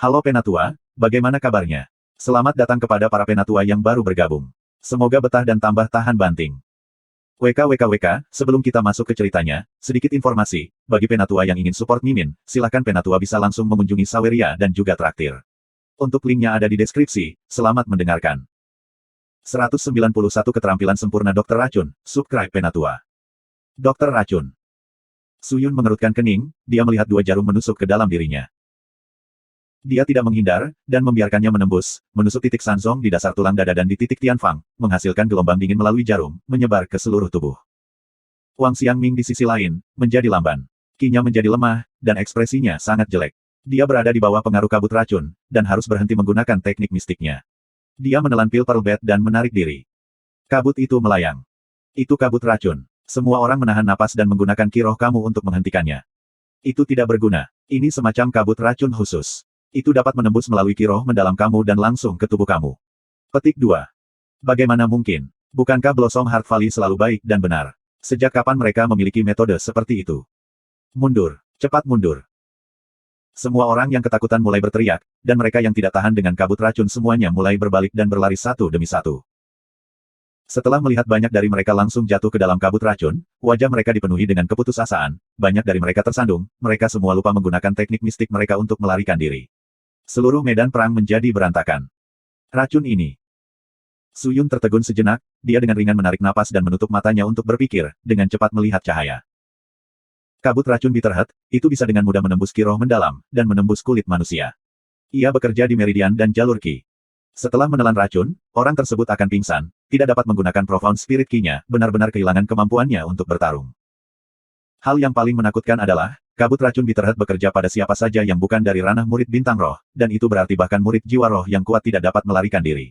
Halo Penatua, bagaimana kabarnya? Selamat datang kepada para Penatua yang baru bergabung. Semoga betah dan tambah tahan banting. WKWKWK, sebelum kita masuk ke ceritanya, sedikit informasi, bagi Penatua yang ingin support Mimin, silakan Penatua bisa langsung mengunjungi Saweria dan juga traktir. Untuk linknya ada di deskripsi, selamat mendengarkan. 191 Keterampilan Sempurna Dokter Racun, subscribe Penatua. Dokter Racun. Suyun mengerutkan kening, dia melihat dua jarum menusuk ke dalam dirinya. Dia tidak menghindar, dan membiarkannya menusuk titik Sanzong di dasar tulang dada dan di titik Tianfang, menghasilkan gelombang dingin melalui jarum, menyebar ke seluruh tubuh. Wang Xiangming di sisi lain, menjadi lamban. Kinya menjadi lemah, dan ekspresinya sangat jelek. Dia berada di bawah pengaruh kabut racun, dan harus berhenti menggunakan teknik mistiknya. Dia menelan pil Pearl Bed dan menarik diri. Kabut itu melayang. Itu kabut racun. Semua orang menahan napas dan menggunakan kiroh kamu untuk menghentikannya. Itu tidak berguna. Ini semacam kabut racun khusus. Itu dapat menembus melalui kiroh mendalam kamu dan langsung ke tubuh kamu. Petik 2. Bagaimana mungkin? Bukankah Blossom Heart Valley selalu baik dan benar? Sejak kapan mereka memiliki metode seperti itu? Mundur. Cepat mundur. Semua orang yang ketakutan mulai berteriak, dan mereka yang tidak tahan dengan kabut racun semuanya mulai berbalik dan berlari satu demi satu. Setelah melihat banyak dari mereka langsung jatuh ke dalam kabut racun, wajah mereka dipenuhi dengan keputusasaan, banyak dari mereka tersandung, mereka semua lupa menggunakan teknik mistik mereka untuk melarikan diri. Seluruh medan perang menjadi berantakan. Racun ini. Suyun tertegun sejenak, dia dengan ringan menarik napas dan menutup matanya untuk berpikir, dengan cepat melihat cahaya. Kabut racun Bitterhead, itu bisa dengan mudah menembus kiroh mendalam, dan menembus kulit manusia. Ia bekerja di meridian dan jalur ki. Setelah menelan racun, orang tersebut akan pingsan, tidak dapat menggunakan profound spirit ki-nya, benar-benar kehilangan kemampuannya untuk bertarung. Hal yang paling menakutkan adalah, kabut racun Bitterhead bekerja pada siapa saja yang bukan dari ranah murid bintang roh, dan itu berarti bahkan murid jiwa roh yang kuat tidak dapat melarikan diri.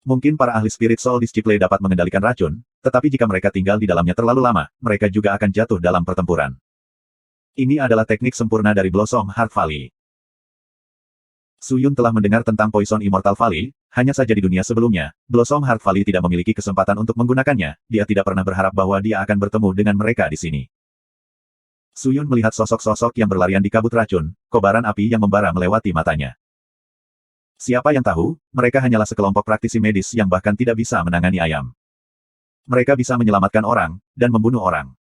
Mungkin para ahli spirit soul disciple dapat mengendalikan racun, tetapi jika mereka tinggal di dalamnya terlalu lama, mereka juga akan jatuh dalam pertempuran. Ini adalah teknik sempurna dari Blossom Heart Valley. Suyun telah mendengar tentang Poison Immortal Valley, hanya saja di dunia sebelumnya, Blossom Heart Valley tidak memiliki kesempatan untuk menggunakannya, dia tidak pernah berharap bahwa dia akan bertemu dengan mereka di sini. Suyun melihat sosok-sosok yang berlarian di kabut racun, kobaran api yang membara melewati matanya. Siapa yang tahu, mereka hanyalah sekelompok praktisi medis yang bahkan tidak bisa menangani ayam. Mereka bisa menyelamatkan orang, dan membunuh orang.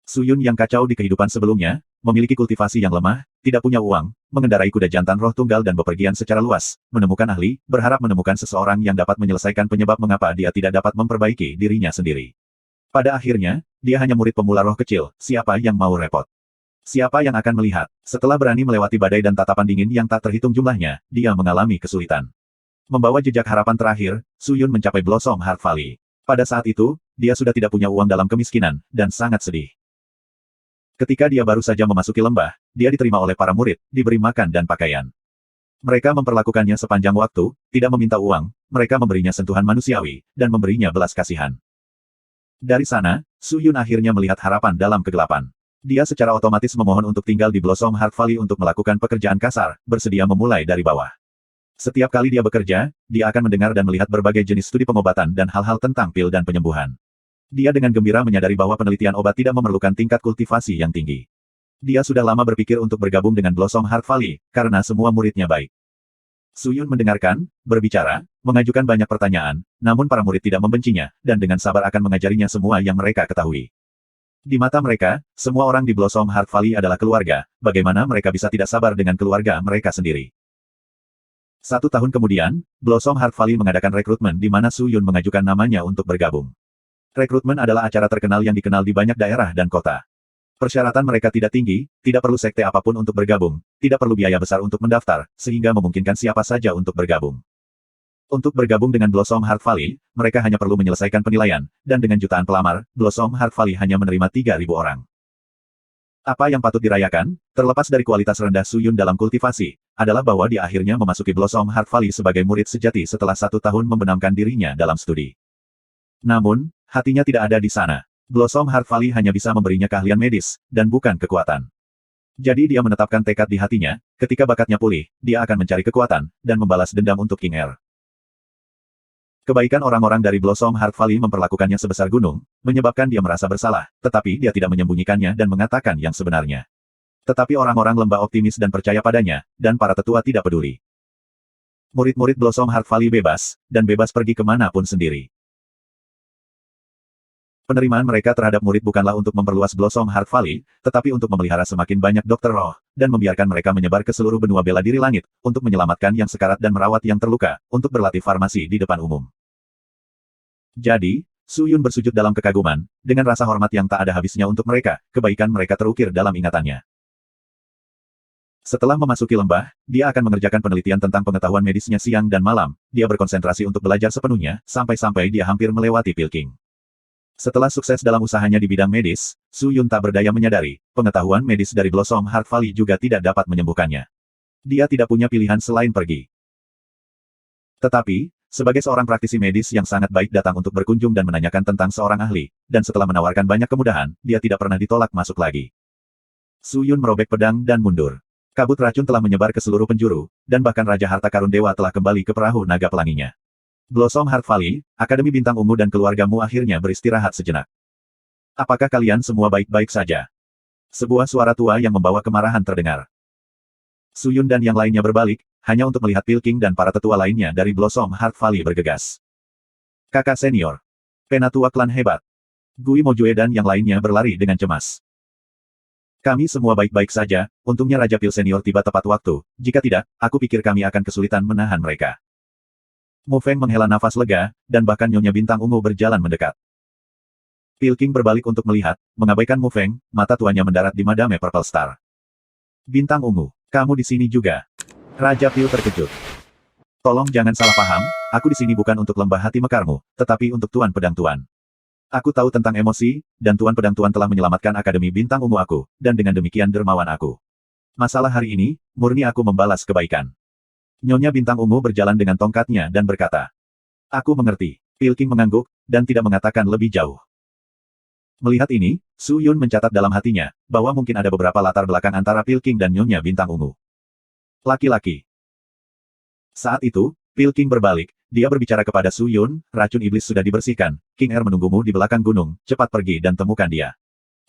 Suyun yang kacau di kehidupan sebelumnya, memiliki kultivasi yang lemah, tidak punya uang, mengendarai kuda jantan roh tunggal dan bepergian secara luas, menemukan ahli, berharap menemukan seseorang yang dapat menyelesaikan penyebab mengapa dia tidak dapat memperbaiki dirinya sendiri. Pada akhirnya, dia hanya murid pemula roh kecil, siapa yang mau repot? Siapa yang akan melihat? Setelah berani melewati badai dan tatapan dingin yang tak terhitung jumlahnya, dia mengalami kesulitan. Membawa jejak harapan terakhir, Suyun mencapai Blossom Heart Valley. Pada saat itu, dia sudah tidak punya uang dalam kemiskinan, dan sangat sedih. Ketika dia baru saja memasuki lembah, dia diterima oleh para murid, diberi makan dan pakaian. Mereka memperlakukannya sepanjang waktu, tidak meminta uang, mereka memberinya sentuhan manusiawi, dan memberinya belas kasihan. Dari sana, Suyun akhirnya melihat harapan dalam kegelapan. Dia secara otomatis memohon untuk tinggal di Blossom Heart Valley untuk melakukan pekerjaan kasar, bersedia memulai dari bawah. Setiap kali dia bekerja, dia akan mendengar dan melihat berbagai jenis studi pengobatan dan hal-hal tentang pil dan penyembuhan. Dia dengan gembira menyadari bahwa penelitian obat tidak memerlukan tingkat kultivasi yang tinggi. Dia sudah lama berpikir untuk bergabung dengan Blossom Heart Valley, karena semua muridnya baik. Suyun mendengarkan, berbicara, mengajukan banyak pertanyaan, namun para murid tidak membencinya, dan dengan sabar akan mengajarinya semua yang mereka ketahui. Di mata mereka, semua orang di Blossom Heart Valley adalah keluarga, bagaimana mereka bisa tidak sabar dengan keluarga mereka sendiri. 1 tahun kemudian, Blossom Heart Valley mengadakan rekrutmen di mana Suyun mengajukan namanya untuk bergabung. Rekrutmen adalah acara terkenal yang dikenal di banyak daerah dan kota. Persyaratan mereka tidak tinggi, tidak perlu sekte apapun untuk bergabung, tidak perlu biaya besar untuk mendaftar, sehingga memungkinkan siapa saja untuk bergabung. Untuk bergabung dengan Blossom Heart Valley, mereka hanya perlu menyelesaikan penilaian, dan dengan jutaan pelamar, Blossom Heart Valley hanya menerima 3.000 orang. Apa yang patut dirayakan, terlepas dari kualitas rendah Suyun dalam kultivasi, adalah bahwa dia akhirnya memasuki Blossom Heart Valley sebagai murid sejati setelah 1 tahun membenamkan dirinya dalam studi. Namun, hatinya tidak ada di sana. Blossom Heart Valley hanya bisa memberinya keahlian medis, dan bukan kekuatan. Jadi dia menetapkan tekad di hatinya, ketika bakatnya pulih, dia akan mencari kekuatan, dan membalas dendam untuk King Er. Kebaikan orang-orang dari Blossom Heart Valley memperlakukannya sebesar gunung, menyebabkan dia merasa bersalah, tetapi dia tidak menyembunyikannya dan mengatakan yang sebenarnya. Tetapi orang-orang lembah optimis dan percaya padanya, dan para tetua tidak peduli. Murid-murid Blossom Heart Valley bebas, dan bebas pergi kemanapun sendiri. Penerimaan mereka terhadap murid bukanlah untuk memperluas Blossom Heart Valley, tetapi untuk memelihara semakin banyak dokter roh, dan membiarkan mereka menyebar ke seluruh benua bela diri langit, untuk menyelamatkan yang sekarat dan merawat yang terluka, untuk berlatih farmasi di depan umum. Jadi, Su Yun bersujud dalam kekaguman, dengan rasa hormat yang tak ada habisnya untuk mereka, kebaikan mereka terukir dalam ingatannya. Setelah memasuki lembah, dia akan mengerjakan penelitian tentang pengetahuan medisnya siang dan malam, dia berkonsentrasi untuk belajar sepenuhnya, sampai-sampai dia hampir melewati Pilking. Setelah sukses dalam usahanya di bidang medis, Su Yun tak berdaya menyadari, pengetahuan medis dari Blossom Heart Valley juga tidak dapat menyembuhkannya. Dia tidak punya pilihan selain pergi. Tetapi, sebagai seorang praktisi medis yang sangat baik datang untuk berkunjung dan menanyakan tentang seorang ahli, dan setelah menawarkan banyak kemudahan, dia tidak pernah ditolak masuk lagi. Su Yun merobek pedang dan mundur. Kabut racun telah menyebar ke seluruh penjuru, dan bahkan Raja Harta Karun Dewa telah kembali ke perahu naga pelanginya. Blossom Heart Valley, Akademi Bintang Ungu dan keluargamu akhirnya beristirahat sejenak. Apakah kalian semua baik-baik saja? Sebuah suara tua yang membawa kemarahan terdengar. Su Yun dan yang lainnya berbalik, hanya untuk melihat Pilking dan para tetua lainnya dari Blossom Heart Valley bergegas. Kakak senior. Penatua klan hebat. Gui Mojue dan yang lainnya berlari dengan cemas. Kami semua baik-baik saja, untungnya Raja Pil senior tiba tepat waktu, jika tidak, aku pikir kami akan kesulitan menahan mereka. Mu Feng menghela nafas lega, dan bahkan Nyonya Bintang Ungu berjalan mendekat. Pilking berbalik untuk melihat, mengabaikan Mu Feng, mata tuanya mendarat di Madame Purple Star. Bintang Ungu, kamu di sini juga. Raja Pil terkejut. Tolong jangan salah paham, aku di sini bukan untuk lembah hati mekarmu, tetapi untuk Tuan Pedang Tuan. Aku tahu tentang emosi, dan Tuan Pedang Tuan telah menyelamatkan Akademi Bintang Ungu aku, dan dengan demikian dermawan aku. Masalah hari ini, murni aku membalas kebaikan. Nyonya Bintang Ungu berjalan dengan tongkatnya dan berkata. Aku mengerti. Pilking mengangguk, dan tidak mengatakan lebih jauh. Melihat ini, Su Yun mencatat dalam hatinya, bahwa mungkin ada beberapa latar belakang antara Pilking dan Nyonya Bintang Ungu. Laki-laki. Saat itu, Pilking berbalik, dia berbicara kepada Su Yun, racun iblis sudah dibersihkan, King Er menunggumu di belakang gunung, cepat pergi dan temukan dia.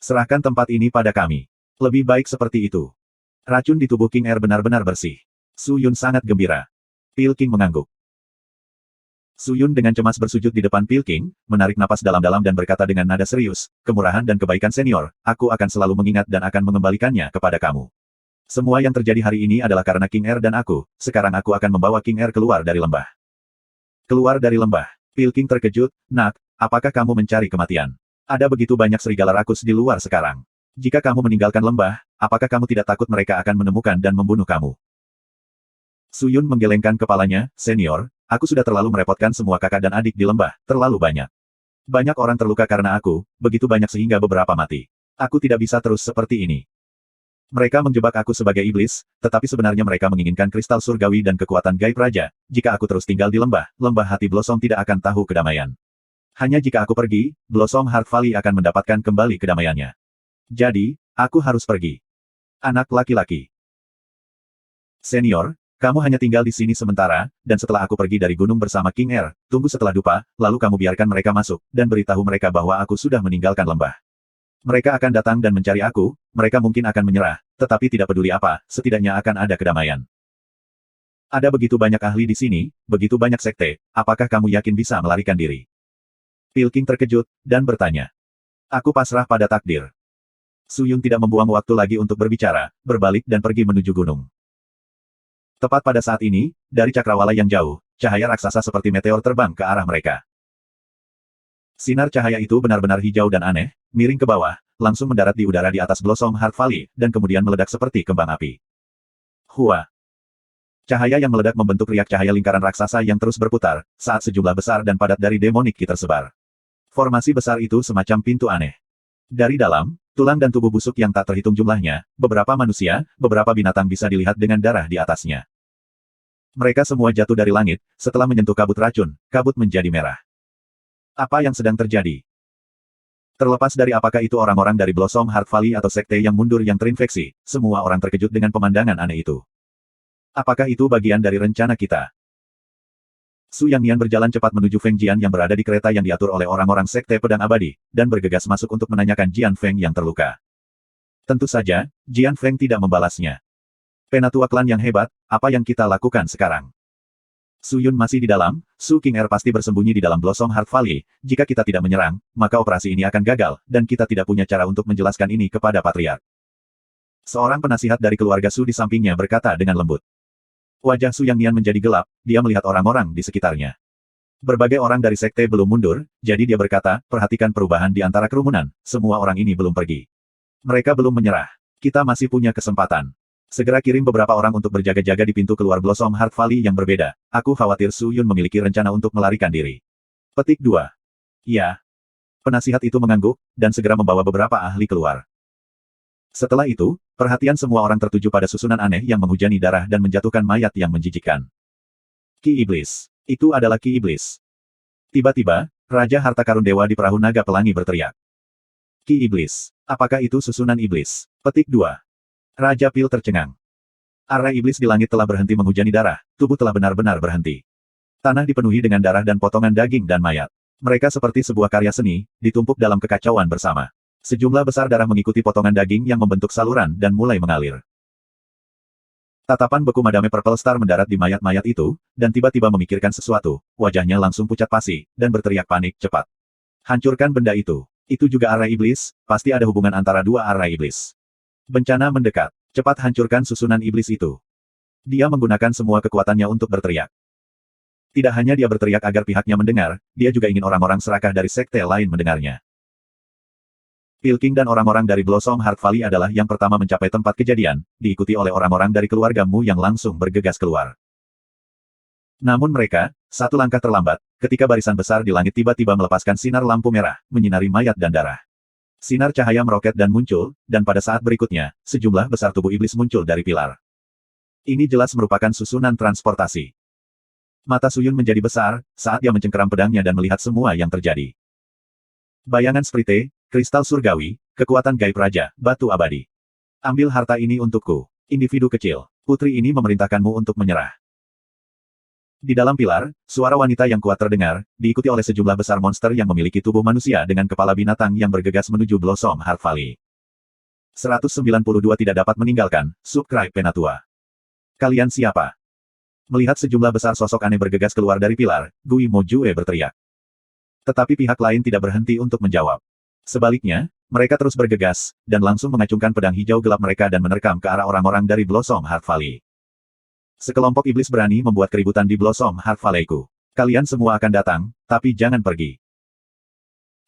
Serahkan tempat ini pada kami. Lebih baik seperti itu. Racun di tubuh King Er benar-benar bersih. Su Yun sangat gembira. Pilking mengangguk. Su Yun dengan cemas bersujud di depan Pilking, menarik napas dalam-dalam dan berkata dengan nada serius, kemurahan dan kebaikan senior, aku akan selalu mengingat dan akan mengembalikannya kepada kamu. Semua yang terjadi hari ini adalah karena King Er dan aku, sekarang aku akan membawa King Er keluar dari lembah. Keluar dari lembah. Pilking terkejut, nak, apakah kamu mencari kematian? Ada begitu banyak serigala rakus di luar sekarang. Jika kamu meninggalkan lembah, apakah kamu tidak takut mereka akan menemukan dan membunuh kamu? Su Yun menggelengkan kepalanya, senior, aku sudah terlalu merepotkan semua kakak dan adik di lembah, terlalu banyak. Banyak orang terluka karena aku, begitu banyak sehingga beberapa mati. Aku tidak bisa terus seperti ini. Mereka menjebak aku sebagai iblis, tetapi sebenarnya mereka menginginkan kristal surgawi dan kekuatan gaib raja. Jika aku terus tinggal di lembah, lembah hati Blossom tidak akan tahu kedamaian. Hanya jika aku pergi, Blossom Heart Valley akan mendapatkan kembali kedamaiannya. Jadi, aku harus pergi. Anak laki-laki. Senior, kamu hanya tinggal di sini sementara, dan setelah aku pergi dari gunung bersama King Er, tunggu setelah dupa, lalu kamu biarkan mereka masuk, dan beritahu mereka bahwa aku sudah meninggalkan lembah. Mereka akan datang dan mencari aku, mereka mungkin akan menyerah, tetapi tidak peduli apa, setidaknya akan ada kedamaian. Ada begitu banyak ahli di sini, begitu banyak sekte, apakah kamu yakin bisa melarikan diri? Pilking terkejut, dan bertanya. Aku pasrah pada takdir. Su Yun tidak membuang waktu lagi untuk berbicara, berbalik dan pergi menuju gunung. Tepat pada saat ini, dari cakrawala yang jauh, cahaya raksasa seperti meteor terbang ke arah mereka. Sinar cahaya itu benar-benar hijau dan aneh, miring ke bawah, langsung mendarat di udara di atas Blossom Heart Valley, dan kemudian meledak seperti kembang api. Hua! Cahaya yang meledak membentuk riak cahaya lingkaran raksasa yang terus berputar, saat sejumlah besar dan padat dari demonik ki tersebar. Formasi besar itu semacam pintu aneh. Dari dalam, tulang dan tubuh busuk yang tak terhitung jumlahnya, beberapa manusia, beberapa binatang bisa dilihat dengan darah di atasnya. Mereka semua jatuh dari langit, setelah menyentuh kabut racun, kabut menjadi merah. Apa yang sedang terjadi? Terlepas dari apakah itu orang-orang dari Blossom Heart Valley atau sekte yang mundur yang terinfeksi, semua orang terkejut dengan pemandangan aneh itu. Apakah itu bagian dari rencana kita? Su Yangnian berjalan cepat menuju Feng Jian yang berada di kereta yang diatur oleh orang-orang sekte pedang abadi, dan bergegas masuk untuk menanyakan Jian Feng yang terluka. Tentu saja, Jian Feng tidak membalasnya. Penatua klan yang hebat, apa yang kita lakukan sekarang? Su Yun masih di dalam, Su King Er pasti bersembunyi di dalam Blossom Heart Valley. Jika kita tidak menyerang, maka operasi ini akan gagal, dan kita tidak punya cara untuk menjelaskan ini kepada Patriark. Seorang penasihat dari keluarga Su di sampingnya berkata dengan lembut. Wajah Su Yang Nian menjadi gelap, dia melihat orang-orang di sekitarnya. Berbagai orang dari sekte belum mundur, jadi dia berkata, perhatikan perubahan di antara kerumunan, semua orang ini belum pergi. Mereka belum menyerah. Kita masih punya kesempatan. Segera kirim beberapa orang untuk berjaga-jaga di pintu keluar Blossom Heart Valley yang berbeda. Aku khawatir Su Yun memiliki rencana untuk melarikan diri. Petik 2. Ya. Penasihat itu mengangguk, dan segera membawa beberapa ahli keluar. Setelah itu, perhatian semua orang tertuju pada susunan aneh yang menghujani darah dan menjatuhkan mayat yang menjijikkan. Ki Iblis. Itu adalah Ki Iblis. Tiba-tiba, Raja Harta Karun Dewa di perahu naga pelangi berteriak. Ki Iblis. Apakah itu susunan iblis? Petik 2. Raja Pil tercengang. Arai iblis di langit telah berhenti menghujani darah, tubuh telah benar-benar berhenti. Tanah dipenuhi dengan darah dan potongan daging dan mayat. Mereka seperti sebuah karya seni, ditumpuk dalam kekacauan bersama. Sejumlah besar darah mengikuti potongan daging yang membentuk saluran dan mulai mengalir. Tatapan beku Madame Purple Star mendarat di mayat-mayat itu, dan tiba-tiba memikirkan sesuatu, wajahnya langsung pucat pasi, dan berteriak panik, cepat. Hancurkan benda itu. Itu juga arai iblis, pasti ada hubungan antara dua arai iblis. Bencana mendekat. Cepat hancurkan susunan iblis itu. Dia menggunakan semua kekuatannya untuk berteriak. Tidak hanya dia berteriak agar pihaknya mendengar, dia juga ingin orang-orang serakah dari sekte lain mendengarnya. Pilking dan orang-orang dari Blossom Heart Valley adalah yang pertama mencapai tempat kejadian, diikuti oleh orang-orang dari keluarga Mu yang langsung bergegas keluar. Namun mereka, satu langkah terlambat, ketika barisan besar di langit tiba-tiba melepaskan sinar lampu merah, menyinari mayat dan darah. Sinar cahaya meroket dan muncul, dan pada saat berikutnya, sejumlah besar tubuh iblis muncul dari pilar. Ini jelas merupakan susunan transportasi. Mata Su Yun menjadi besar, saat dia mencengkeram pedangnya dan melihat semua yang terjadi. Bayangan sprite, kristal surgawi, kekuatan gaib raja, batu abadi. Ambil harta ini untukku. Individu kecil. Putri ini memerintahkanmu untuk menyerah. Di dalam pilar, suara wanita yang kuat terdengar, diikuti oleh sejumlah besar monster yang memiliki tubuh manusia dengan kepala binatang yang bergegas menuju Blossom Heart Valley. 192 tidak dapat meninggalkan, subscribe Penatua. Kalian siapa? Melihat sejumlah besar sosok aneh bergegas keluar dari pilar, Gui Mo Jue berteriak. Tetapi pihak lain tidak berhenti untuk menjawab. Sebaliknya, mereka terus bergegas, dan langsung mengacungkan pedang hijau gelap mereka dan menerkam ke arah orang-orang dari Blossom Heart Valley. Sekelompok iblis berani membuat keributan di Blossom Heart Valley-ku. Kalian semua akan datang, tapi jangan pergi.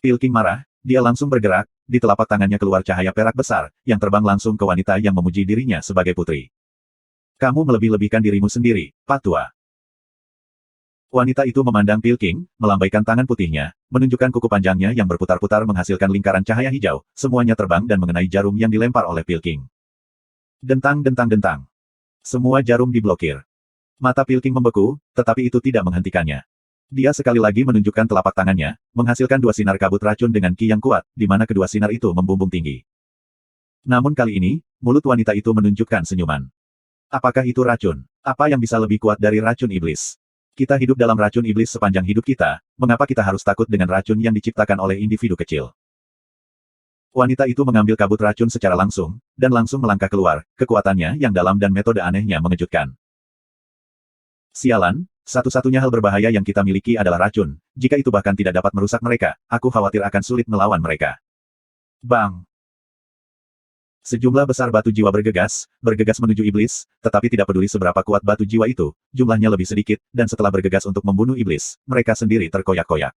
Pilking marah, dia langsung bergerak, di telapak tangannya keluar cahaya perak besar, yang terbang langsung ke wanita yang memuji dirinya sebagai putri. Kamu melebih-lebihkan dirimu sendiri, Patua. Wanita itu memandang Pilking, melambaikan tangan putihnya, menunjukkan kuku panjangnya yang berputar-putar menghasilkan lingkaran cahaya hijau, semuanya terbang dan mengenai jarum yang dilempar oleh Pilking. Dentang-dentang-dentang. Semua jarum diblokir. Mata Pilking membeku, tetapi itu tidak menghentikannya. Dia sekali lagi menunjukkan telapak tangannya, menghasilkan dua sinar kabut racun dengan ki yang kuat, di mana kedua sinar itu membumbung tinggi. Namun kali ini, mulut wanita itu menunjukkan senyuman. Apakah itu racun? Apa yang bisa lebih kuat dari racun iblis? Kita hidup dalam racun iblis sepanjang hidup kita, mengapa kita harus takut dengan racun yang diciptakan oleh individu kecil? Wanita itu mengambil kabut racun secara langsung, dan langsung melangkah keluar, kekuatannya yang dalam dan metode anehnya mengejutkan. Sialan, satu-satunya hal berbahaya yang kita miliki adalah racun, jika itu bahkan tidak dapat merusak mereka, aku khawatir akan sulit melawan mereka. Bang! Sejumlah besar batu jiwa bergegas menuju iblis, tetapi tidak peduli seberapa kuat batu jiwa itu, jumlahnya lebih sedikit, dan setelah bergegas untuk membunuh iblis, mereka sendiri terkoyak-koyak.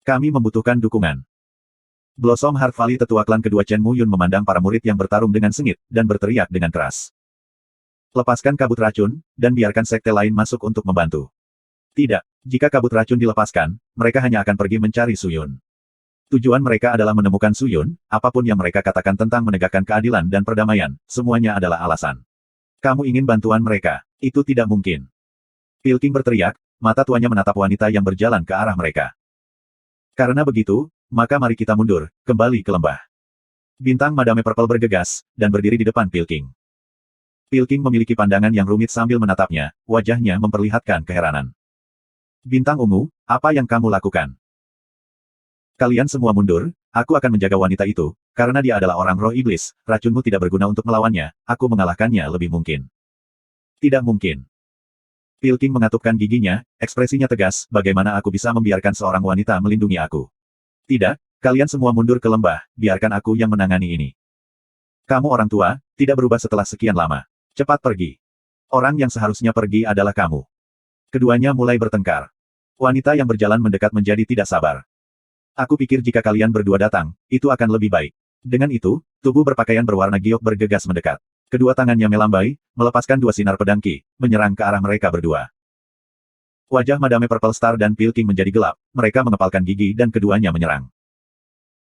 Kami membutuhkan dukungan. Blossom Heart Valley tetua klan kedua Chen Mu Yun memandang para murid yang bertarung dengan sengit, dan berteriak dengan keras. Lepaskan kabut racun, dan biarkan sekte lain masuk untuk membantu. Tidak, jika kabut racun dilepaskan, mereka hanya akan pergi mencari Su Yun. Tujuan mereka adalah menemukan Su Yun, apapun yang mereka katakan tentang menegakkan keadilan dan perdamaian, semuanya adalah alasan. Kamu ingin bantuan mereka, itu tidak mungkin. Pilking berteriak, mata tuanya menatap wanita yang berjalan ke arah mereka. Karena begitu, maka mari kita mundur, kembali ke lembah. Bintang Madame Purple bergegas, dan berdiri di depan Pilking. Pilking memiliki pandangan yang rumit sambil menatapnya, wajahnya memperlihatkan keheranan. Bintang ungu, apa yang kamu lakukan? Kalian semua mundur, aku akan menjaga wanita itu, karena dia adalah orang roh iblis, racunmu tidak berguna untuk melawannya, aku mengalahkannya lebih mungkin. Tidak mungkin. Pilking mengatupkan giginya, ekspresinya tegas, bagaimana aku bisa membiarkan seorang wanita melindungi aku? Tidak, kalian semua mundur ke lembah, biarkan aku yang menangani ini. Kamu orang tua, tidak berubah setelah sekian lama. Cepat pergi. Orang yang seharusnya pergi adalah kamu. Keduanya mulai bertengkar. Wanita yang berjalan mendekat menjadi tidak sabar. Aku pikir jika kalian berdua datang, itu akan lebih baik. Dengan itu, tubuh berpakaian berwarna giok bergegas mendekat. Kedua tangannya melambai, melepaskan dua sinar pedang Qi, menyerang ke arah mereka berdua. Wajah Madame Purple Star dan Pilking menjadi gelap, mereka mengepalkan gigi dan keduanya menyerang.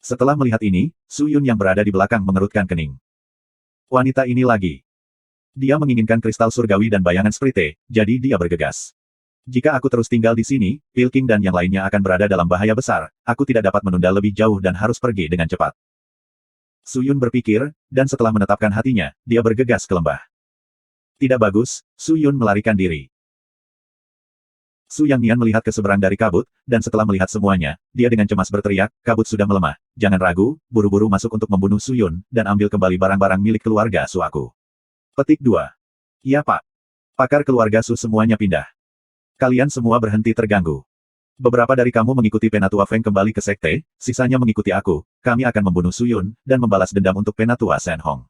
Setelah melihat ini, Su Yun yang berada di belakang mengerutkan kening. Wanita ini lagi. Dia menginginkan kristal surgawi dan bayangan sprite, jadi dia bergegas. Jika aku terus tinggal di sini, Pilking dan yang lainnya akan berada dalam bahaya besar, aku tidak dapat menunda lebih jauh dan harus pergi dengan cepat. Su Yun berpikir, dan setelah menetapkan hatinya, dia bergegas ke lembah. Tidak bagus, Su Yun melarikan diri. Su Yang Nian melihat ke seberang dari kabut, dan setelah melihat semuanya, dia dengan cemas berteriak, kabut sudah melemah. Jangan ragu, buru-buru masuk untuk membunuh Su Yun, dan ambil kembali barang-barang milik keluarga Su aku. Petik 2. Iya Pak. Pakar keluarga Su semuanya pindah. Kalian semua berhenti terganggu. Beberapa dari kamu mengikuti Penatua Feng kembali ke sekte, sisanya mengikuti aku, kami akan membunuh Su Yun, dan membalas dendam untuk Penatua Shen Hong.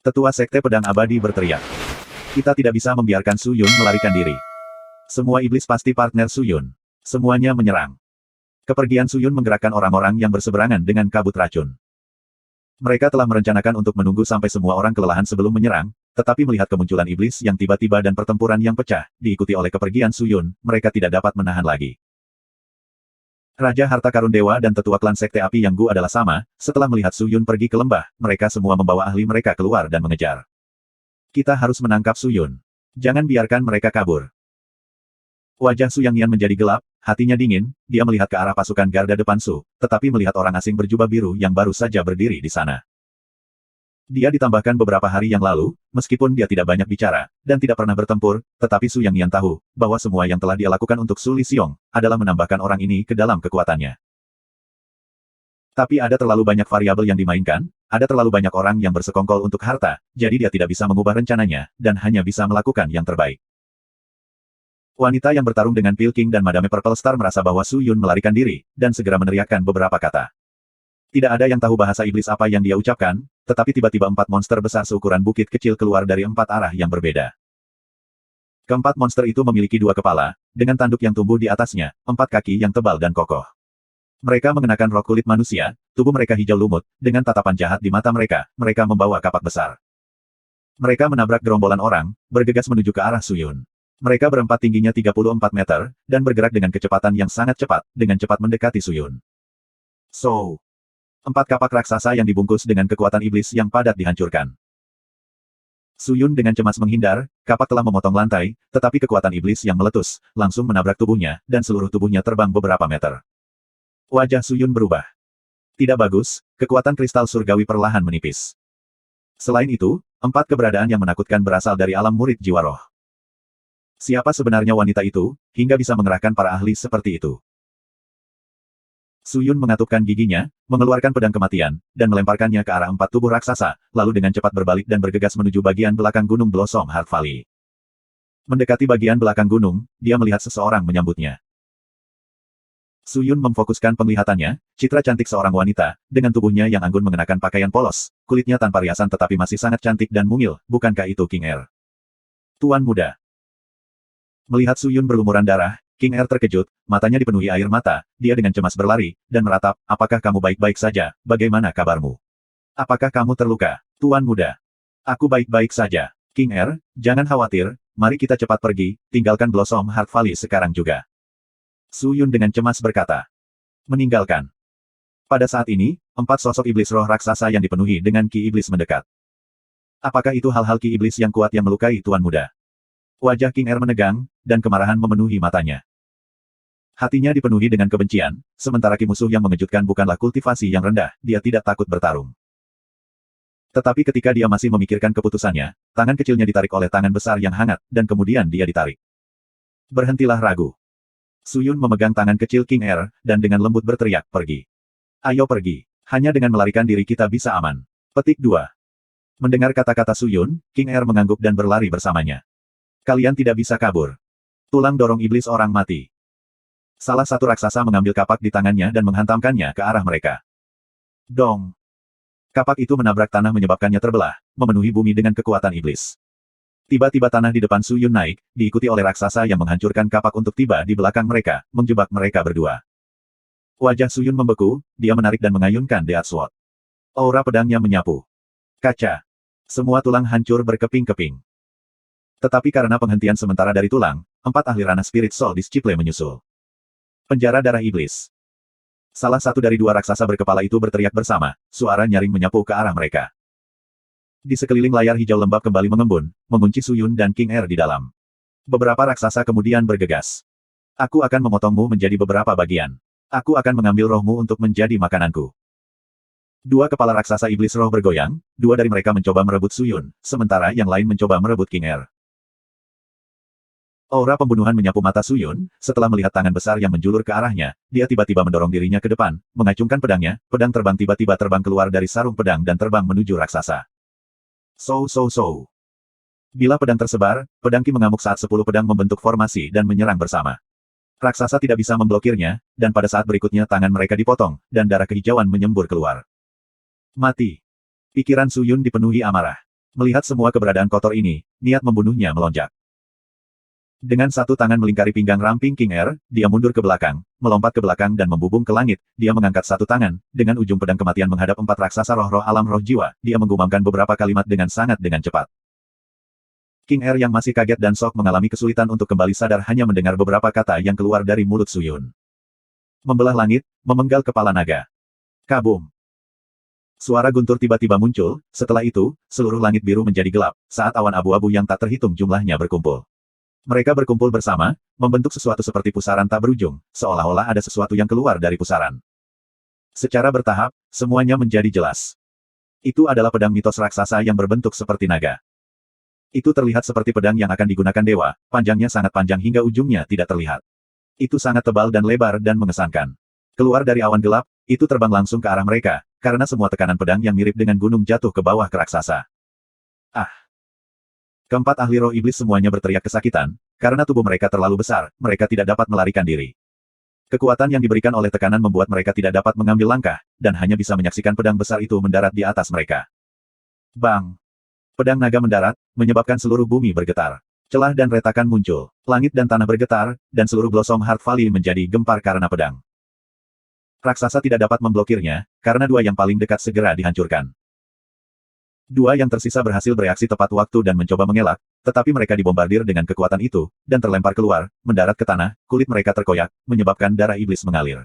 Tetua Sekte Pedang Abadi berteriak. Kita tidak bisa membiarkan Su Yun melarikan diri. Semua iblis pasti partner Su Yun. Semuanya menyerang. Kepergian Su Yun menggerakkan orang-orang yang berseberangan dengan kabut racun. Mereka telah merencanakan untuk menunggu sampai semua orang kelelahan sebelum menyerang, tetapi melihat kemunculan iblis yang tiba-tiba dan pertempuran yang pecah, diikuti oleh kepergian Su Yun, mereka tidak dapat menahan lagi. Raja Harta Karun Dewa dan tetua klan Sekte Api Yang Gu adalah sama, setelah melihat Su Yun pergi ke lembah, mereka semua membawa ahli mereka keluar dan mengejar. Kita harus menangkap Su Yun. Jangan biarkan mereka kabur. Wajah Su Yang Nian menjadi gelap, hatinya dingin, dia melihat ke arah pasukan garda depan Su, tetapi melihat orang asing berjubah biru yang baru saja berdiri di sana. Dia ditambahkan beberapa hari yang lalu, meskipun dia tidak banyak bicara, dan tidak pernah bertempur, tetapi Su Yang Nian tahu, bahwa semua yang telah dia lakukan untuk Su Li Xiong, adalah menambahkan orang ini ke dalam kekuatannya. Tapi ada terlalu banyak variabel yang dimainkan, ada terlalu banyak orang yang bersekongkol untuk harta, jadi dia tidak bisa mengubah rencananya, dan hanya bisa melakukan yang terbaik. Wanita yang bertarung dengan Pilking dan Madame Purple Star merasa bahwa Su Yun melarikan diri, dan segera meneriakkan beberapa kata. Tidak ada yang tahu bahasa iblis apa yang dia ucapkan, tetapi tiba-tiba 4 monster besar seukuran bukit kecil keluar dari 4 arah yang berbeda. Keempat monster itu memiliki 2 kepala, dengan tanduk yang tumbuh di atasnya, 4 kaki yang tebal dan kokoh. Mereka mengenakan rok kulit manusia, tubuh mereka hijau lumut, dengan tatapan jahat di mata mereka, mereka membawa kapak besar. Mereka menabrak gerombolan orang, bergegas menuju ke arah Su Yun. Mereka berempat tingginya 34 meter, dan bergerak dengan kecepatan yang sangat cepat, dengan cepat mendekati Su Yun. 4 kapak raksasa yang dibungkus dengan kekuatan iblis yang padat dihancurkan. Su Yun dengan cemas menghindar, kapak telah memotong lantai, tetapi kekuatan iblis yang meletus, langsung menabrak tubuhnya, dan seluruh tubuhnya terbang beberapa meter. Wajah Su Yun berubah. Tidak bagus, kekuatan kristal surgawi perlahan menipis. Selain itu, 4 keberadaan yang menakutkan berasal dari alam murid jiwa roh. Siapa sebenarnya wanita itu, hingga bisa mengerahkan para ahli seperti itu? Su Yun mengatupkan giginya, mengeluarkan pedang kematian, dan melemparkannya ke arah 4 tubuh raksasa, lalu dengan cepat berbalik dan bergegas menuju bagian belakang Gunung Blossom Heart Valley. Mendekati bagian belakang gunung, dia melihat seseorang menyambutnya. Su Yun memfokuskan penglihatannya, citra cantik seorang wanita, dengan tubuhnya yang anggun mengenakan pakaian polos, kulitnya tanpa riasan tetapi masih sangat cantik dan mungil, bukankah itu King Er? Tuan muda. Melihat Su Yun berlumuran darah, King Er terkejut, matanya dipenuhi air mata, dia dengan cemas berlari, dan meratap, apakah kamu baik-baik saja, bagaimana kabarmu? Apakah kamu terluka, Tuan muda? Aku baik-baik saja. King Er, jangan khawatir, mari kita cepat pergi, tinggalkan Blossom Heart Valley sekarang juga. Su Yun dengan cemas berkata. Meninggalkan. Pada saat ini, 4 sosok iblis roh raksasa yang dipenuhi dengan ki iblis mendekat. Apakah itu hal-hal ki iblis yang kuat yang melukai Tuan muda? Wajah King Er menegang, dan kemarahan memenuhi matanya. Hatinya dipenuhi dengan kebencian, sementara ki musuh yang mengejutkan bukanlah kultivasi yang rendah, dia tidak takut bertarung. Tetapi ketika dia masih memikirkan keputusannya, tangan kecilnya ditarik oleh tangan besar yang hangat, dan kemudian dia ditarik. Berhentilah ragu. Su Yun memegang tangan kecil King Er, dan dengan lembut berteriak, pergi. Ayo pergi. Hanya dengan melarikan diri kita bisa aman. Petik 2. Mendengar kata-kata Suyun, King Er mengangguk dan berlari bersamanya. Kalian tidak bisa kabur. Tulang dorong iblis orang mati. Salah satu raksasa mengambil kapak di tangannya dan menghantamkannya ke arah mereka. Dong. Kapak itu menabrak tanah menyebabkannya terbelah, memenuhi bumi dengan kekuatan iblis. Tiba-tiba tanah di depan Suyun naik, diikuti oleh raksasa yang menghancurkan kapak untuk tiba di belakang mereka, menjebak mereka berdua. Wajah Suyun membeku, dia menarik dan mengayunkan Death Sword. Aura pedangnya menyapu. Kaca. Semua tulang hancur berkeping-keping. Tetapi karena penghentian sementara dari tulang, 4 ahli ranah Spirit Soul Disciple menyusul. Penjara darah iblis. Salah satu dari 2 raksasa berkepala itu berteriak bersama, suara nyaring menyapu ke arah mereka. Di sekeliling layar hijau lembab kembali mengembun, mengunci Suyun dan King Er di dalam. Beberapa raksasa kemudian bergegas. Aku akan memotongmu menjadi beberapa bagian. Aku akan mengambil rohmu untuk menjadi makananku. 2 kepala raksasa iblis roh bergoyang, 2 dari mereka mencoba merebut Suyun, sementara yang lain mencoba merebut King Er. Aura pembunuhan menyapu mata Suyun, setelah melihat tangan besar yang menjulur ke arahnya, dia tiba-tiba mendorong dirinya ke depan, mengacungkan pedangnya, pedang terbang tiba-tiba terbang keluar dari sarung pedang dan terbang menuju raksasa. So. Bila pedang tersebar, pedang Ki mengamuk saat 10 pedang membentuk formasi dan menyerang bersama. Raksasa tidak bisa memblokirnya, dan pada saat berikutnya tangan mereka dipotong, dan darah kehijauan menyembur keluar. Mati. Pikiran Suyun dipenuhi amarah. Melihat semua keberadaan kotor ini, niat membunuhnya melonjak. Dengan satu tangan melingkari pinggang ramping King Er, dia mundur ke belakang, melompat ke belakang dan membubung ke langit, dia mengangkat satu tangan, dengan ujung pedang kematian menghadap 4 raksasa roh-roh alam roh jiwa, dia menggumamkan beberapa kalimat dengan cepat. King Er yang masih kaget dan shock mengalami kesulitan untuk kembali sadar hanya mendengar beberapa kata yang keluar dari mulut Suyun. Membelah langit, memenggal kepala naga. Kabum. Suara guntur tiba-tiba muncul, setelah itu, seluruh langit biru menjadi gelap, saat awan abu-abu yang tak terhitung jumlahnya berkumpul. Mereka berkumpul bersama, membentuk sesuatu seperti pusaran tak berujung, seolah-olah ada sesuatu yang keluar dari pusaran. Secara bertahap, semuanya menjadi jelas. Itu adalah pedang mitos raksasa yang berbentuk seperti naga. Itu terlihat seperti pedang yang akan digunakan dewa, panjangnya sangat panjang hingga ujungnya tidak terlihat. Itu sangat tebal dan lebar dan mengesankan. Keluar dari awan gelap, itu terbang langsung ke arah mereka, karena semua tekanan pedang yang mirip dengan gunung jatuh ke bawah ke raksasa. Ah! Keempat ahli roh iblis semuanya berteriak kesakitan, karena tubuh mereka terlalu besar, mereka tidak dapat melarikan diri. Kekuatan yang diberikan oleh tekanan membuat mereka tidak dapat mengambil langkah, dan hanya bisa menyaksikan pedang besar itu mendarat di atas mereka. Bang! Pedang naga mendarat, menyebabkan seluruh bumi bergetar. Celah dan retakan muncul, langit dan tanah bergetar, dan seluruh Blossom Heart Valley menjadi gempar karena pedang. Raksasa tidak dapat memblokirnya, karena 2 yang paling dekat segera dihancurkan. 2 yang tersisa berhasil bereaksi tepat waktu dan mencoba mengelak, tetapi mereka dibombardir dengan kekuatan itu, dan terlempar keluar, mendarat ke tanah, kulit mereka terkoyak, menyebabkan darah iblis mengalir.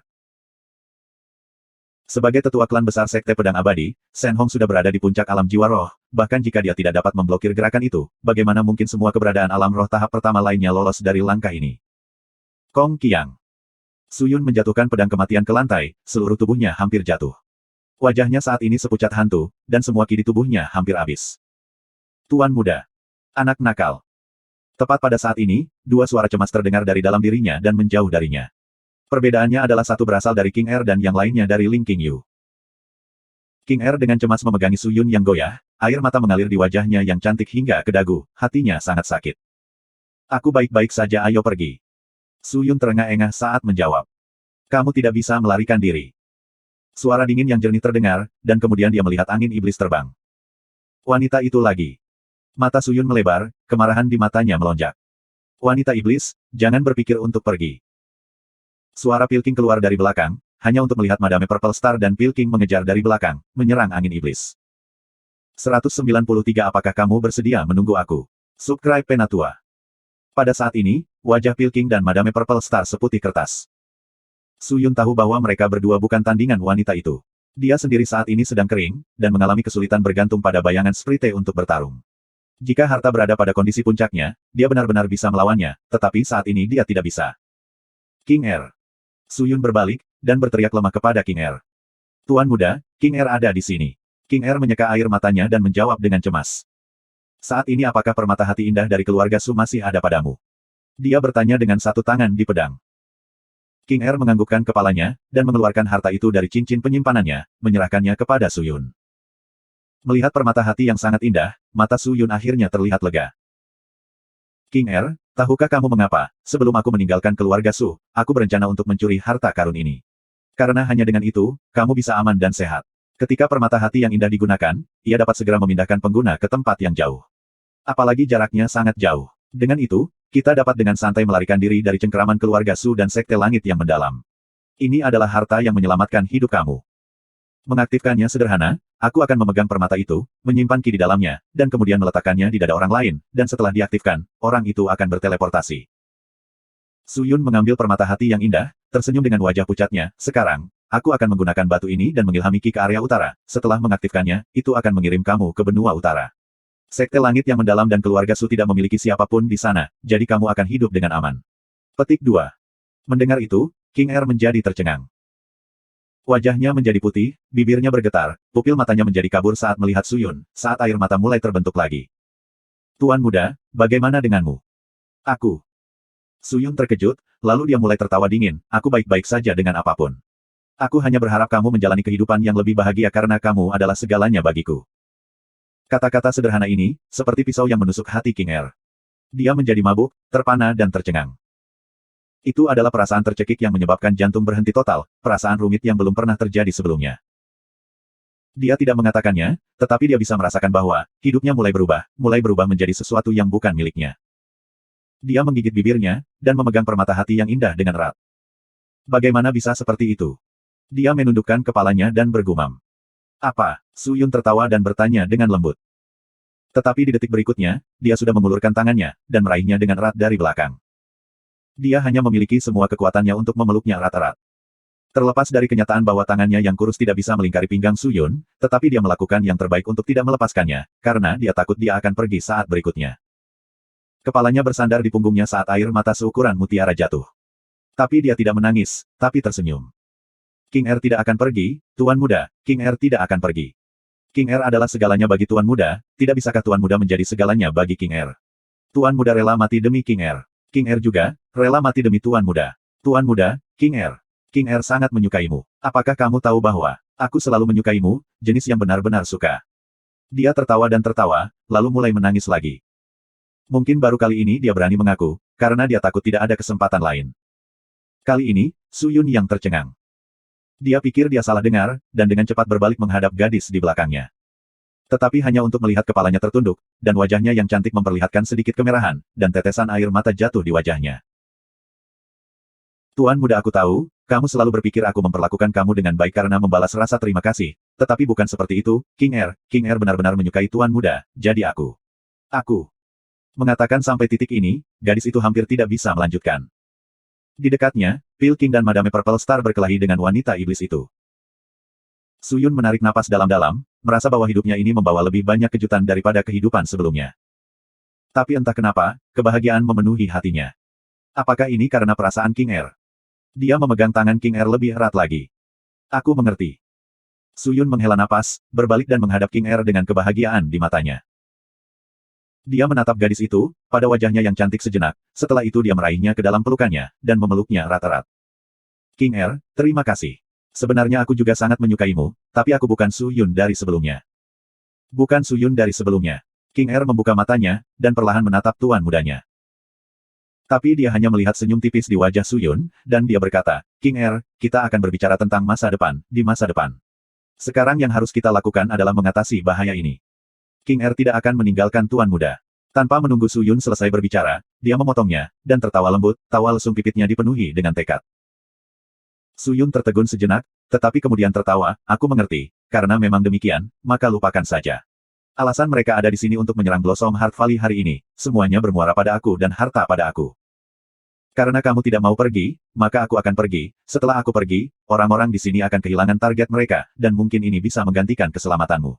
Sebagai tetua klan besar Sekte Pedang Abadi, Shen Hong sudah berada di puncak alam jiwa roh, bahkan jika dia tidak dapat memblokir gerakan itu, bagaimana mungkin semua keberadaan alam roh tahap pertama lainnya lolos dari langkah ini? Kong Qiang. Suyun menjatuhkan pedang kematian ke lantai, seluruh tubuhnya hampir jatuh. Wajahnya saat ini sepucat hantu, dan semua ki di tubuhnya hampir habis. Tuan muda. Anak nakal. Tepat pada saat ini, 2 suara cemas terdengar dari dalam dirinya dan menjauh darinya. Perbedaannya adalah satu berasal dari King Er dan yang lainnya dari Ling Qingyu. King Er dengan cemas memegangi Suyun yang goyah, air mata mengalir di wajahnya yang cantik hingga ke dagu, hatinya sangat sakit. Aku baik-baik saja, ayo pergi. Suyun terengah-engah saat menjawab. Kamu tidak bisa melarikan diri. Suara dingin yang jernih terdengar, dan kemudian dia melihat angin iblis terbang. Wanita itu lagi. Mata Suyun melebar, kemarahan di matanya melonjak. Wanita iblis, jangan berpikir untuk pergi. Suara Pilking keluar dari belakang, hanya untuk melihat Madame Purple Star dan Pilking mengejar dari belakang, menyerang angin iblis. 193 Apakah kamu bersedia menunggu aku? Subscribe Penatua. Pada saat ini, wajah Pilking dan Madame Purple Star seputih kertas. Suyun tahu bahwa mereka berdua bukan tandingan wanita itu. Dia sendiri saat ini sedang kering, dan mengalami kesulitan bergantung pada bayangan Sprite untuk bertarung. Jika harta berada pada kondisi puncaknya, dia benar-benar bisa melawannya, tetapi saat ini dia tidak bisa. King Er. Suyun berbalik, dan berteriak lemah kepada King Er. Tuan muda, King Er ada di sini. King Er menyeka air matanya dan menjawab dengan cemas. Saat ini apakah permata hati indah dari keluarga Su masih ada padamu? Dia bertanya dengan satu tangan di pedang. King Er menganggukkan kepalanya, dan mengeluarkan harta itu dari cincin penyimpanannya, menyerahkannya kepada Su Yun. Melihat permata hati yang sangat indah, mata Su Yun akhirnya terlihat lega. King Er, tahukah kamu mengapa, sebelum aku meninggalkan keluarga Su, aku berencana untuk mencuri harta karun ini? Karena hanya dengan itu, kamu bisa aman dan sehat. Ketika permata hati yang indah digunakan, ia dapat segera memindahkan pengguna ke tempat yang jauh. Apalagi jaraknya sangat jauh. Dengan itu, kita dapat dengan santai melarikan diri dari cengkeraman keluarga Su dan Sekte Langit yang mendalam. Ini adalah harta yang menyelamatkan hidup kamu. Mengaktifkannya sederhana, aku akan memegang permata itu, menyimpan ki di dalamnya, dan kemudian meletakkannya di dada orang lain, dan setelah diaktifkan, orang itu akan berteleportasi. Su Yun mengambil permata hati yang indah, tersenyum dengan wajah pucatnya. Sekarang, aku akan menggunakan batu ini dan mengilhami ki ke area utara. Setelah mengaktifkannya, itu akan mengirim kamu ke benua utara. Sekte Langit yang mendalam dan keluarga Su tidak memiliki siapapun di sana, jadi kamu akan hidup dengan aman. Petik 2. Mendengar itu, King Er menjadi tercengang. Wajahnya menjadi putih, bibirnya bergetar, pupil matanya menjadi kabur saat melihat Su Yun, saat air mata mulai terbentuk lagi. Tuan muda, bagaimana denganmu? Aku. Su Yun terkejut, lalu dia mulai tertawa dingin, aku baik-baik saja dengan apapun. Aku hanya berharap kamu menjalani kehidupan yang lebih bahagia karena kamu adalah segalanya bagiku. Kata-kata sederhana ini, seperti pisau yang menusuk hati King Er. Dia menjadi mabuk, terpana dan tercengang. Itu adalah perasaan tercekik yang menyebabkan jantung berhenti total, perasaan rumit yang belum pernah terjadi sebelumnya. Dia tidak mengatakannya, tetapi dia bisa merasakan bahwa, hidupnya mulai berubah menjadi sesuatu yang bukan miliknya. Dia menggigit bibirnya, dan memegang permata hati yang indah dengan erat. Bagaimana bisa seperti itu? Dia menundukkan kepalanya dan bergumam. Apa? Su Yun tertawa dan bertanya dengan lembut. Tetapi di detik berikutnya, dia sudah mengulurkan tangannya, dan meraihnya dengan erat dari belakang. Dia hanya memiliki semua kekuatannya untuk memeluknya erat-erat. Terlepas dari kenyataan bahwa tangannya yang kurus tidak bisa melingkari pinggang Su Yun, tetapi dia melakukan yang terbaik untuk tidak melepaskannya, karena dia takut dia akan pergi saat berikutnya. Kepalanya bersandar di punggungnya saat air mata seukuran mutiara jatuh. Tapi dia tidak menangis, tapi tersenyum. King Er tidak akan pergi, Tuan Muda, King Er tidak akan pergi. King Er adalah segalanya bagi Tuan Muda, tidak bisakah Tuan Muda menjadi segalanya bagi King Er? Tuan Muda rela mati demi King Er. King Er juga, rela mati demi Tuan Muda. Tuan Muda, King Er. King Er sangat menyukaimu. Apakah kamu tahu bahwa, aku selalu menyukaimu, jenis yang benar-benar suka. Dia tertawa dan tertawa, lalu mulai menangis lagi. Mungkin baru kali ini dia berani mengaku, karena dia takut tidak ada kesempatan lain. Kali ini, Su Yun yang tercengang. Dia pikir dia salah dengar, dan dengan cepat berbalik menghadap gadis di belakangnya. Tetapi hanya untuk melihat kepalanya tertunduk, dan wajahnya yang cantik memperlihatkan sedikit kemerahan, dan tetesan air mata jatuh di wajahnya. Tuan Muda, aku tahu, kamu selalu berpikir aku memperlakukan kamu dengan baik karena membalas rasa terima kasih, tetapi bukan seperti itu, King Er benar-benar menyukai Tuan Muda, jadi aku. Mengatakan sampai titik ini, gadis itu hampir tidak bisa melanjutkan. Di dekatnya, Pil King dan Madame Purple Star berkelahi dengan wanita iblis itu. Su Yun menarik napas dalam-dalam, merasa bahwa hidupnya ini membawa lebih banyak kejutan daripada kehidupan sebelumnya. Tapi entah kenapa, kebahagiaan memenuhi hatinya. Apakah ini karena perasaan King Er? Dia memegang tangan King Er lebih erat lagi. Aku mengerti. Su Yun menghela napas, berbalik dan menghadap King Er dengan kebahagiaan di matanya. Dia menatap gadis itu, pada wajahnya yang cantik sejenak, setelah itu dia meraihnya ke dalam pelukannya, dan memeluknya erat-erat. King Er, terima kasih. Sebenarnya aku juga sangat menyukaimu, tapi aku bukan Su Yun dari sebelumnya. Bukan Su Yun dari sebelumnya. King Er membuka matanya, dan perlahan menatap tuan mudanya. Tapi dia hanya melihat senyum tipis di wajah Su Yun, dan dia berkata, King Er, kita akan berbicara tentang masa depan, di masa depan. Sekarang yang harus kita lakukan adalah mengatasi bahaya ini. King Er tidak akan meninggalkan Tuan Muda. Tanpa menunggu Su Yun selesai berbicara, dia memotongnya, dan tertawa lembut, tawa lesung pipitnya dipenuhi dengan tekad. Su Yun tertegun sejenak, tetapi kemudian tertawa, aku mengerti, karena memang demikian, maka lupakan saja. Alasan mereka ada di sini untuk menyerang Blossom Heart Valley hari ini, semuanya bermuara pada aku dan harta pada aku. Karena kamu tidak mau pergi, maka aku akan pergi, setelah aku pergi, orang-orang di sini akan kehilangan target mereka, dan mungkin ini bisa menggantikan keselamatanmu.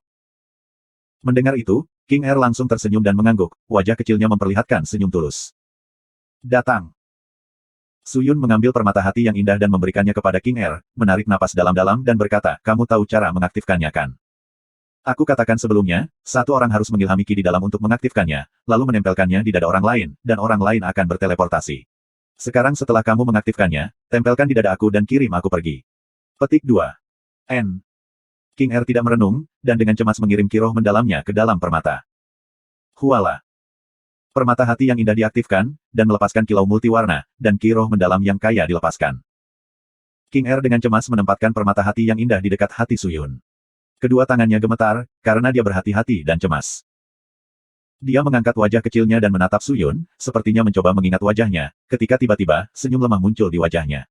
Mendengar itu, King Er langsung tersenyum dan mengangguk, wajah kecilnya memperlihatkan senyum tulus. Datang. Su Yun mengambil permata hati yang indah dan memberikannya kepada King Er, menarik napas dalam-dalam dan berkata, kamu tahu cara mengaktifkannya kan? Aku katakan sebelumnya, satu orang harus mengilhami ki di dalam untuk mengaktifkannya, lalu menempelkannya di dada orang lain, dan orang lain akan berteleportasi. Sekarang setelah kamu mengaktifkannya, tempelkan di dada aku dan kirim aku pergi. Petik 2. N. King Er tidak merenung, dan dengan cemas mengirim kiroh mendalamnya ke dalam permata. Huala. Permata hati yang indah diaktifkan, dan melepaskan kilau multiwarna, dan kiroh mendalam yang kaya dilepaskan. King Er dengan cemas menempatkan permata hati yang indah di dekat hati Suyun. Kedua tangannya gemetar, karena dia berhati-hati dan cemas. Dia mengangkat wajah kecilnya dan menatap Suyun, sepertinya mencoba mengingat wajahnya, ketika tiba-tiba, senyum lemah muncul di wajahnya.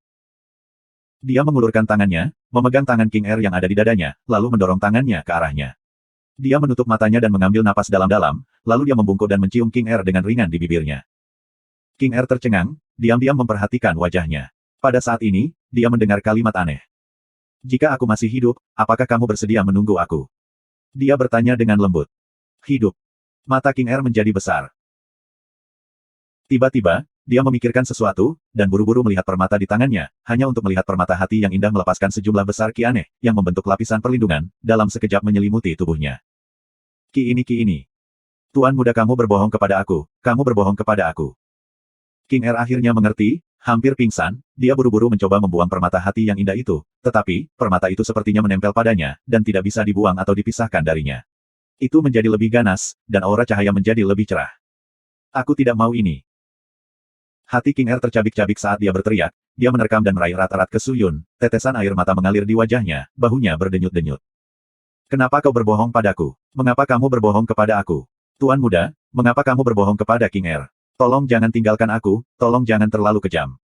Dia mengulurkan tangannya, memegang tangan King Er yang ada di dadanya, lalu mendorong tangannya ke arahnya. Dia menutup matanya dan mengambil napas dalam-dalam, lalu dia membungkuk dan mencium King Er dengan ringan di bibirnya. King Er tercengang, diam-diam memperhatikan wajahnya. Pada saat ini, dia mendengar kalimat aneh. Jika aku masih hidup, apakah kamu bersedia menunggu aku? Dia bertanya dengan lembut. Hidup. Mata King Er menjadi besar. Tiba-tiba, dia memikirkan sesuatu, dan buru-buru melihat permata di tangannya, hanya untuk melihat permata hati yang indah melepaskan sejumlah besar ki aneh, yang membentuk lapisan perlindungan, dalam sekejap menyelimuti tubuhnya. Ki ini. Tuan muda kamu berbohong kepada aku, kamu berbohong kepada aku. King Er akhirnya mengerti, hampir pingsan, dia buru-buru mencoba membuang permata hati yang indah itu, tetapi, permata itu sepertinya menempel padanya, dan tidak bisa dibuang atau dipisahkan darinya. Itu menjadi lebih ganas, dan aura cahaya menjadi lebih cerah. Aku tidak mau ini. Hati King Er tercabik-cabik saat dia berteriak, dia menerkam dan meraih erat-erat ke Suyun, tetesan air mata mengalir di wajahnya, bahunya berdenyut-denyut. Kenapa kau berbohong padaku? Mengapa kamu berbohong kepada aku? Tuan muda, mengapa kamu berbohong kepada King Er? Tolong jangan tinggalkan aku, tolong jangan terlalu kejam.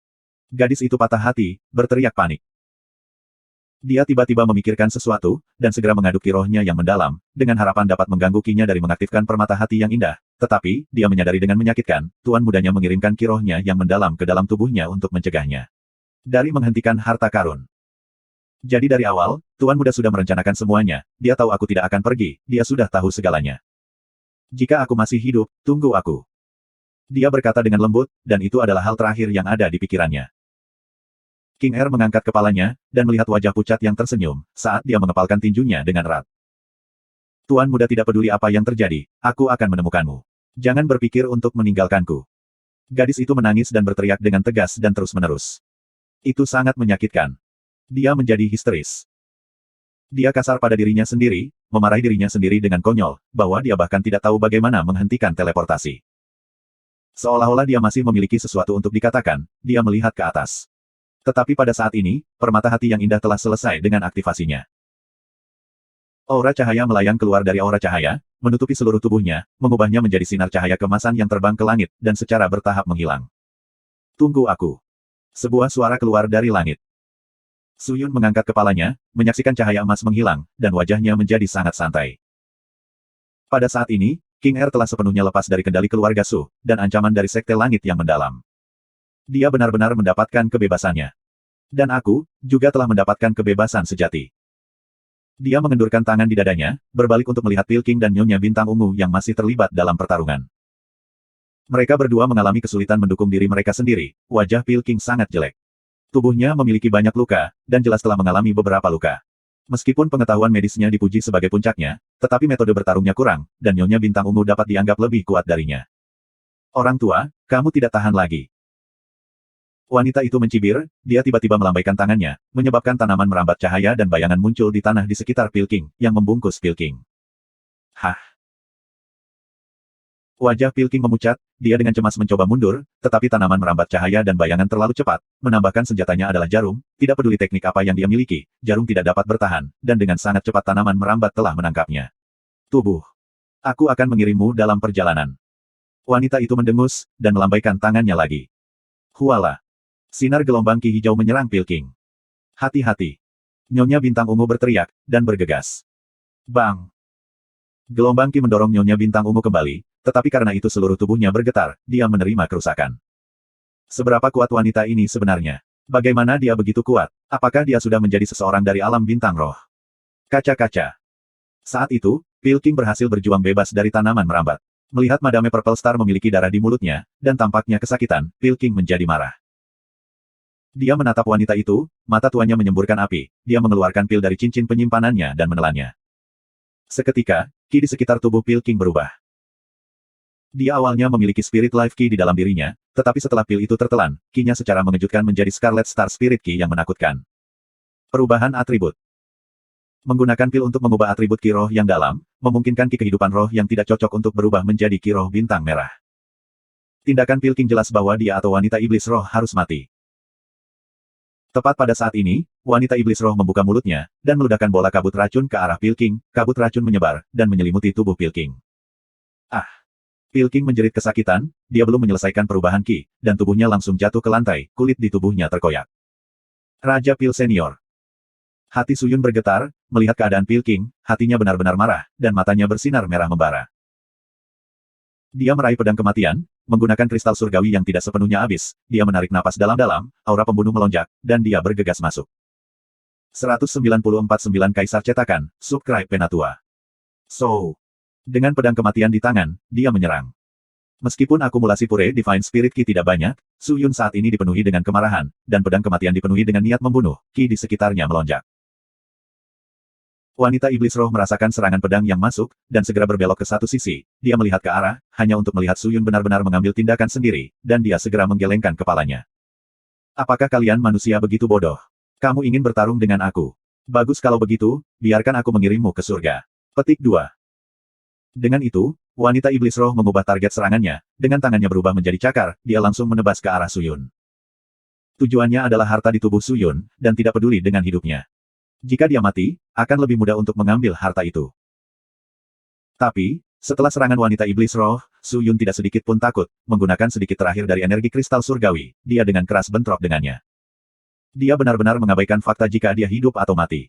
Gadis itu patah hati, berteriak panik. Dia tiba-tiba memikirkan sesuatu, dan segera mengaduk kirohnya yang mendalam, dengan harapan dapat mengganggu kinya dari mengaktifkan permata hati yang indah. Tetapi, dia menyadari dengan menyakitkan, tuan mudanya mengirimkan kirohnya yang mendalam ke dalam tubuhnya untuk mencegahnya dari menghentikan harta karun. Jadi dari awal, tuan muda sudah merencanakan semuanya, dia tahu aku tidak akan pergi, dia sudah tahu segalanya. Jika aku masih hidup, tunggu aku. Dia berkata dengan lembut, dan itu adalah hal terakhir yang ada di pikirannya. King Er mengangkat kepalanya, dan melihat wajah pucat yang tersenyum, saat dia mengepalkan tinjunya dengan erat. Tuan muda tidak peduli apa yang terjadi, aku akan menemukanmu. Jangan berpikir untuk meninggalkanku. Gadis itu menangis dan berteriak dengan tegas dan terus-menerus. Itu sangat menyakitkan. Dia menjadi histeris. Dia kasar pada dirinya sendiri, memarahi dirinya sendiri dengan konyol, bahwa dia bahkan tidak tahu bagaimana menghentikan teleportasi. Seolah-olah dia masih memiliki sesuatu untuk dikatakan, dia melihat ke atas. Tetapi pada saat ini, permata hati yang indah telah selesai dengan aktivasinya. Aura cahaya melayang keluar dari aura cahaya, menutupi seluruh tubuhnya, mengubahnya menjadi sinar cahaya kemasan yang terbang ke langit, dan secara bertahap menghilang. Tunggu aku. Sebuah suara keluar dari langit. Suyun mengangkat kepalanya, menyaksikan cahaya emas menghilang, dan wajahnya menjadi sangat santai. Pada saat ini, King Er telah sepenuhnya lepas dari kendali keluarga Su, dan ancaman dari sekte langit yang mendalam. Dia benar-benar mendapatkan kebebasannya. Dan aku, juga telah mendapatkan kebebasan sejati. Dia mengendurkan tangan di dadanya, berbalik untuk melihat Pil King dan Nyonya Bintang Ungu yang masih terlibat dalam pertarungan. Mereka berdua mengalami kesulitan mendukung diri mereka sendiri, wajah Pil King sangat jelek. Tubuhnya memiliki banyak luka, dan jelas telah mengalami beberapa luka. Meskipun pengetahuan medisnya dipuji sebagai puncaknya, tetapi metode bertarungnya kurang, dan Nyonya Bintang Ungu dapat dianggap lebih kuat darinya. Orang tua, kamu tidak tahan lagi. Wanita itu mencibir, dia tiba-tiba melambaikan tangannya, menyebabkan tanaman merambat cahaya dan bayangan muncul di tanah di sekitar Pil King, yang membungkus Pil King. Hah! Wajah Pil King memucat, dia dengan cemas mencoba mundur, tetapi tanaman merambat cahaya dan bayangan terlalu cepat, menambahkan senjatanya adalah jarum, tidak peduli teknik apa yang dia miliki, jarum tidak dapat bertahan, dan dengan sangat cepat tanaman merambat telah menangkapnya. Tubuh. Aku akan mengirimmu dalam perjalanan. Wanita itu mendengus, dan melambaikan tangannya lagi. Huala. Sinar gelombang ki hijau menyerang Pil King. Hati-hati. Nyonya Bintang Ungu berteriak, dan bergegas. Bang! Gelombang ki mendorong Nyonya Bintang Ungu kembali, tetapi karena itu seluruh tubuhnya bergetar, dia menerima kerusakan. Seberapa kuat wanita ini sebenarnya? Bagaimana dia begitu kuat? Apakah dia sudah menjadi seseorang dari alam bintang roh? Kaca-kaca. Saat itu, Pil King berhasil berjuang bebas dari tanaman merambat. Melihat Madame Purple Star memiliki darah di mulutnya, dan tampaknya kesakitan, Pil King menjadi marah. Dia menatap wanita itu, mata tuanya menyemburkan api, dia mengeluarkan pil dari cincin penyimpanannya dan menelannya. Seketika, ki di sekitar tubuh Pil King berubah. Dia awalnya memiliki Spirit Life Key di dalam dirinya, tetapi setelah pil itu tertelan, Ki-nya secara mengejutkan menjadi Scarlet Star Spirit Key yang menakutkan. Perubahan atribut. Menggunakan pil untuk mengubah atribut Ki roh yang dalam, memungkinkan Ki kehidupan roh yang tidak cocok untuk berubah menjadi Ki roh bintang merah. Tindakan pil King jelas bahwa dia atau wanita iblis roh harus mati. Tepat pada saat ini, wanita iblis roh membuka mulutnya, dan meledakkan bola kabut racun ke arah pil King, kabut racun menyebar, dan menyelimuti tubuh pil King. Ah! Pil King menjerit kesakitan, dia belum menyelesaikan perubahan Ki, dan tubuhnya langsung jatuh ke lantai, kulit di tubuhnya terkoyak. Raja Pil Senior. Hati Suyun bergetar, melihat keadaan Pil King, hatinya benar-benar marah, dan matanya bersinar merah membara. Dia meraih pedang kematian, menggunakan kristal surgawi yang tidak sepenuhnya habis, dia menarik napas dalam-dalam, aura pembunuh melonjak, dan dia bergegas masuk. 194-9 Kaisar Cetakan, Subscribe Penatua. So. Dengan pedang kematian di tangan, dia menyerang. Meskipun akumulasi pure Divine Spirit Ki tidak banyak, Suyun saat ini dipenuhi dengan kemarahan, dan pedang kematian dipenuhi dengan niat membunuh, Ki di sekitarnya melonjak. Wanita iblis roh merasakan serangan pedang yang masuk, dan segera berbelok ke satu sisi, dia melihat ke arah, hanya untuk melihat Suyun benar-benar mengambil tindakan sendiri, dan dia segera menggelengkan kepalanya. Apakah kalian manusia begitu bodoh? Kamu ingin bertarung dengan aku? Bagus kalau begitu, biarkan aku mengirimmu ke surga. Petik 2. Dengan itu, wanita iblis roh mengubah target serangannya, dengan tangannya berubah menjadi cakar, dia langsung menebas ke arah Suyun. Tujuannya adalah harta di tubuh Suyun, dan tidak peduli dengan hidupnya. Jika dia mati, akan lebih mudah untuk mengambil harta itu. Tapi, setelah serangan wanita iblis roh, Suyun tidak sedikit pun takut, menggunakan sedikit terakhir dari energi kristal surgawi, dia dengan keras bentrok dengannya. Dia benar-benar mengabaikan fakta jika dia hidup atau mati.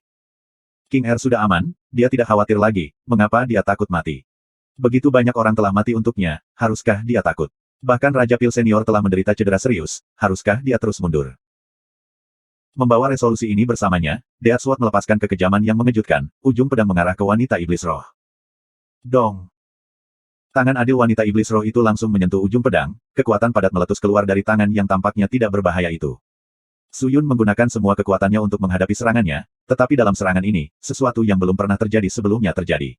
King Er sudah aman, dia tidak khawatir lagi, mengapa dia takut mati. Begitu banyak orang telah mati untuknya, haruskah dia takut? Bahkan Raja Pil Senior telah menderita cedera serius, haruskah dia terus mundur? Membawa resolusi ini bersamanya, Death Sword melepaskan kekejaman yang mengejutkan, ujung pedang mengarah ke wanita iblis roh. Dong! Tangan adil wanita iblis roh itu langsung menyentuh ujung pedang, kekuatan padat meletus keluar dari tangan yang tampaknya tidak berbahaya itu. Suyun menggunakan semua kekuatannya untuk menghadapi serangannya, tetapi dalam serangan ini, sesuatu yang belum pernah terjadi sebelumnya terjadi.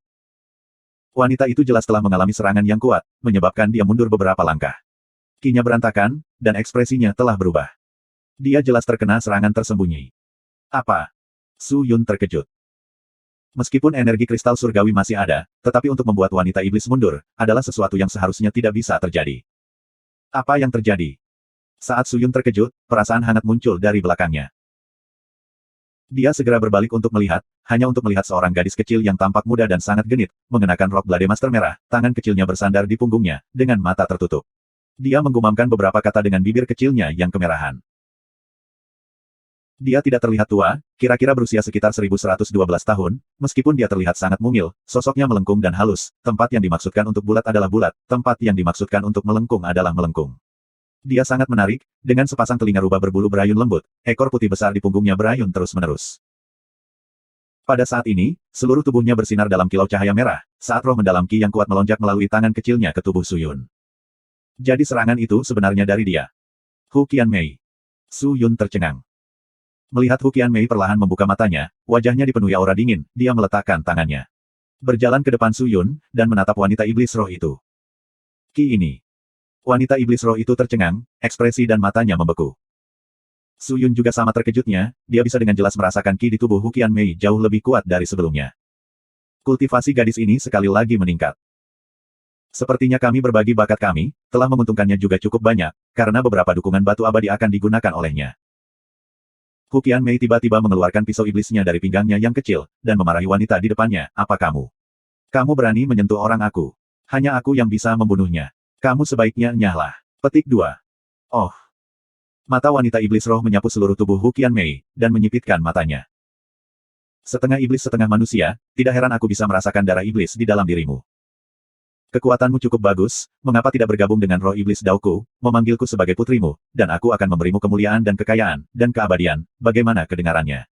Wanita itu jelas telah mengalami serangan yang kuat, menyebabkan dia mundur beberapa langkah. Ki-nya berantakan, dan ekspresinya telah berubah. Dia jelas terkena serangan tersembunyi. Apa? Suyun terkejut. Meskipun energi kristal surgawi masih ada, tetapi untuk membuat wanita iblis mundur, adalah sesuatu yang seharusnya tidak bisa terjadi. Apa yang terjadi? Saat Suyun terkejut, perasaan hangat muncul dari belakangnya. Dia segera berbalik untuk melihat, hanya untuk melihat seorang gadis kecil yang tampak muda dan sangat genit, mengenakan rok Blade Master merah, tangan kecilnya bersandar di punggungnya, dengan mata tertutup. Dia menggumamkan beberapa kata dengan bibir kecilnya yang kemerahan. Dia tidak terlihat tua, kira-kira berusia sekitar 1112 tahun, meskipun dia terlihat sangat mungil, sosoknya melengkung dan halus, tempat yang dimaksudkan untuk bulat adalah bulat, tempat yang dimaksudkan untuk melengkung adalah melengkung. Dia sangat menarik, dengan sepasang telinga rubah berbulu berayun lembut, ekor putih besar di punggungnya berayun terus-menerus. Pada saat ini, seluruh tubuhnya bersinar dalam kilau cahaya merah, saat roh mendalam Ki yang kuat melonjak melalui tangan kecilnya ke tubuh Suyun. Jadi serangan itu sebenarnya dari dia. Hu Qianmei. Suyun tercengang. Melihat Hu Qianmei perlahan membuka matanya, wajahnya dipenuhi aura dingin, dia meletakkan tangannya. Berjalan ke depan Suyun, dan menatap wanita iblis roh itu. Ki ini. Wanita iblis roh itu tercengang, ekspresi dan matanya membeku. Suyun juga sama terkejutnya, dia bisa dengan jelas merasakan Ki di tubuh Hu Qianmei jauh lebih kuat dari sebelumnya. Kultivasi gadis ini sekali lagi meningkat. Sepertinya kami berbagi bakat kami, telah menguntungkannya juga cukup banyak, karena beberapa dukungan batu abadi akan digunakan olehnya. Hu Qianmei tiba-tiba mengeluarkan pisau iblisnya dari pinggangnya yang kecil, dan memarahi wanita di depannya, apa kamu? Kamu berani menyentuh orang aku. Hanya aku yang bisa membunuhnya. Kamu sebaiknya nyahlah. Petik 2. Oh. Mata wanita iblis roh menyapu seluruh tubuh Hu Qianmei, dan menyipitkan matanya. Setengah iblis setengah manusia, tidak heran aku bisa merasakan darah iblis di dalam dirimu. Kekuatanmu cukup bagus, mengapa tidak bergabung dengan roh iblis Daoku, memanggilku sebagai putrimu, dan aku akan memberimu kemuliaan dan kekayaan, dan keabadian, bagaimana kedengarannya?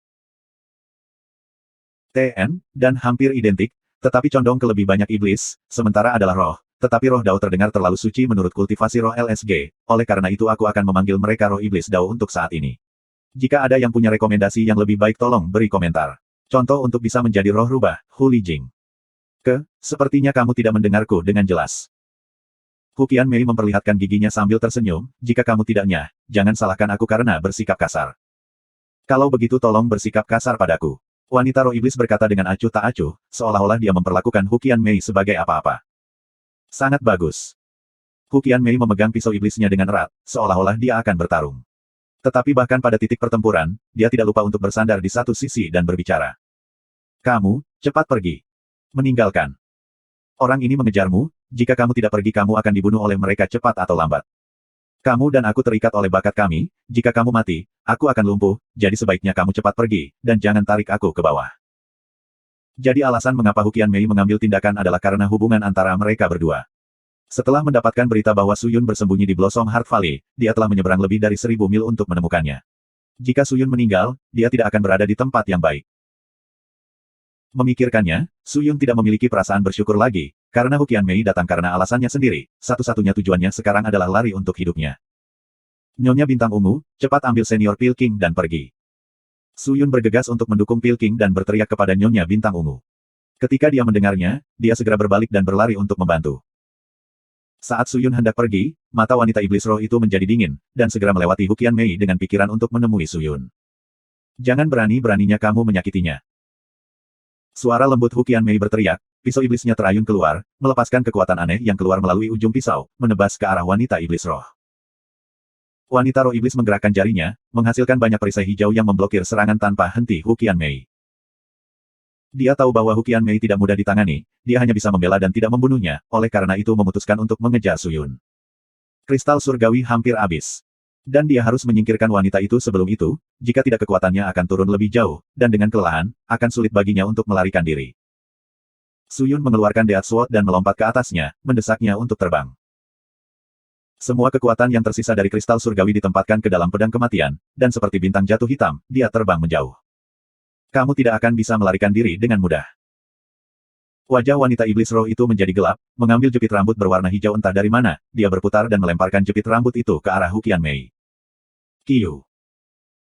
TN, dan hampir identik, tetapi condong ke lebih banyak iblis, sementara adalah roh. Tetapi roh Dao terdengar terlalu suci menurut kultivasi roh LSG, oleh karena itu aku akan memanggil mereka roh iblis Dao untuk saat ini. Jika ada yang punya rekomendasi yang lebih baik tolong beri komentar. Contoh untuk bisa menjadi roh rubah, Hu Lijing. Sepertinya kamu tidak mendengarku dengan jelas. Hu Qianmei memperlihatkan giginya sambil tersenyum, jika kamu tidak nyah, jangan salahkan aku karena bersikap kasar. Kalau begitu tolong bersikap kasar padaku. Wanita roh iblis berkata dengan acuh tak acuh, seolah-olah dia memperlakukan Hu Qianmei sebagai apa-apa. Sangat bagus. Hu Qianmei memegang pisau iblisnya dengan erat, seolah-olah dia akan bertarung. Tetapi bahkan pada titik pertempuran, dia tidak lupa untuk bersandar di satu sisi dan berbicara. Kamu, cepat pergi. Meninggalkan. Orang ini mengejarmu, jika kamu tidak pergi kamu akan dibunuh oleh mereka cepat atau lambat. Kamu dan aku terikat oleh bakat kami, jika kamu mati, aku akan lumpuh, jadi sebaiknya kamu cepat pergi, dan jangan tarik aku ke bawah. Jadi alasan mengapa Hu Qianmei mengambil tindakan adalah karena hubungan antara mereka berdua. Setelah mendapatkan berita bahwa Su Yun bersembunyi di Blossom Heart Valley, dia telah menyeberang lebih dari 1000 mil untuk menemukannya. Jika Su Yun meninggal, dia tidak akan berada di tempat yang baik. Memikirkannya, Su Yun tidak memiliki perasaan bersyukur lagi, karena Hu Qianmei datang karena alasannya sendiri, satu-satunya tujuannya sekarang adalah lari untuk hidupnya. Nyonya Bintang Ungu, cepat ambil senior Pil King dan pergi. Su Yun bergegas untuk mendukung Pil King dan berteriak kepada Nyonya Bintang Ungu. Ketika dia mendengarnya, dia segera berbalik dan berlari untuk membantu. Saat Su Yun hendak pergi, mata wanita iblis roh itu menjadi dingin, dan segera melewati Hu Qianmei dengan pikiran untuk menemui Su Yun. Jangan berani-beraninya kamu menyakitinya. Suara lembut Hu Qianmei berteriak, pisau iblisnya terayun keluar, melepaskan kekuatan aneh yang keluar melalui ujung pisau, menebas ke arah wanita iblis roh. Wanita roh iblis menggerakkan jarinya, menghasilkan banyak perisai hijau yang memblokir serangan tanpa henti Hu Qianmei. Dia tahu bahwa Hu Qianmei tidak mudah ditangani, dia hanya bisa membela dan tidak membunuhnya, oleh karena itu memutuskan untuk mengejar Su Yun. Kristal surgawi hampir habis. Dan dia harus menyingkirkan wanita itu sebelum itu, jika tidak kekuatannya akan turun lebih jauh, dan dengan kelelahan, akan sulit baginya untuk melarikan diri. Su Yun mengeluarkan Death Sword dan melompat ke atasnya, mendesaknya untuk terbang. Semua kekuatan yang tersisa dari kristal surgawi ditempatkan ke dalam pedang kematian, dan seperti bintang jatuh hitam, dia terbang menjauh. Kamu tidak akan bisa melarikan diri dengan mudah. Wajah wanita iblis roh itu menjadi gelap, mengambil jepit rambut berwarna hijau entah dari mana, dia berputar dan melemparkan jepit rambut itu ke arah Hu Qianmei. Kiyu.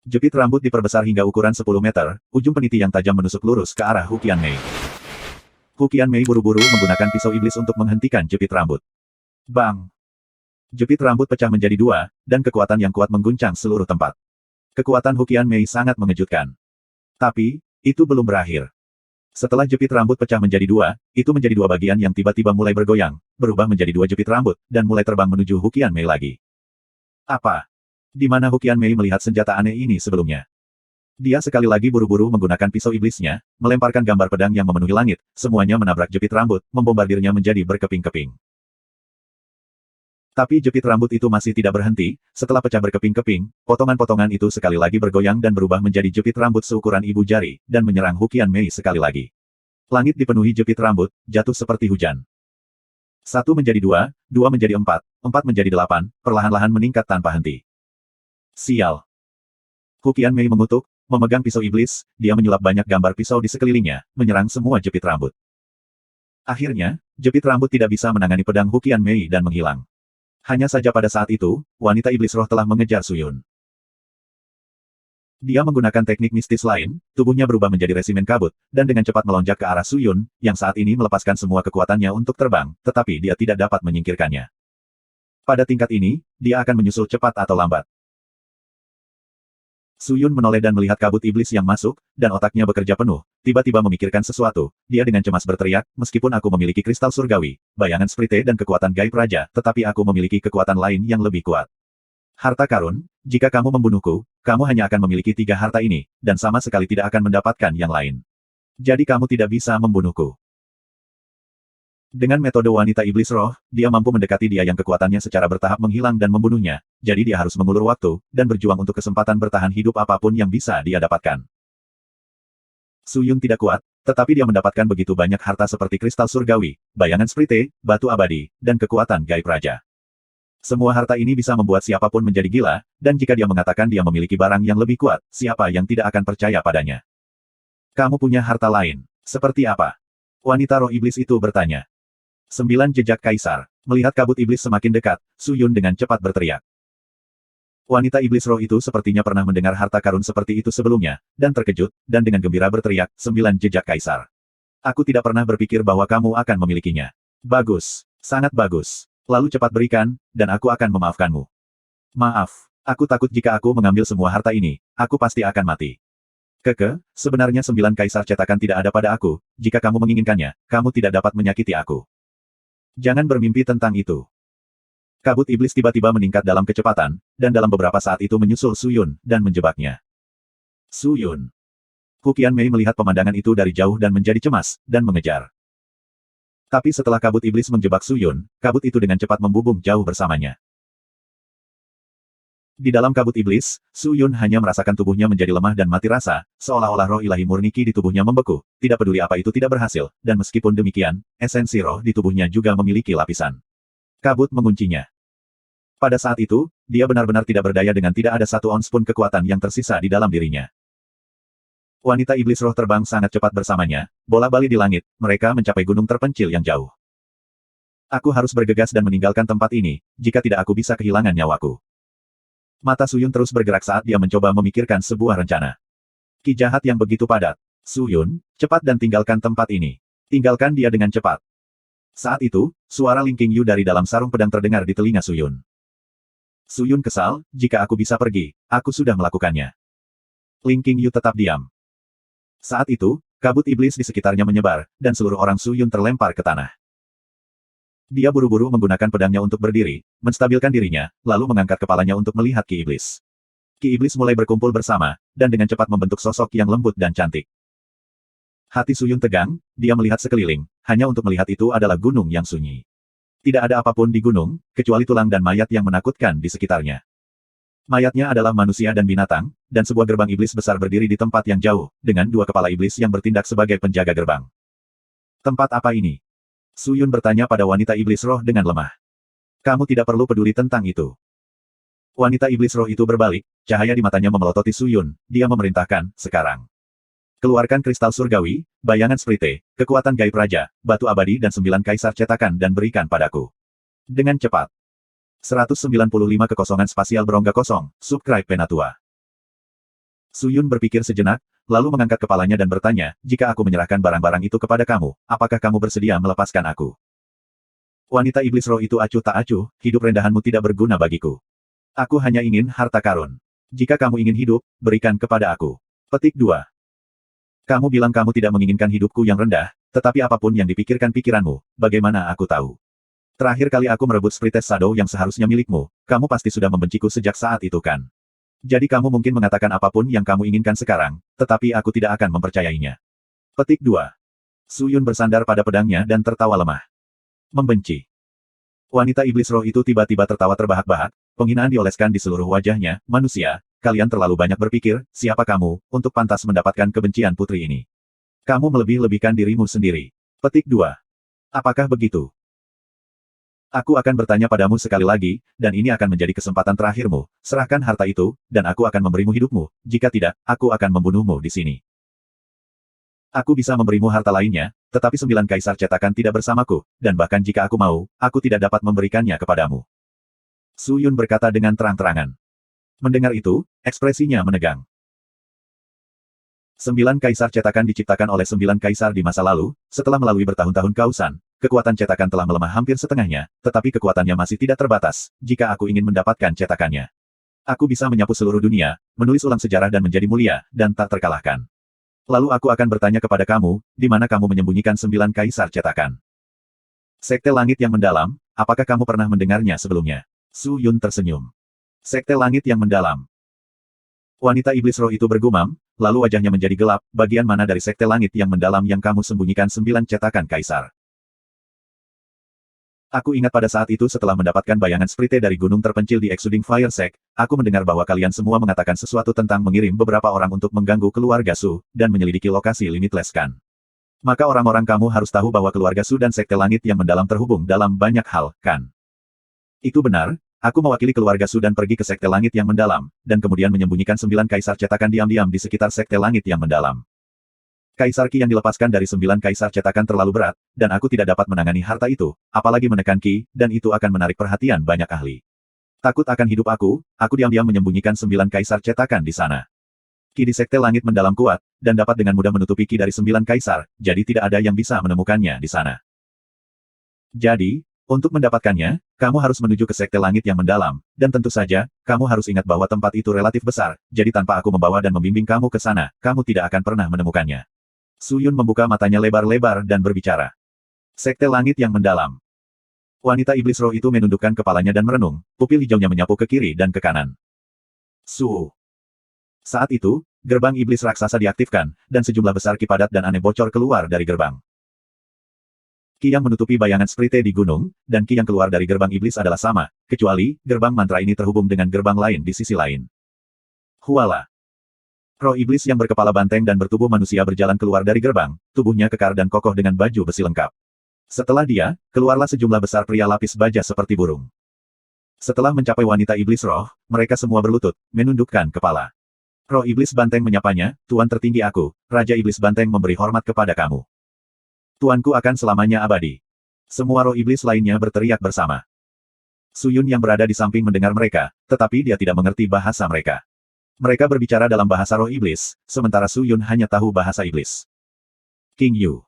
Jepit rambut diperbesar hingga ukuran 10 meter, ujung peniti yang tajam menusuk lurus ke arah Hu Qianmei. Hu Qianmei buru-buru menggunakan pisau iblis untuk menghentikan jepit rambut. Bang! Jepit rambut pecah menjadi dua, dan kekuatan yang kuat mengguncang seluruh tempat. Kekuatan Hu Qianmei sangat mengejutkan. Tapi, itu belum berakhir. Setelah jepit rambut pecah menjadi dua, itu menjadi dua bagian yang tiba-tiba mulai bergoyang, berubah menjadi dua jepit rambut, dan mulai terbang menuju Hu Qianmei lagi. Apa? Di mana Hu Qianmei melihat senjata aneh ini sebelumnya? Dia sekali lagi buru-buru menggunakan pisau iblisnya, melemparkan gambar pedang yang memenuhi langit, semuanya menabrak jepit rambut, membombardirnya menjadi berkeping-keping. Tapi jepit rambut itu masih tidak berhenti, setelah pecah berkeping-keping, potongan-potongan itu sekali lagi bergoyang dan berubah menjadi jepit rambut seukuran ibu jari, dan menyerang Hu Qianmei sekali lagi. Langit dipenuhi jepit rambut, jatuh seperti hujan. 1 menjadi 2, 2 menjadi 4, 4 menjadi 8, perlahan-lahan meningkat tanpa henti. Sial. Hu Qianmei mengutuk, memegang pisau iblis, dia menyulap banyak gambar pisau di sekelilingnya, menyerang semua jepit rambut. Akhirnya, jepit rambut tidak bisa menangani pedang Hu Qianmei dan menghilang. Hanya saja pada saat itu, wanita iblis roh telah mengejar Su Yun. Dia menggunakan teknik mistis lain, tubuhnya berubah menjadi resimen kabut, dan dengan cepat melonjak ke arah Su Yun, yang saat ini melepaskan semua kekuatannya untuk terbang, tetapi dia tidak dapat menyingkirkannya. Pada tingkat ini, dia akan menyusul cepat atau lambat. Su Yun menoleh dan melihat kabut iblis yang masuk, dan otaknya bekerja penuh, tiba-tiba memikirkan sesuatu, dia dengan cemas berteriak, meskipun aku memiliki kristal surgawi, bayangan sprite dan kekuatan gaib raja, tetapi aku memiliki kekuatan lain yang lebih kuat. Harta karun, jika kamu membunuhku, kamu hanya akan memiliki 3 harta ini, dan sama sekali tidak akan mendapatkan yang lain. Jadi kamu tidak bisa membunuhku. Dengan metode wanita iblis roh, dia mampu mendekati dia yang kekuatannya secara bertahap menghilang dan membunuhnya, jadi dia harus mengulur waktu, dan berjuang untuk kesempatan bertahan hidup apapun yang bisa dia dapatkan. Su Yun tidak kuat, tetapi dia mendapatkan begitu banyak harta seperti kristal surgawi, bayangan sprite, batu abadi, dan kekuatan gaib raja. Semua harta ini bisa membuat siapapun menjadi gila, dan jika dia mengatakan dia memiliki barang yang lebih kuat, siapa yang tidak akan percaya padanya? Kamu punya harta lain, seperti apa? Wanita roh iblis itu bertanya. 9 jejak kaisar. Melihat kabut iblis semakin dekat, Su Yun dengan cepat berteriak. Wanita iblis roh itu sepertinya pernah mendengar harta karun seperti itu sebelumnya, dan terkejut, dan dengan gembira berteriak, 9 jejak kaisar. Aku tidak pernah berpikir bahwa kamu akan memilikinya. Bagus. Sangat bagus. Lalu cepat berikan, dan aku akan memaafkanmu. Maaf, aku takut jika aku mengambil semua harta ini, aku pasti akan mati. Sebenarnya 9 kaisar cetakan tidak ada pada aku, jika kamu menginginkannya, kamu tidak dapat menyakiti aku. Jangan bermimpi tentang itu. Kabut iblis tiba-tiba meningkat dalam kecepatan, dan dalam beberapa saat itu menyusul Su Yun, dan menjebaknya. Su Yun. Hu Qianmei melihat pemandangan itu dari jauh dan menjadi cemas, dan mengejar. Tapi setelah kabut iblis menjebak Su Yun, kabut itu dengan cepat membubung jauh bersamanya. Di dalam kabut iblis, Su Yun hanya merasakan tubuhnya menjadi lemah dan mati rasa, seolah-olah roh ilahi murni Qi di tubuhnya membeku, tidak peduli apa itu tidak berhasil, dan meskipun demikian, esensi roh di tubuhnya juga memiliki lapisan. Kabut menguncinya. Pada saat itu, dia benar-benar tidak berdaya dengan tidak ada satu ons pun kekuatan yang tersisa di dalam dirinya. Wanita iblis roh terbang sangat cepat bersamanya, bola-bali di langit, mereka mencapai gunung terpencil yang jauh. Aku harus bergegas dan meninggalkan tempat ini, jika tidak aku bisa kehilangan nyawaku. Mata Su Yun terus bergerak saat dia mencoba memikirkan sebuah rencana. Ki jahat yang begitu padat. Su Yun, cepat dan tinggalkan tempat ini. Tinggalkan dia dengan cepat. Saat itu, suara Ling Qingyu dari dalam sarung pedang terdengar di telinga Su Yun. Su Yun kesal, jika aku bisa pergi, aku sudah melakukannya. Ling Qingyu tetap diam. Saat itu, kabut iblis di sekitarnya menyebar, dan seluruh orang Su Yun terlempar ke tanah. Dia buru-buru menggunakan pedangnya untuk berdiri, menstabilkan dirinya, lalu mengangkat kepalanya untuk melihat Ki Iblis. Ki Iblis mulai berkumpul bersama, dan dengan cepat membentuk sosok yang lembut dan cantik. Hati Su Yun tegang, dia melihat sekeliling, hanya untuk melihat itu adalah gunung yang sunyi. Tidak ada apapun di gunung, kecuali tulang dan mayat yang menakutkan di sekitarnya. Mayatnya adalah manusia dan binatang, dan sebuah gerbang iblis besar berdiri di tempat yang jauh, dengan 2 kepala iblis yang bertindak sebagai penjaga gerbang. Tempat apa ini? Su Yun bertanya pada wanita iblis roh dengan lemah. Kamu tidak perlu peduli tentang itu. Wanita iblis roh itu berbalik, cahaya di matanya memelototi Su Yun, dia memerintahkan, sekarang. Keluarkan kristal surgawi, bayangan sprite, kekuatan gaib raja, batu abadi dan 9 kaisar cetakan dan berikan padaku. Dengan cepat. 195 kekosongan spasial berongga kosong, subscribe Penatua. Su Yun berpikir sejenak, lalu mengangkat kepalanya dan bertanya, jika aku menyerahkan barang-barang itu kepada kamu, apakah kamu bersedia melepaskan aku? Wanita iblis roh itu acuh tak acuh, hidup rendahanmu tidak berguna bagiku. Aku hanya ingin harta karun. Jika kamu ingin hidup, berikan kepada aku. Petik 2. Kamu bilang kamu tidak menginginkan hidupku yang rendah, tetapi apapun yang dipikirkan pikiranmu, bagaimana aku tahu? Terakhir kali aku merebut Sprites Shadow yang seharusnya milikmu, kamu pasti sudah membenciku sejak saat itu kan? Jadi kamu mungkin mengatakan apapun yang kamu inginkan sekarang, tetapi aku tidak akan mempercayainya. Petik 2. Su Yun bersandar pada pedangnya dan tertawa lemah. Membenci. Wanita iblis roh itu tiba-tiba tertawa terbahak-bahak, penghinaan dioleskan di seluruh wajahnya, manusia, kalian terlalu banyak berpikir, siapa kamu, untuk pantas mendapatkan kebencian putri ini. Kamu melebih-lebihkan dirimu sendiri. Petik 2. Apakah begitu? Aku akan bertanya padamu sekali lagi, dan ini akan menjadi kesempatan terakhirmu, serahkan harta itu, dan aku akan memberimu hidupmu, jika tidak, aku akan membunuhmu di sini. Aku bisa memberimu harta lainnya, tetapi 9 kaisar cetakan tidak bersamaku, dan bahkan jika aku mau, aku tidak dapat memberikannya kepadamu. Su Yun berkata dengan terang-terangan. Mendengar itu, ekspresinya menegang. 9 kaisar cetakan diciptakan oleh 9 kaisar di masa lalu, setelah melalui bertahun-tahun kausan, kekuatan cetakan telah melemah hampir setengahnya, tetapi kekuatannya masih tidak terbatas, jika aku ingin mendapatkan cetakannya. Aku bisa menyapu seluruh dunia, menulis ulang sejarah dan menjadi mulia, dan tak terkalahkan. Lalu aku akan bertanya kepada kamu, di mana kamu menyembunyikan 9 kaisar cetakan? Sekte Langit yang Mendalam, apakah kamu pernah mendengarnya sebelumnya? Su Yun tersenyum. Sekte Langit yang Mendalam. Wanita iblis roh itu bergumam, lalu wajahnya menjadi gelap, bagian mana dari Sekte Langit yang Mendalam yang kamu sembunyikan 9 cetakan kaisar? Aku ingat pada saat itu setelah mendapatkan bayangan sprite dari gunung terpencil di Exuding Fire Sect, aku mendengar bahwa kalian semua mengatakan sesuatu tentang mengirim beberapa orang untuk mengganggu keluarga Su, dan menyelidiki lokasi Limitless kan. Maka orang-orang kamu harus tahu bahwa keluarga Su dan Sekte Langit yang Mendalam terhubung dalam banyak hal, kan? Itu benar, aku mewakili keluarga Su dan pergi ke Sekte Langit yang Mendalam, dan kemudian menyembunyikan 9 kaisar cetakan diam-diam di sekitar Sekte Langit yang Mendalam. Kaisar Qi yang dilepaskan dari 9 kaisar cetakan terlalu berat, dan aku tidak dapat menangani harta itu, apalagi menekan Qi, dan itu akan menarik perhatian banyak ahli. Takut akan hidup aku diam-diam menyembunyikan 9 kaisar cetakan di sana. Qi di Sekte Langit Mendalam kuat, dan dapat dengan mudah menutupi Qi dari 9 kaisar, jadi tidak ada yang bisa menemukannya di sana. Jadi, Untuk mendapatkannya, kamu harus menuju ke Sekte Langit yang mendalam, dan tentu saja, kamu harus ingat bahwa tempat itu relatif besar, jadi tanpa aku membawa dan membimbing kamu ke sana, kamu tidak akan pernah menemukannya. Su Yun membuka matanya lebar-lebar dan berbicara. Sekte Langit yang mendalam. Wanita iblis roh itu menundukkan kepalanya dan merenung, pupil hijaunya menyapu ke kiri dan ke kanan. Su. Saat itu, gerbang iblis raksasa diaktifkan, dan sejumlah besar ki padat dan aneh bocor keluar dari gerbang. Ki yang menutupi bayangan sprite di gunung, dan ki yang keluar dari gerbang iblis adalah sama, kecuali, gerbang mantra ini terhubung dengan gerbang lain di sisi lain. Huala. Roh iblis yang berkepala banteng dan bertubuh manusia berjalan keluar dari gerbang, tubuhnya kekar dan kokoh dengan baju besi lengkap. Setelah dia, keluarlah sejumlah besar pria lapis baja seperti burung. Setelah mencapai wanita iblis roh, mereka semua berlutut, menundukkan kepala. Roh iblis banteng menyapanya, Tuan tertinggi aku, Raja Iblis Banteng memberi hormat kepada kamu. Tuanku akan selamanya abadi. Semua roh iblis lainnya berteriak bersama. Su Yun yang berada di samping mendengar mereka, tetapi dia tidak mengerti bahasa mereka. Mereka berbicara dalam bahasa roh iblis, sementara Su Yun hanya tahu bahasa iblis. King Yu.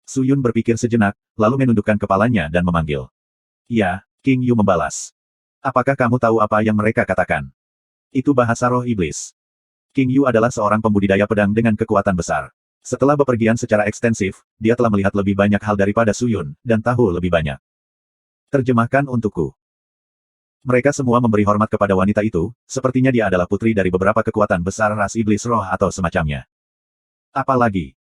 Su Yun berpikir sejenak, lalu menundukkan kepalanya dan memanggil. Ya, King Yu membalas. Apakah kamu tahu apa yang mereka katakan? Itu bahasa roh iblis. King Yu adalah seorang pembudidaya pedang dengan kekuatan besar. Setelah bepergian secara ekstensif, dia telah melihat lebih banyak hal daripada Su Yun, dan tahu lebih banyak. Terjemahkan untukku. Mereka semua memberi hormat kepada wanita itu, sepertinya dia adalah putri dari beberapa kekuatan besar ras iblis roh atau semacamnya. Apalagi,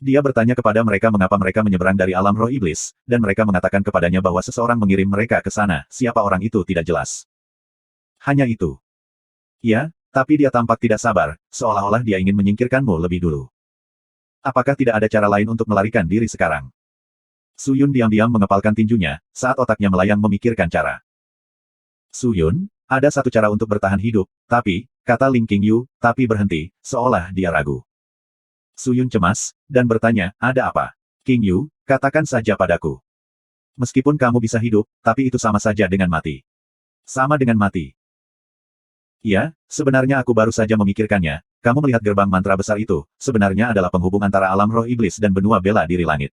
dia bertanya kepada mereka mengapa mereka menyeberang dari alam roh iblis, dan mereka mengatakan kepadanya bahwa seseorang mengirim mereka ke sana, siapa orang itu tidak jelas. Hanya itu. Ya, tapi dia tampak tidak sabar, seolah-olah dia ingin menyingkirkanmu lebih dulu. Apakah tidak ada cara lain untuk melarikan diri sekarang? Su Yun diam-diam mengepalkan tinjunya, saat otaknya melayang memikirkan cara. Su Yun, ada satu cara untuk bertahan hidup, tapi, kata Ling King Yu, tapi berhenti, seolah dia ragu. Su Yun cemas, dan bertanya, ada apa? King Yu, katakan saja padaku. Meskipun kamu bisa hidup, tapi itu sama saja dengan mati. Sama dengan mati. Ya, sebenarnya aku baru saja memikirkannya, kamu melihat gerbang mantra besar itu, sebenarnya adalah penghubung antara alam roh iblis dan benua bela diri langit.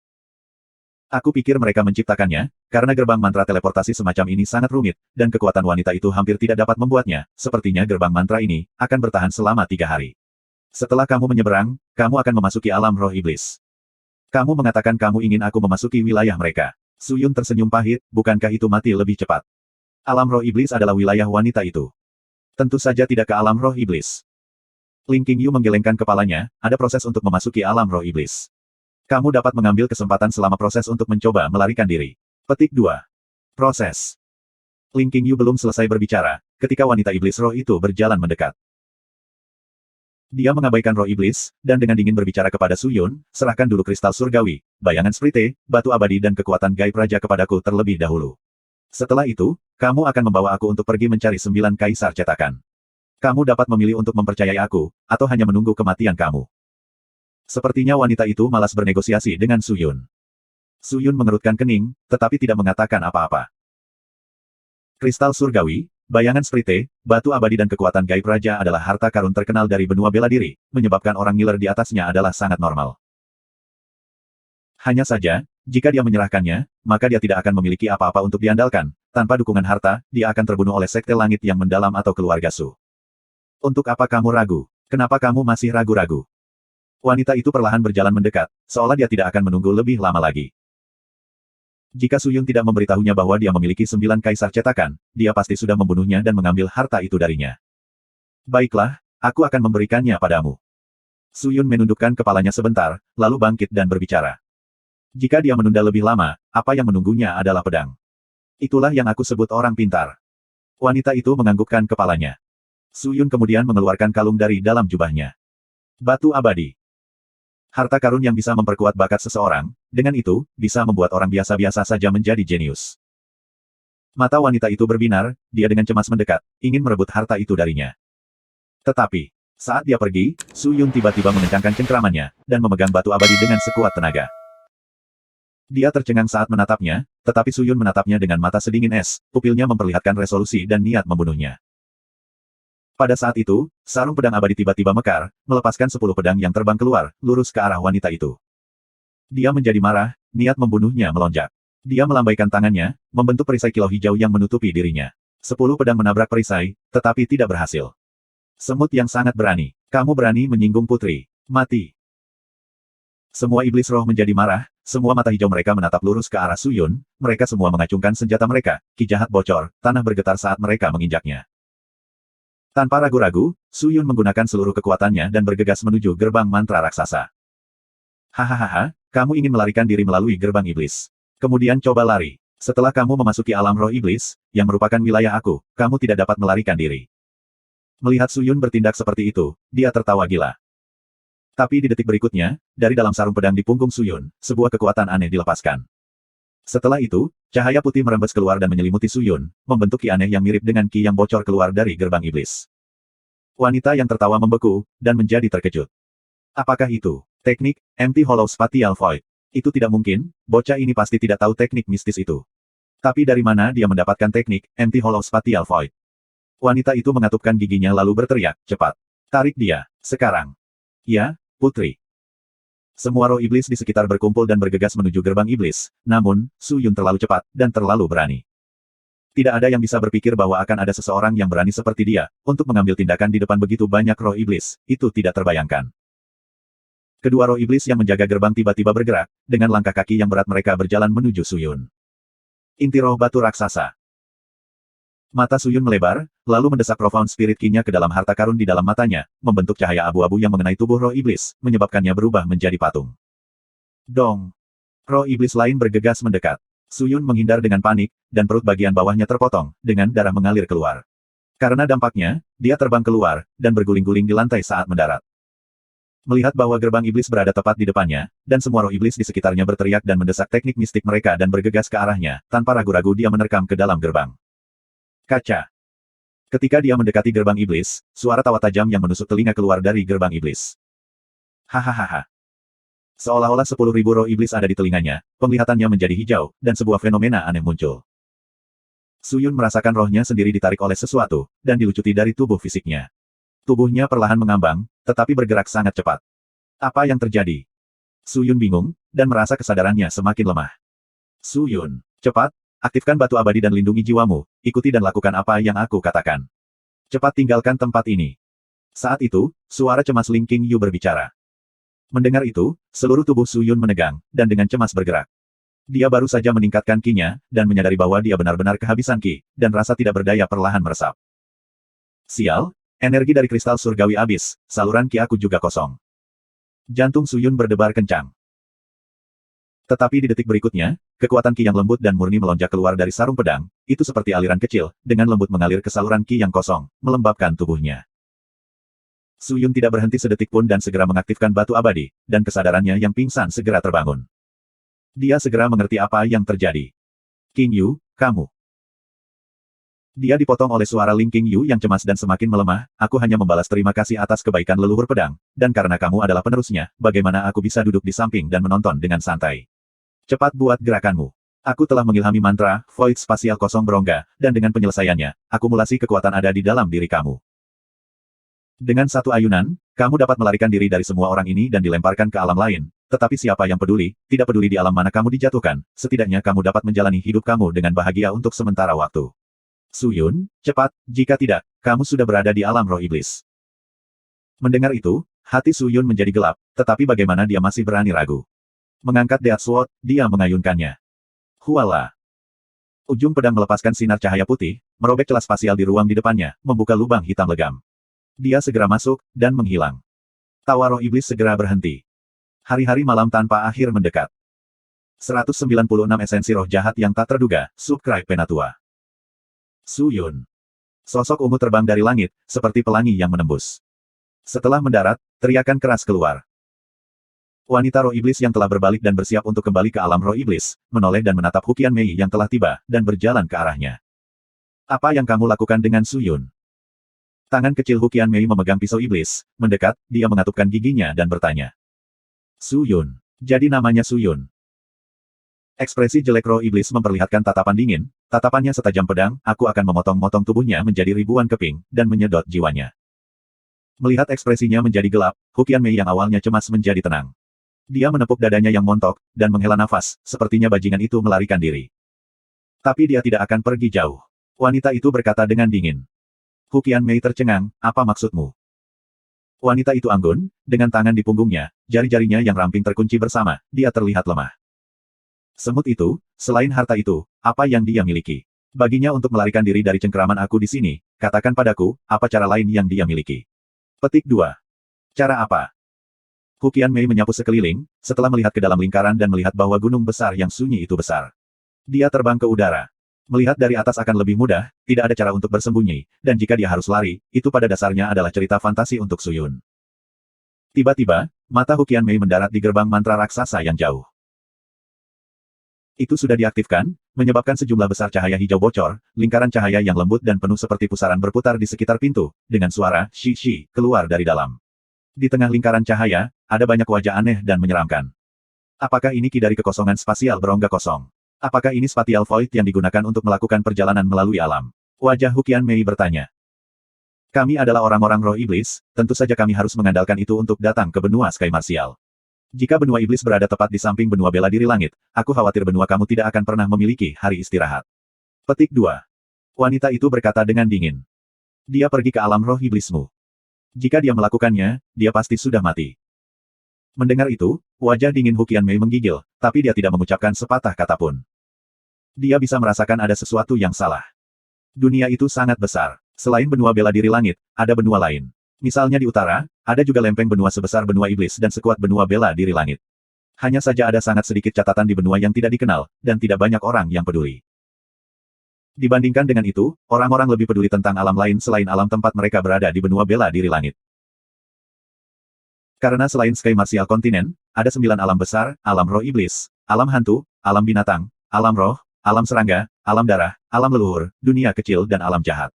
Aku pikir mereka menciptakannya, karena gerbang mantra teleportasi semacam ini sangat rumit, dan kekuatan wanita itu hampir tidak dapat membuatnya, sepertinya gerbang mantra ini, akan bertahan selama 3 hari. Setelah kamu menyeberang, kamu akan memasuki alam roh iblis. Kamu mengatakan kamu ingin aku memasuki wilayah mereka. Su Yun tersenyum pahit, bukankah itu mati lebih cepat? Alam roh iblis adalah wilayah wanita itu. Tentu saja tidak ke alam roh iblis. Ling King Yu menggelengkan kepalanya, ada proses untuk memasuki alam roh iblis. Kamu dapat mengambil kesempatan selama proses untuk mencoba melarikan diri. Petik 2. Proses. Ling King Yu belum selesai berbicara, ketika wanita iblis roh itu berjalan mendekat. Dia mengabaikan roh iblis, dan dengan dingin berbicara kepada Su Yun, serahkan dulu kristal surgawi, bayangan sprite, batu abadi dan kekuatan gaib raja kepadaku terlebih dahulu. Setelah itu, kamu akan membawa aku untuk pergi mencari 9 kaisar cetakan. Kamu dapat memilih untuk mempercayai aku, atau hanya menunggu kematian kamu. Sepertinya wanita itu malas bernegosiasi dengan Su Yun. Su Yun mengerutkan kening, tetapi tidak mengatakan apa-apa. Kristal surgawi, bayangan sprite, batu abadi dan kekuatan gaib raja adalah harta karun terkenal dari benua bela diri, menyebabkan orang ngiler di atasnya adalah sangat normal. Hanya saja, jika dia menyerahkannya, maka dia tidak akan memiliki apa-apa untuk diandalkan. Tanpa dukungan harta, dia akan terbunuh oleh sekte langit yang mendalam atau keluarga Su. Untuk apa kamu ragu? Kenapa kamu masih ragu-ragu? Wanita itu perlahan berjalan mendekat, seolah dia tidak akan menunggu lebih lama lagi. Jika Su Yun tidak memberitahunya bahwa dia memiliki 9 kaisar cetakan, dia pasti sudah membunuhnya dan mengambil harta itu darinya. Baiklah, aku akan memberikannya padamu. Su Yun menundukkan kepalanya sebentar, lalu bangkit dan berbicara. Jika dia menunda lebih lama, apa yang menunggunya adalah pedang. Itulah yang aku sebut orang pintar. Wanita itu menganggukkan kepalanya. Su Yun kemudian mengeluarkan kalung dari dalam jubahnya. Batu abadi. Harta karun yang bisa memperkuat bakat seseorang, dengan itu, bisa membuat orang biasa-biasa saja menjadi jenius. Mata wanita itu berbinar, dia dengan cemas mendekat, ingin merebut harta itu darinya. Tetapi, saat dia pergi, Su Yun tiba-tiba mengencangkan cengkramannya, dan memegang batu abadi dengan sekuat tenaga. Dia tercengang saat menatapnya, tetapi Su Yun menatapnya dengan mata sedingin es, pupilnya memperlihatkan resolusi dan niat membunuhnya. Pada saat itu, sarung pedang abadi tiba-tiba mekar, melepaskan 10 pedang yang terbang keluar, lurus ke arah wanita itu. Dia menjadi marah, niat membunuhnya melonjak. Dia melambaikan tangannya, membentuk perisai kilau hijau yang menutupi dirinya. 10 pedang menabrak perisai, tetapi tidak berhasil. Semut yang sangat berani. Kamu berani menyinggung putri. Mati. Semua iblis roh menjadi marah, semua mata hijau mereka menatap lurus ke arah Su Yun, mereka semua mengacungkan senjata mereka, ki jahat bocor, tanah bergetar saat mereka menginjaknya. Tanpa ragu-ragu, Su Yun menggunakan seluruh kekuatannya dan bergegas menuju gerbang mantra raksasa. Hahaha, kamu ingin melarikan diri melalui gerbang iblis. Kemudian coba lari. Setelah kamu memasuki alam roh iblis, yang merupakan wilayah aku, kamu tidak dapat melarikan diri. Melihat Su Yun bertindak seperti itu, dia tertawa gila. Tapi di detik berikutnya, dari dalam sarung pedang di punggung Su Yun, sebuah kekuatan aneh dilepaskan. Setelah itu, cahaya putih merembes keluar dan menyelimuti Su Yun, membentuk ki aneh yang mirip dengan ki yang bocor keluar dari gerbang iblis. Wanita yang tertawa membeku, dan menjadi terkejut. Apakah itu teknik Empty Hollow Spatial Void? Itu tidak mungkin, bocah ini pasti tidak tahu teknik mistis itu. Tapi dari mana dia mendapatkan teknik Empty Hollow Spatial Void? Wanita itu mengatupkan giginya lalu berteriak, cepat. Tarik dia, sekarang. Ya, putri. Semua roh iblis di sekitar berkumpul dan bergegas menuju gerbang iblis, namun, Su Yun terlalu cepat, dan terlalu berani. Tidak ada yang bisa berpikir bahwa akan ada seseorang yang berani seperti dia, untuk mengambil tindakan di depan begitu banyak roh iblis, itu tidak terbayangkan. Kedua roh iblis yang menjaga gerbang tiba-tiba bergerak, dengan langkah kaki yang berat mereka berjalan menuju Su Yun. Inti roh batu raksasa. Mata Su Yun melebar, lalu mendesak profound spirit ki-nya ke dalam harta karun di dalam matanya, membentuk cahaya abu-abu yang mengenai tubuh roh iblis, menyebabkannya berubah menjadi patung. Dong! Roh iblis lain bergegas mendekat. Su Yun menghindar dengan panik, dan perut bagian bawahnya terpotong, dengan darah mengalir keluar. Karena dampaknya, dia terbang keluar, dan berguling-guling di lantai saat mendarat. Melihat bahwa gerbang iblis berada tepat di depannya, dan semua roh iblis di sekitarnya berteriak dan mendesak teknik mistik mereka dan bergegas ke arahnya, tanpa ragu-ragu dia menerkam ke dalam gerbang. Kaca. Ketika dia mendekati gerbang iblis, suara tawa tajam yang menusuk telinga keluar dari gerbang iblis. Hahaha. Seolah-olah 10.000 roh iblis ada di telinganya, penglihatannya menjadi hijau, dan sebuah fenomena aneh muncul. Su Yun merasakan rohnya sendiri ditarik oleh sesuatu, dan dilucuti dari tubuh fisiknya. Tubuhnya perlahan mengambang, tetapi bergerak sangat cepat. Apa yang terjadi? Su Yun bingung, dan merasa kesadarannya semakin lemah. Su Yun, cepat, aktifkan batu abadi dan lindungi jiwamu, ikuti dan lakukan apa yang aku katakan. Cepat tinggalkan tempat ini. Saat itu, suara cemas Ling Qingyu berbicara. Mendengar itu, seluruh tubuh Su Yun menegang, dan dengan cemas bergerak. Dia baru saja meningkatkan ki-nya, dan menyadari bahwa dia benar-benar kehabisan ki, dan rasa tidak berdaya perlahan meresap. Sial! Energi dari kristal surgawi habis, saluran ki aku juga kosong. Jantung Su Yun berdebar kencang. Tetapi di detik berikutnya, kekuatan ki yang lembut dan murni melonjak keluar dari sarung pedang, itu seperti aliran kecil, dengan lembut mengalir ke saluran ki yang kosong, melembabkan tubuhnya. Su Yun tidak berhenti sedetik pun dan segera mengaktifkan batu abadi, dan kesadarannya yang pingsan segera terbangun. Dia segera mengerti apa yang terjadi. Qingyu, kamu. Dia dipotong oleh suara Ling Qingyu yang cemas dan semakin melemah, aku hanya membalas terima kasih atas kebaikan leluhur pedang, dan karena kamu adalah penerusnya, bagaimana aku bisa duduk di samping dan menonton dengan santai. Cepat buat gerakanmu. Aku telah mengilhami mantra, Void Spasial Kosong Berongga, dan dengan penyelesaiannya, akumulasi kekuatan ada di dalam diri kamu. Dengan satu ayunan, kamu dapat melarikan diri dari semua orang ini dan dilemparkan ke alam lain, tetapi siapa yang peduli, tidak peduli di alam mana kamu dijatuhkan, setidaknya kamu dapat menjalani hidup kamu dengan bahagia untuk sementara waktu. Su Yun, cepat, jika tidak, kamu sudah berada di alam roh iblis. Mendengar itu, hati Su Yun menjadi gelap, tetapi bagaimana dia masih berani ragu. Mengangkat Death Sword, dia mengayunkannya. Huala. Ujung pedang melepaskan sinar cahaya putih, merobek celah spasial di ruang di depannya, membuka lubang hitam legam. Dia segera masuk, dan menghilang. Tawa roh iblis segera berhenti. Hari-hari malam tanpa akhir mendekat. 196 esensi roh jahat yang tak terduga, Subscribe Penatua. Su Yun. Sosok ungu terbang dari langit, seperti pelangi yang menembus. Setelah mendarat, teriakan keras keluar. Wanita roh iblis yang telah berbalik dan bersiap untuk kembali ke alam roh iblis, menoleh dan menatap Huqian Mei yang telah tiba, dan berjalan ke arahnya. Apa yang kamu lakukan dengan Su Yun? Tangan kecil Huqian Mei memegang pisau iblis, mendekat, dia mengatupkan giginya dan bertanya. Su Yun. Jadi namanya Su Yun. Ekspresi jelek roh iblis memperlihatkan tatapan dingin, tatapannya setajam pedang, aku akan memotong-motong tubuhnya menjadi ribuan keping, dan menyedot jiwanya. Melihat ekspresinya menjadi gelap, Huqian Mei yang awalnya cemas menjadi tenang. Dia menepuk dadanya yang montok, dan menghela nafas, sepertinya bajingan itu melarikan diri. Tapi dia tidak akan pergi jauh. Wanita itu berkata dengan dingin. Hu Qianmei tercengang, apa maksudmu? Wanita itu anggun, dengan tangan di punggungnya, jari-jarinya yang ramping terkunci bersama, dia terlihat lemah. Semut itu, selain harta itu, apa yang dia miliki? Baginya untuk melarikan diri dari cengkeraman aku di sini, katakan padaku, apa cara lain yang dia miliki? Petik 2. Cara apa? Hu Qianmei menyapu sekeliling, setelah melihat ke dalam lingkaran dan melihat bahwa gunung besar yang sunyi itu besar. Dia terbang ke udara. Melihat dari atas akan lebih mudah, tidak ada cara untuk bersembunyi, dan jika dia harus lari, itu pada dasarnya adalah cerita fantasi untuk Su Yun. Tiba-tiba, mata Hu Qianmei mendarat di gerbang mantra raksasa yang jauh. Itu sudah diaktifkan, menyebabkan sejumlah besar cahaya hijau bocor, lingkaran cahaya yang lembut dan penuh seperti pusaran berputar di sekitar pintu, dengan suara shi-shi keluar dari dalam. Di tengah lingkaran cahaya, ada banyak wajah aneh dan menyeramkan. Apakah ini ki dari kekosongan spasial berongga kosong? Apakah ini spatial void yang digunakan untuk melakukan perjalanan melalui alam? Wajah Hu Qianmei bertanya. Kami adalah orang-orang roh iblis, tentu saja kami harus mengandalkan itu untuk datang ke benua Sky Martial. Jika benua iblis berada tepat di samping benua bela diri langit, aku khawatir benua kamu tidak akan pernah memiliki hari istirahat. Petik 2. Wanita itu berkata dengan dingin. Dia pergi ke alam roh iblismu. Jika dia melakukannya, dia pasti sudah mati. Mendengar itu, wajah dingin Hu Qianmei menggigil, tapi dia tidak mengucapkan sepatah kata pun. Dia bisa merasakan ada sesuatu yang salah. Dunia itu sangat besar. Selain benua bela diri langit, ada benua lain. Misalnya di utara, ada juga lempeng benua sebesar benua iblis dan sekuat benua bela diri langit. Hanya saja ada sangat sedikit catatan di benua yang tidak dikenal, dan tidak banyak orang yang peduli. Dibandingkan dengan itu, orang-orang lebih peduli tentang alam lain selain alam tempat mereka berada di benua bela diri langit. Karena selain Sky Martial Continent, ada 9 alam besar, alam roh iblis, alam hantu, alam binatang, alam roh, alam serangga, alam darah, alam leluhur, dunia kecil dan alam jahat.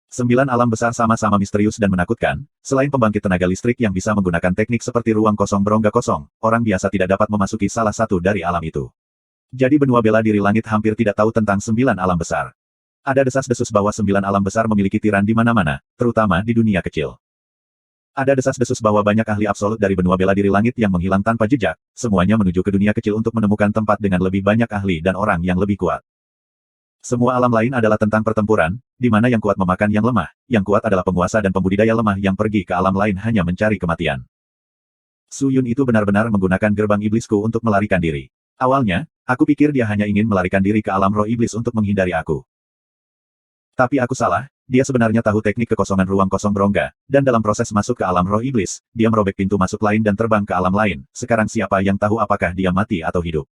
9 alam besar sama-sama misterius dan menakutkan, selain pembangkit tenaga listrik yang bisa menggunakan teknik seperti ruang kosong berongga kosong, orang biasa tidak dapat memasuki salah satu dari alam itu. Jadi benua bela diri langit hampir tidak tahu tentang 9 alam besar. Ada desas-desus bahwa 9 alam besar memiliki tiran di mana-mana, terutama di dunia kecil. Ada desas-desus bahwa banyak ahli absolut dari benua bela diri langit yang menghilang tanpa jejak, semuanya menuju ke dunia kecil untuk menemukan tempat dengan lebih banyak ahli dan orang yang lebih kuat. Semua alam lain adalah tentang pertempuran, di mana yang kuat memakan yang lemah, yang kuat adalah penguasa dan pembudidaya lemah yang pergi ke alam lain hanya mencari kematian. Su Yun itu benar-benar menggunakan gerbang iblisku untuk melarikan diri. Awalnya, aku pikir dia hanya ingin melarikan diri ke alam roh iblis untuk menghindari aku. Tapi aku salah, dia sebenarnya tahu teknik kekosongan ruang kosong berongga, dan dalam proses masuk ke alam roh iblis, dia merobek pintu masuk lain dan terbang ke alam lain. Sekarang siapa yang tahu apakah dia mati atau hidup?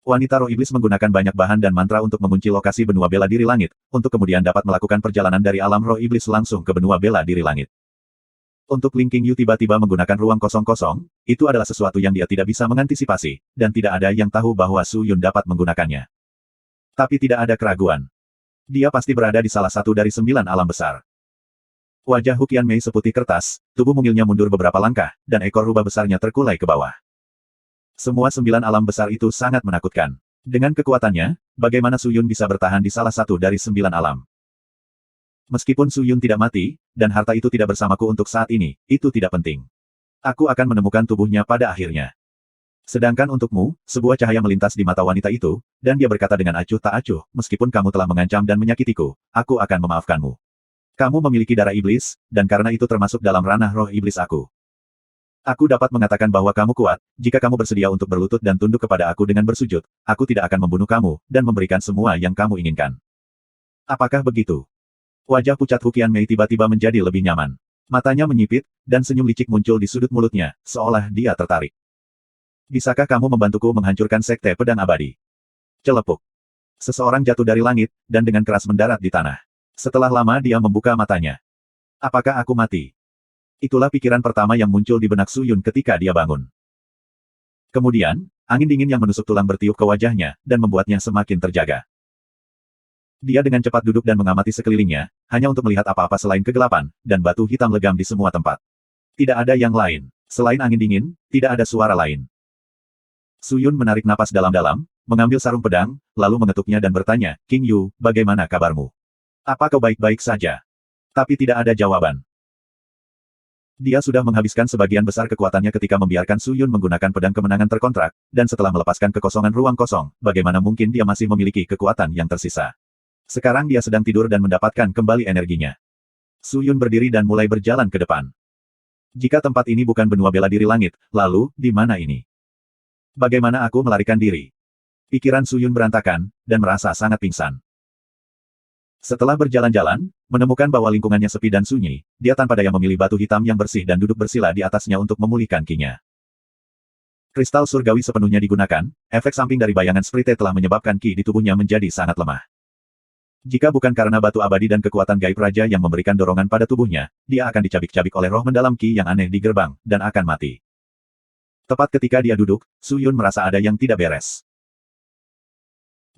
Wanita roh iblis menggunakan banyak bahan dan mantra untuk mengunci lokasi benua bela diri langit, untuk kemudian dapat melakukan perjalanan dari alam roh iblis langsung ke benua bela diri langit. Untuk Ling Qingyu tiba-tiba menggunakan ruang kosong-kosong, itu adalah sesuatu yang dia tidak bisa mengantisipasi, dan tidak ada yang tahu bahwa Su Yun dapat menggunakannya. Tapi tidak ada keraguan. Dia pasti berada di salah satu dari 9 alam besar. Wajah Hu Qianmei seputih kertas, tubuh mungilnya mundur beberapa langkah, dan ekor rubah besarnya terkulai ke bawah. Semua 9 alam besar itu sangat menakutkan. Dengan kekuatannya, bagaimana Su Yun bisa bertahan di salah satu dari 9 alam? Meskipun Su Yun tidak mati, dan harta itu tidak bersamaku untuk saat ini, itu tidak penting. Aku akan menemukan tubuhnya pada akhirnya. Sedangkan untukmu, sebuah cahaya melintas di mata wanita itu, dan dia berkata dengan acuh tak acuh, meskipun kamu telah mengancam dan menyakitiku, aku akan memaafkanmu. Kamu memiliki darah iblis, dan karena itu termasuk dalam ranah roh iblis aku. Aku dapat mengatakan bahwa kamu kuat, jika kamu bersedia untuk berlutut dan tunduk kepada aku dengan bersujud, aku tidak akan membunuh kamu, dan memberikan semua yang kamu inginkan. Apakah begitu? Wajah pucat Hu Qianmei tiba-tiba menjadi lebih nyaman. Matanya menyipit, dan senyum licik muncul di sudut mulutnya, seolah dia tertarik. Bisakah kamu membantuku menghancurkan sekte pedang abadi? Celepuk. Seseorang jatuh dari langit, dan dengan keras mendarat di tanah. Setelah lama dia membuka matanya. Apakah aku mati? Itulah pikiran pertama yang muncul di benak Su Yun ketika dia bangun. Kemudian, angin dingin yang menusuk tulang bertiup ke wajahnya, dan membuatnya semakin terjaga. Dia dengan cepat duduk dan mengamati sekelilingnya, hanya untuk melihat apa-apa selain kegelapan, dan batu hitam legam di semua tempat. Tidak ada yang lain. Selain angin dingin, tidak ada suara lain. Su Yun menarik napas dalam-dalam, mengambil sarung pedang, lalu mengetuknya dan bertanya, King Yu, bagaimana kabarmu? Apa kau baik-baik saja? Tapi tidak ada jawaban. Dia sudah menghabiskan sebagian besar kekuatannya ketika membiarkan Su Yun menggunakan pedang kemenangan terkontrak, dan setelah melepaskan kekosongan ruang kosong, bagaimana mungkin dia masih memiliki kekuatan yang tersisa. Sekarang dia sedang tidur dan mendapatkan kembali energinya. Su Yun berdiri dan mulai berjalan ke depan. Jika tempat ini bukan benua bela diri langit, lalu, di mana ini? Bagaimana aku melarikan diri? Pikiran Su Yun berantakan, dan merasa sangat pingsan. Setelah berjalan-jalan, menemukan bahwa lingkungannya sepi dan sunyi, dia tanpa daya memilih batu hitam yang bersih dan duduk bersila di atasnya untuk memulihkan ki-nya. Kristal surgawi sepenuhnya digunakan, efek samping dari bayangan sprite telah menyebabkan ki di tubuhnya menjadi sangat lemah. Jika bukan karena batu abadi dan kekuatan gaib raja yang memberikan dorongan pada tubuhnya, dia akan dicabik-cabik oleh roh mendalam ki yang aneh di gerbang, dan akan mati. Tepat ketika dia duduk, Su Yun merasa ada yang tidak beres.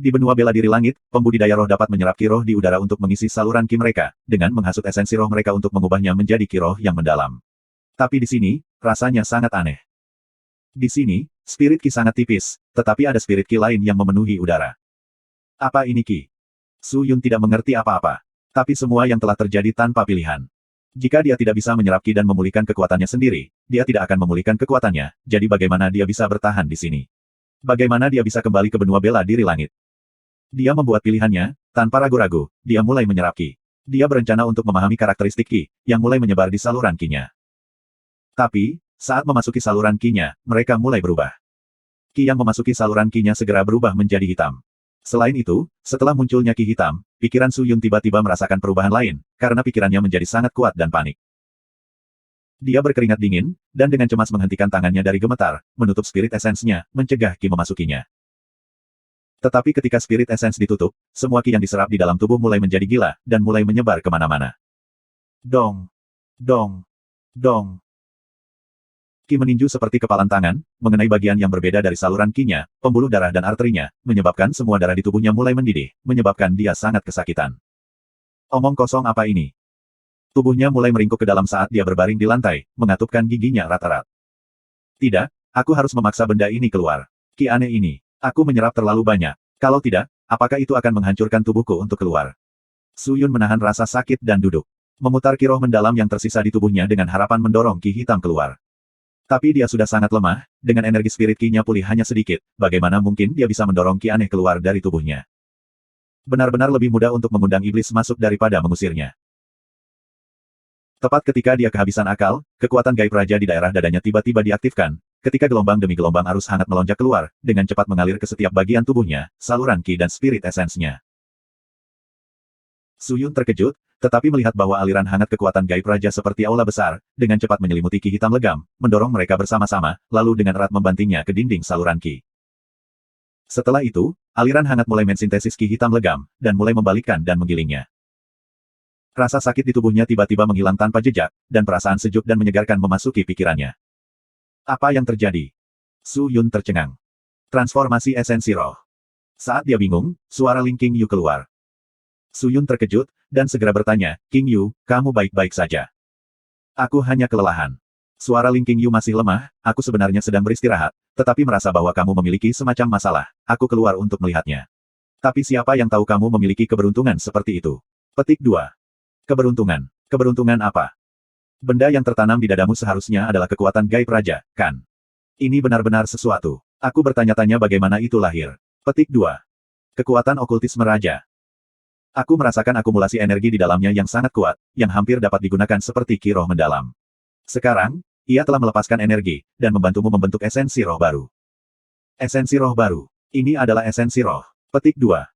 Di benua bela diri langit, pembudidaya roh dapat menyerap ki roh di udara untuk mengisi saluran ki mereka, dengan menghasut esensi roh mereka untuk mengubahnya menjadi ki roh yang mendalam. Tapi di sini, rasanya sangat aneh. Di sini, spirit ki sangat tipis, tetapi ada spirit ki lain yang memenuhi udara. Apa ini ki? Su Yun tidak mengerti apa-apa. Tapi semua yang telah terjadi tanpa pilihan. Jika dia tidak bisa menyerap ki dan memulihkan kekuatannya sendiri, dia tidak akan memulihkan kekuatannya, jadi bagaimana dia bisa bertahan di sini? Bagaimana dia bisa kembali ke benua bela diri langit? Dia membuat pilihannya, tanpa ragu-ragu, dia mulai menyerap ki. Dia berencana untuk memahami karakteristik ki, yang mulai menyebar di saluran ki-nya. Tapi, saat memasuki saluran ki-nya, mereka mulai berubah. Ki yang memasuki saluran ki-nya segera berubah menjadi hitam. Selain itu, setelah munculnya ki hitam, pikiran Su Yun tiba-tiba merasakan perubahan lain, karena pikirannya menjadi sangat kuat dan panik. Dia berkeringat dingin, dan dengan cemas menghentikan tangannya dari gemetar, menutup spirit essence-nya, mencegah ki memasukinya. Tetapi ketika spirit essence ditutup, semua ki yang diserap di dalam tubuh mulai menjadi gila, dan mulai menyebar kemana-mana. Dong! Dong! Dong! Ki meninju seperti kepalan tangan, mengenai bagian yang berbeda dari saluran ki-nya, pembuluh darah dan arterinya, menyebabkan semua darah di tubuhnya mulai mendidih, menyebabkan dia sangat kesakitan. Omong kosong apa ini? Tubuhnya mulai meringkuk ke dalam saat dia berbaring di lantai, mengatupkan giginya rat-rat. Tidak, aku harus memaksa benda ini keluar. Ki aneh ini. Aku menyerap terlalu banyak. Kalau tidak, apakah itu akan menghancurkan tubuhku untuk keluar? Su Yun menahan rasa sakit dan duduk. Memutar ki roh mendalam yang tersisa di tubuhnya dengan harapan mendorong ki hitam keluar. Tapi dia sudah sangat lemah, dengan energi spirit ki-nya pulih hanya sedikit, bagaimana mungkin dia bisa mendorong ki aneh keluar dari tubuhnya? Benar-benar lebih mudah untuk mengundang iblis masuk daripada mengusirnya. Tepat ketika dia kehabisan akal, kekuatan gaib raja di daerah dadanya tiba-tiba diaktifkan. Ketika gelombang demi gelombang arus hangat melonjak keluar, dengan cepat mengalir ke setiap bagian tubuhnya, saluran ki dan spirit essence-nya. Su Yun terkejut, tetapi melihat bahwa aliran hangat kekuatan gaib raja seperti aula besar, dengan cepat menyelimuti ki hitam legam, mendorong mereka bersama-sama, lalu dengan erat membantingnya ke dinding saluran ki. Setelah itu, aliran hangat mulai mensintesis ki hitam legam, dan mulai membalikkan dan menggilingnya. Rasa sakit di tubuhnya tiba-tiba menghilang tanpa jejak, dan perasaan sejuk dan menyegarkan memasuki pikirannya. Apa yang terjadi? Su Yun tercengang. Transformasi esensi roh. Saat dia bingung, suara Ling King Yu keluar. Su Yun terkejut, dan segera bertanya, King Yu, kamu baik-baik saja? Aku hanya kelelahan. Suara Ling King Yu masih lemah, aku sebenarnya sedang beristirahat, tetapi merasa bahwa kamu memiliki semacam masalah, aku keluar untuk melihatnya. Tapi siapa yang tahu kamu memiliki keberuntungan seperti itu? Petik 2. Keberuntungan. Keberuntungan apa? Benda yang tertanam di dadamu seharusnya adalah kekuatan gaib raja, kan? Ini benar-benar sesuatu. Aku bertanya-tanya bagaimana itu lahir. Petik 2. Kekuatan okultisme raja. Aku merasakan akumulasi energi di dalamnya yang sangat kuat, yang hampir dapat digunakan seperti ki roh mendalam. Sekarang, ia telah melepaskan energi, dan membantumu membentuk esensi roh baru. Esensi roh baru. Ini adalah esensi roh. Petik 2.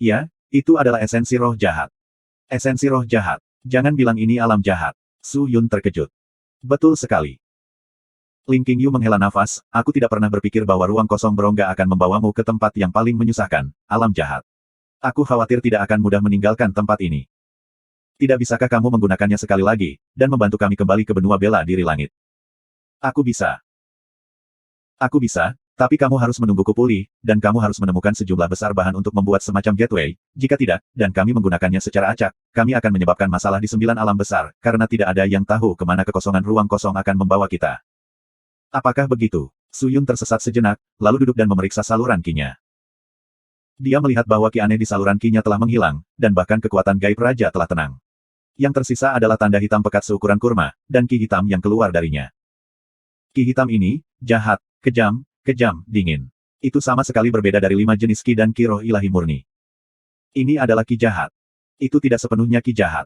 Ya, itu adalah esensi roh jahat. Esensi roh jahat. Jangan bilang ini alam jahat. Su Yun terkejut. Betul sekali. Ling King Yu menghela nafas, aku tidak pernah berpikir bahwa ruang kosong berongga akan membawamu ke tempat yang paling menyusahkan, alam jahat. Aku khawatir tidak akan mudah meninggalkan tempat ini. Tidak bisakah kamu menggunakannya sekali lagi, dan membantu kami kembali ke benua bela diri langit? Aku bisa. Aku bisa, tapi kamu harus menungguku pulih, dan kamu harus menemukan sejumlah besar bahan untuk membuat semacam gateway, jika tidak, dan kami menggunakannya secara acak, kami akan menyebabkan masalah di 9 alam besar, karena tidak ada yang tahu kemana kekosongan ruang kosong akan membawa kita. Apakah begitu? Su Yun tersesat sejenak, lalu duduk dan memeriksa saluran ki-nya. Dia melihat bahwa ki aneh di saluran ki-nya telah menghilang, dan bahkan kekuatan gaib raja telah tenang. Yang tersisa adalah tanda hitam pekat seukuran kurma, dan ki hitam yang keluar darinya. Ki hitam ini, jahat, kejam, dingin. Itu sama sekali berbeda dari 5 jenis ki dan ki roh ilahi murni. Ini adalah ki jahat. Itu tidak sepenuhnya ki jahat.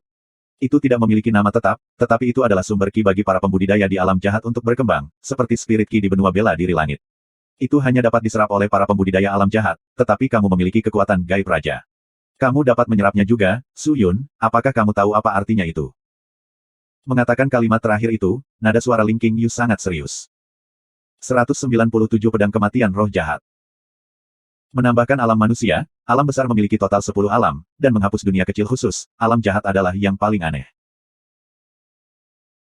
Itu tidak memiliki nama tetap, tetapi itu adalah sumber ki bagi para pembudidaya di alam jahat untuk berkembang, seperti spirit ki di benua bela diri langit. Itu hanya dapat diserap oleh para pembudidaya alam jahat, tetapi kamu memiliki kekuatan gaib raja. Kamu dapat menyerapnya juga, Su Yun, apakah kamu tahu apa artinya itu? Mengatakan kalimat terakhir itu, nada suara Ling Qingyu sangat serius. 197 pedang kematian roh jahat. Menambahkan alam manusia, alam besar memiliki total 10 alam, dan menghapus dunia kecil khusus, alam jahat adalah yang paling aneh.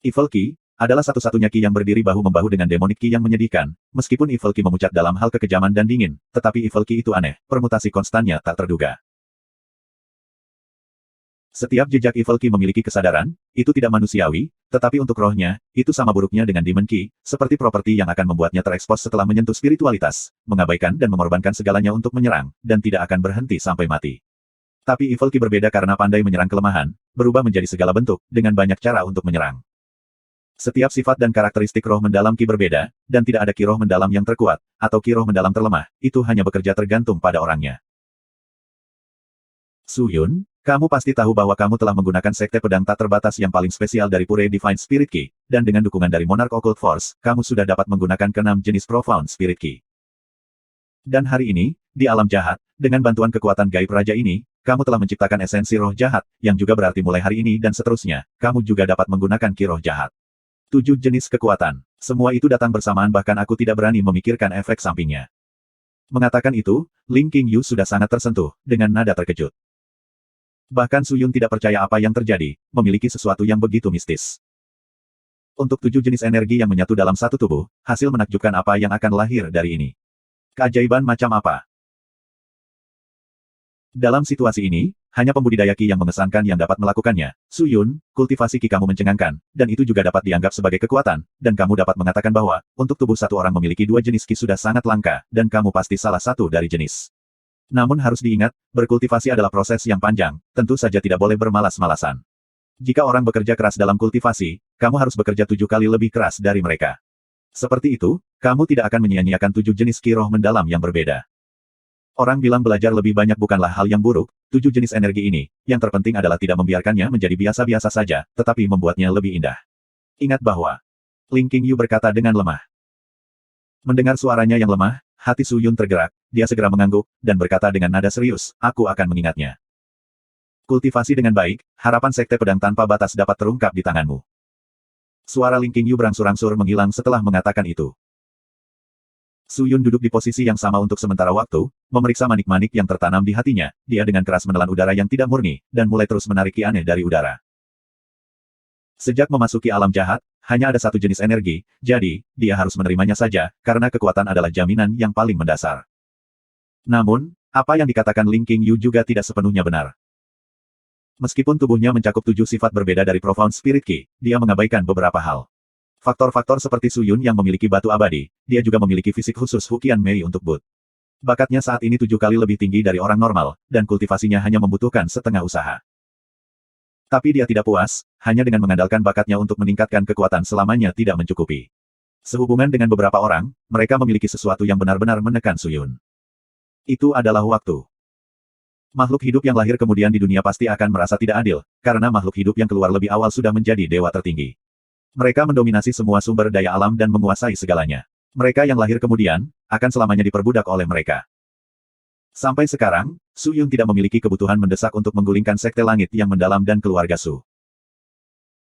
Evil Ki, adalah satu-satunya ki yang berdiri bahu-membahu dengan demonic ki yang menyedihkan, meskipun Evil Ki memucat dalam hal kekejaman dan dingin, tetapi Evil Ki itu aneh, permutasi konstannya tak terduga. Setiap jejak Evil Ki memiliki kesadaran, itu tidak manusiawi, tetapi untuk rohnya, itu sama buruknya dengan Demon Ki, seperti properti yang akan membuatnya terekspos setelah menyentuh spiritualitas, mengabaikan dan mengorbankan segalanya untuk menyerang, dan tidak akan berhenti sampai mati. Tapi Evil Ki berbeda karena pandai menyerang kelemahan, berubah menjadi segala bentuk, dengan banyak cara untuk menyerang. Setiap sifat dan karakteristik roh mendalam Ki berbeda, dan tidak ada Ki roh mendalam yang terkuat, atau Ki roh mendalam terlemah, itu hanya bekerja tergantung pada orangnya. Su Yun, kamu pasti tahu bahwa kamu telah menggunakan sekte pedang tak terbatas yang paling spesial dari Pure Divine Spirit Ki, dan dengan dukungan dari Monarch Occult Force, kamu sudah dapat menggunakan ke-6 jenis Profound Spirit Ki. Dan hari ini, di alam jahat, dengan bantuan kekuatan gaib raja ini, kamu telah menciptakan esensi roh jahat, yang juga berarti mulai hari ini dan seterusnya, kamu juga dapat menggunakan Ki roh jahat. 7 jenis kekuatan. Semua itu datang bersamaan bahkan aku tidak berani memikirkan efek sampingnya. Mengatakan itu, Ling Qingyu sudah sangat tersentuh, dengan nada terkejut. Bahkan Su Yun tidak percaya apa yang terjadi, memiliki sesuatu yang begitu mistis. Untuk 7 jenis energi yang menyatu dalam satu tubuh, hasil menakjubkan apa yang akan lahir dari ini. Keajaiban macam apa? Dalam situasi ini, hanya pembudidaya Ki yang mengesankan yang dapat melakukannya. Su Yun, kultivasi Ki kamu mencengangkan, dan itu juga dapat dianggap sebagai kekuatan, dan kamu dapat mengatakan bahwa, untuk tubuh satu orang memiliki 2 jenis Ki sudah sangat langka, dan kamu pasti salah satu dari jenis. Namun harus diingat, berkultivasi adalah proses yang panjang, tentu saja tidak boleh bermalas-malasan. Jika orang bekerja keras dalam kultivasi, kamu harus bekerja 7 kali lebih keras dari mereka. Seperti itu, kamu tidak akan menyia-nyiakan 7 jenis ki roh mendalam yang berbeda. Orang bilang belajar lebih banyak bukanlah hal yang buruk, 7 jenis energi ini, yang terpenting adalah tidak membiarkannya menjadi biasa-biasa saja, tetapi membuatnya lebih indah. Ingat bahwa, Ling Qingyu berkata dengan lemah. Mendengar suaranya yang lemah, hati Su Yun tergerak, dia segera mengangguk, dan berkata dengan nada serius, aku akan mengingatnya. Kultivasi dengan baik, harapan sekte pedang tanpa batas dapat terungkap di tanganmu. Suara Ling Qingyu berangsur-angsur menghilang setelah mengatakan itu. Su Yun duduk di posisi yang sama untuk sementara waktu, memeriksa manik-manik yang tertanam di hatinya, dia dengan keras menelan udara yang tidak murni, dan mulai terus menarik ki aneh dari udara. Sejak memasuki alam jahat, hanya ada 1 jenis energi, jadi, dia harus menerimanya saja, karena kekuatan adalah jaminan yang paling mendasar. Namun, apa yang dikatakan Ling Qingyu juga tidak sepenuhnya benar. Meskipun tubuhnya mencakup 7 sifat berbeda dari Profound Spirit Ki, dia mengabaikan beberapa hal. Faktor-faktor seperti Su Yun yang memiliki batu abadi, dia juga memiliki fisik khusus Huqian Mei untuk Bud. Bakatnya saat ini 7 kali lebih tinggi dari orang normal, dan kultivasinya hanya membutuhkan setengah usaha. Tapi dia tidak puas, hanya dengan mengandalkan bakatnya untuk meningkatkan kekuatan selamanya tidak mencukupi. Sehubungan dengan beberapa orang, mereka memiliki sesuatu yang benar-benar menekan Su Yun. Itu adalah waktu. Makhluk hidup yang lahir kemudian di dunia pasti akan merasa tidak adil, karena makhluk hidup yang keluar lebih awal sudah menjadi dewa tertinggi. Mereka mendominasi semua sumber daya alam dan menguasai segalanya. Mereka yang lahir kemudian, akan selamanya diperbudak oleh mereka. Sampai sekarang, Su Yun tidak memiliki kebutuhan mendesak untuk menggulingkan sekte langit yang mendalam dan keluarga Su.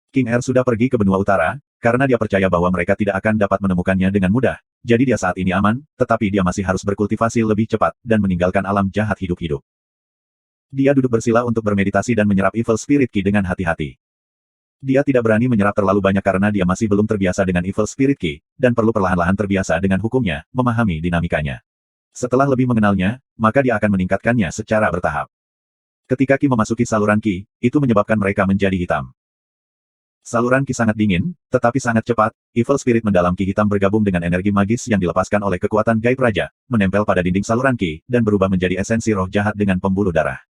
King Er sudah pergi ke benua utara, karena dia percaya bahwa mereka tidak akan dapat menemukannya dengan mudah, jadi dia saat ini aman, tetapi dia masih harus berkultivasi lebih cepat, dan meninggalkan alam jahat hidup-hidup. Dia duduk bersila untuk bermeditasi dan menyerap Evil Spirit Ki dengan hati-hati. Dia tidak berani menyerap terlalu banyak karena dia masih belum terbiasa dengan Evil Spirit Ki, dan perlu perlahan-lahan terbiasa dengan hukumnya, memahami dinamikanya. Setelah lebih mengenalnya, maka dia akan meningkatkannya secara bertahap. Ketika Ki memasuki saluran Ki, itu menyebabkan mereka menjadi hitam. Saluran Ki sangat dingin, tetapi sangat cepat, Evil Spirit mendalam Ki hitam bergabung dengan energi magis yang dilepaskan oleh kekuatan gaib raja, menempel pada dinding saluran Ki, dan berubah menjadi esensi roh jahat dengan pembuluh darah.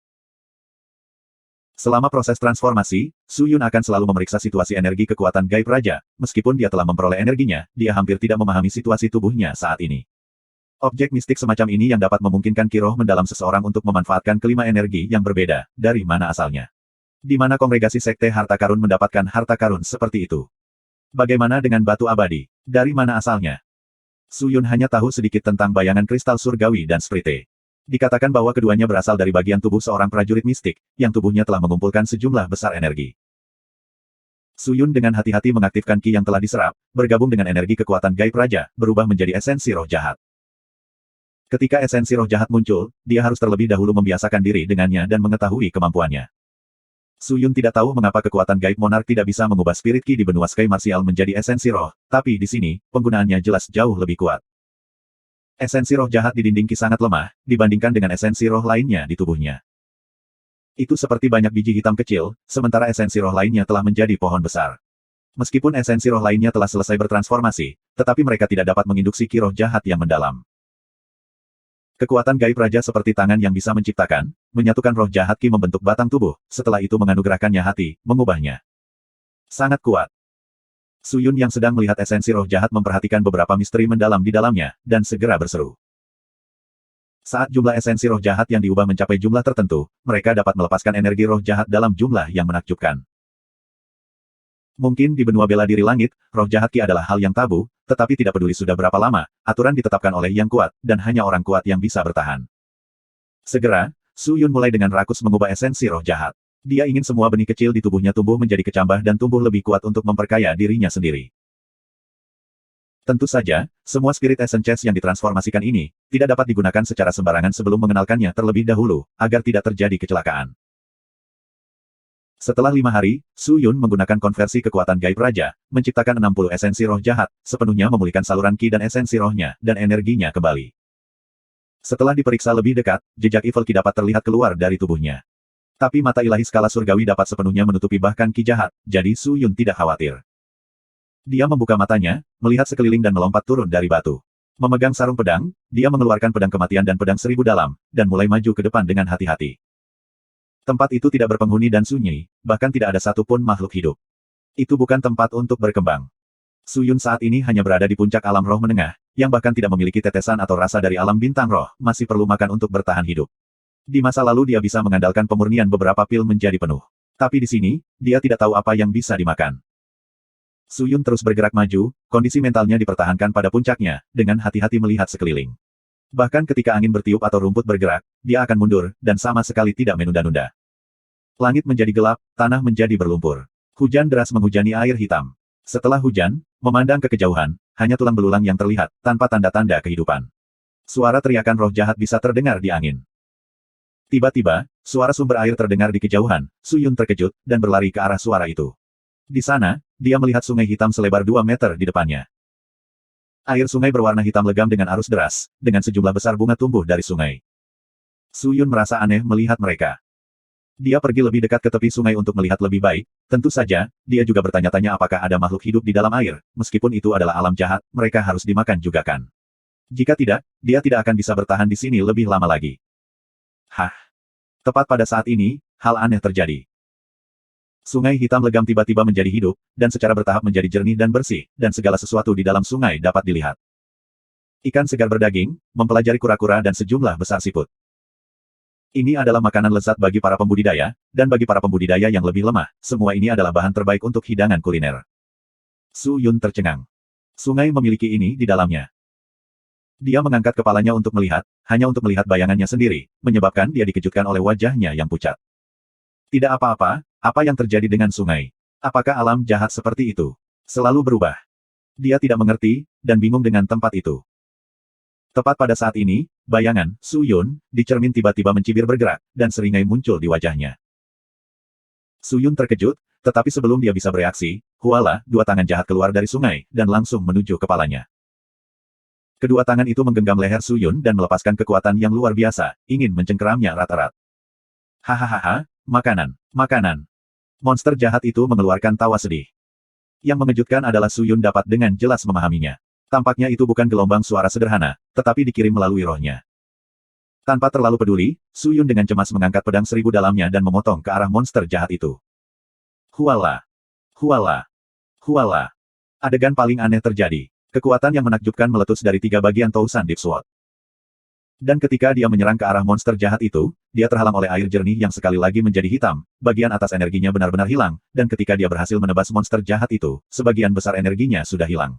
Selama proses transformasi, Su Yun akan selalu memeriksa situasi energi kekuatan gaib raja. Meskipun dia telah memperoleh energinya, dia hampir tidak memahami situasi tubuhnya saat ini. Objek mistik semacam ini yang dapat memungkinkan kiroh mendalam seseorang untuk memanfaatkan kelima energi yang berbeda. Dari mana asalnya? Di mana kongregasi sekte harta karun mendapatkan harta karun seperti itu? Bagaimana dengan batu abadi? Dari mana asalnya? Su Yun hanya tahu sedikit tentang bayangan kristal surgawi dan sprite. Dikatakan bahwa keduanya berasal dari bagian tubuh seorang prajurit mistik, yang tubuhnya telah mengumpulkan sejumlah besar energi. Su Yun dengan hati-hati mengaktifkan ki yang telah diserap, bergabung dengan energi kekuatan gaib raja, berubah menjadi esensi roh jahat. Ketika esensi roh jahat muncul, dia harus terlebih dahulu membiasakan diri dengannya dan mengetahui kemampuannya. Su Yun tidak tahu mengapa kekuatan gaib monark tidak bisa mengubah spirit ki di benua sky martial menjadi esensi roh, tapi di sini, penggunaannya jelas jauh lebih kuat. Esensi roh jahat di dinding ki sangat lemah, dibandingkan dengan esensi roh lainnya di tubuhnya. Itu seperti banyak biji hitam kecil, sementara esensi roh lainnya telah menjadi pohon besar. Meskipun esensi roh lainnya telah selesai bertransformasi, tetapi mereka tidak dapat menginduksi ki roh jahat yang mendalam. Kekuatan gaib raja seperti tangan yang bisa menciptakan, menyatukan roh jahat ki membentuk batang tubuh, setelah itu menganugerahkannya hati, mengubahnya. Sangat kuat. Su Yun yang sedang melihat esensi roh jahat memperhatikan beberapa misteri mendalam di dalamnya, dan segera berseru. Saat jumlah esensi roh jahat yang diubah mencapai jumlah tertentu, mereka dapat melepaskan energi roh jahat dalam jumlah yang menakjubkan. Mungkin di benua bela diri langit, roh jahat ki adalah hal yang tabu, tetapi tidak peduli sudah berapa lama, aturan ditetapkan oleh yang kuat, dan hanya orang kuat yang bisa bertahan. Segera, Su Yun mulai dengan rakus mengubah esensi roh jahat. Dia ingin semua benih kecil di tubuhnya tumbuh menjadi kecambah dan tumbuh lebih kuat untuk memperkaya dirinya sendiri. Tentu saja, semua spirit essence yang ditransformasikan ini, tidak dapat digunakan secara sembarangan sebelum mengenalkannya terlebih dahulu, agar tidak terjadi kecelakaan. Setelah 5 hari, Su Yun menggunakan konversi kekuatan gaib raja, menciptakan 60 esensi roh jahat, sepenuhnya memulihkan saluran ki dan esensi rohnya, dan energinya kembali. Setelah diperiksa lebih dekat, jejak evil ki dapat terlihat keluar dari tubuhnya. Tapi mata ilahi skala surgawi dapat sepenuhnya menutupi bahkan ki jahat, jadi Su Yun tidak khawatir. Dia membuka matanya, melihat sekeliling dan melompat turun dari batu. Memegang sarung pedang, dia mengeluarkan pedang kematian dan pedang 1000 dalam, dan mulai maju ke depan dengan hati-hati. Tempat itu tidak berpenghuni dan sunyi, bahkan tidak ada satupun makhluk hidup. Itu bukan tempat untuk berkembang. Su Yun saat ini hanya berada di puncak alam roh menengah, yang bahkan tidak memiliki tetesan atau rasa dari alam bintang roh, masih perlu makan untuk bertahan hidup. Di masa lalu dia bisa mengandalkan pemurnian beberapa pil menjadi penuh. Tapi di sini, dia tidak tahu apa yang bisa dimakan. Su Yun terus bergerak maju, kondisi mentalnya dipertahankan pada puncaknya, dengan hati-hati melihat sekeliling. Bahkan ketika angin bertiup atau rumput bergerak, dia akan mundur, dan sama sekali tidak menunda-nunda. Langit menjadi gelap, tanah menjadi berlumpur. Hujan deras menghujani air hitam. Setelah hujan, memandang ke kejauhan, hanya tulang belulang yang terlihat, tanpa tanda-tanda kehidupan. Suara teriakan roh jahat bisa terdengar di angin. Tiba-tiba, suara sumber air terdengar di kejauhan, Su Yun terkejut, dan berlari ke arah suara itu. Di sana, dia melihat sungai hitam selebar 2 meter di depannya. Air sungai berwarna hitam legam dengan arus deras, dengan sejumlah besar bunga tumbuh dari sungai. Su Yun merasa aneh melihat mereka. Dia pergi lebih dekat ke tepi sungai untuk melihat lebih baik, tentu saja, dia juga bertanya-tanya apakah ada makhluk hidup di dalam air, meskipun itu adalah alam jahat, mereka harus dimakan juga kan. Jika tidak, dia tidak akan bisa bertahan di sini lebih lama lagi. Hah! Tepat pada saat ini, hal aneh terjadi. Sungai hitam legam tiba-tiba menjadi hidup, dan secara bertahap menjadi jernih dan bersih, dan segala sesuatu di dalam sungai dapat dilihat. Ikan segar berdaging, mempelajari kura-kura dan sejumlah besar siput. Ini adalah makanan lezat bagi para pembudidaya, dan bagi para pembudidaya yang lebih lemah, semua ini adalah bahan terbaik untuk hidangan kuliner. Su Yun tercengang. Sungai memiliki ini di dalamnya. Dia mengangkat kepalanya untuk melihat, hanya untuk melihat bayangannya sendiri, menyebabkan dia dikejutkan oleh wajahnya yang pucat. Tidak apa-apa, apa yang terjadi dengan sungai? Apakah alam jahat seperti itu? Selalu berubah. Dia tidak mengerti, dan bingung dengan tempat itu. Tepat pada saat ini, bayangan, Su Yun, di cermin tiba-tiba mencibir bergerak, dan seringai muncul di wajahnya. Su Yun terkejut, tetapi sebelum dia bisa bereaksi, huala, 2 tangan jahat keluar dari sungai, dan langsung menuju kepalanya. Kedua tangan itu menggenggam leher Su Yun dan melepaskan kekuatan yang luar biasa, ingin mencengkeramnya rata-rat. Hahaha, makanan, makanan. Monster jahat itu mengeluarkan tawa sedih. Yang mengejutkan adalah Su Yun dapat dengan jelas memahaminya. Tampaknya itu bukan gelombang suara sederhana, tetapi dikirim melalui rohnya. Tanpa terlalu peduli, Su Yun dengan cemas mengangkat pedang seribu dalamnya dan memotong ke arah monster jahat itu. Huala! Huala! Huala! Adegan paling aneh terjadi. Kekuatan yang menakjubkan meletus dari 3 bagian Tousan Deep Sword. Dan ketika dia menyerang ke arah monster jahat itu, dia terhalang oleh air jernih yang sekali lagi menjadi hitam, bagian atas energinya benar-benar hilang, dan ketika dia berhasil menebas monster jahat itu, sebagian besar energinya sudah hilang.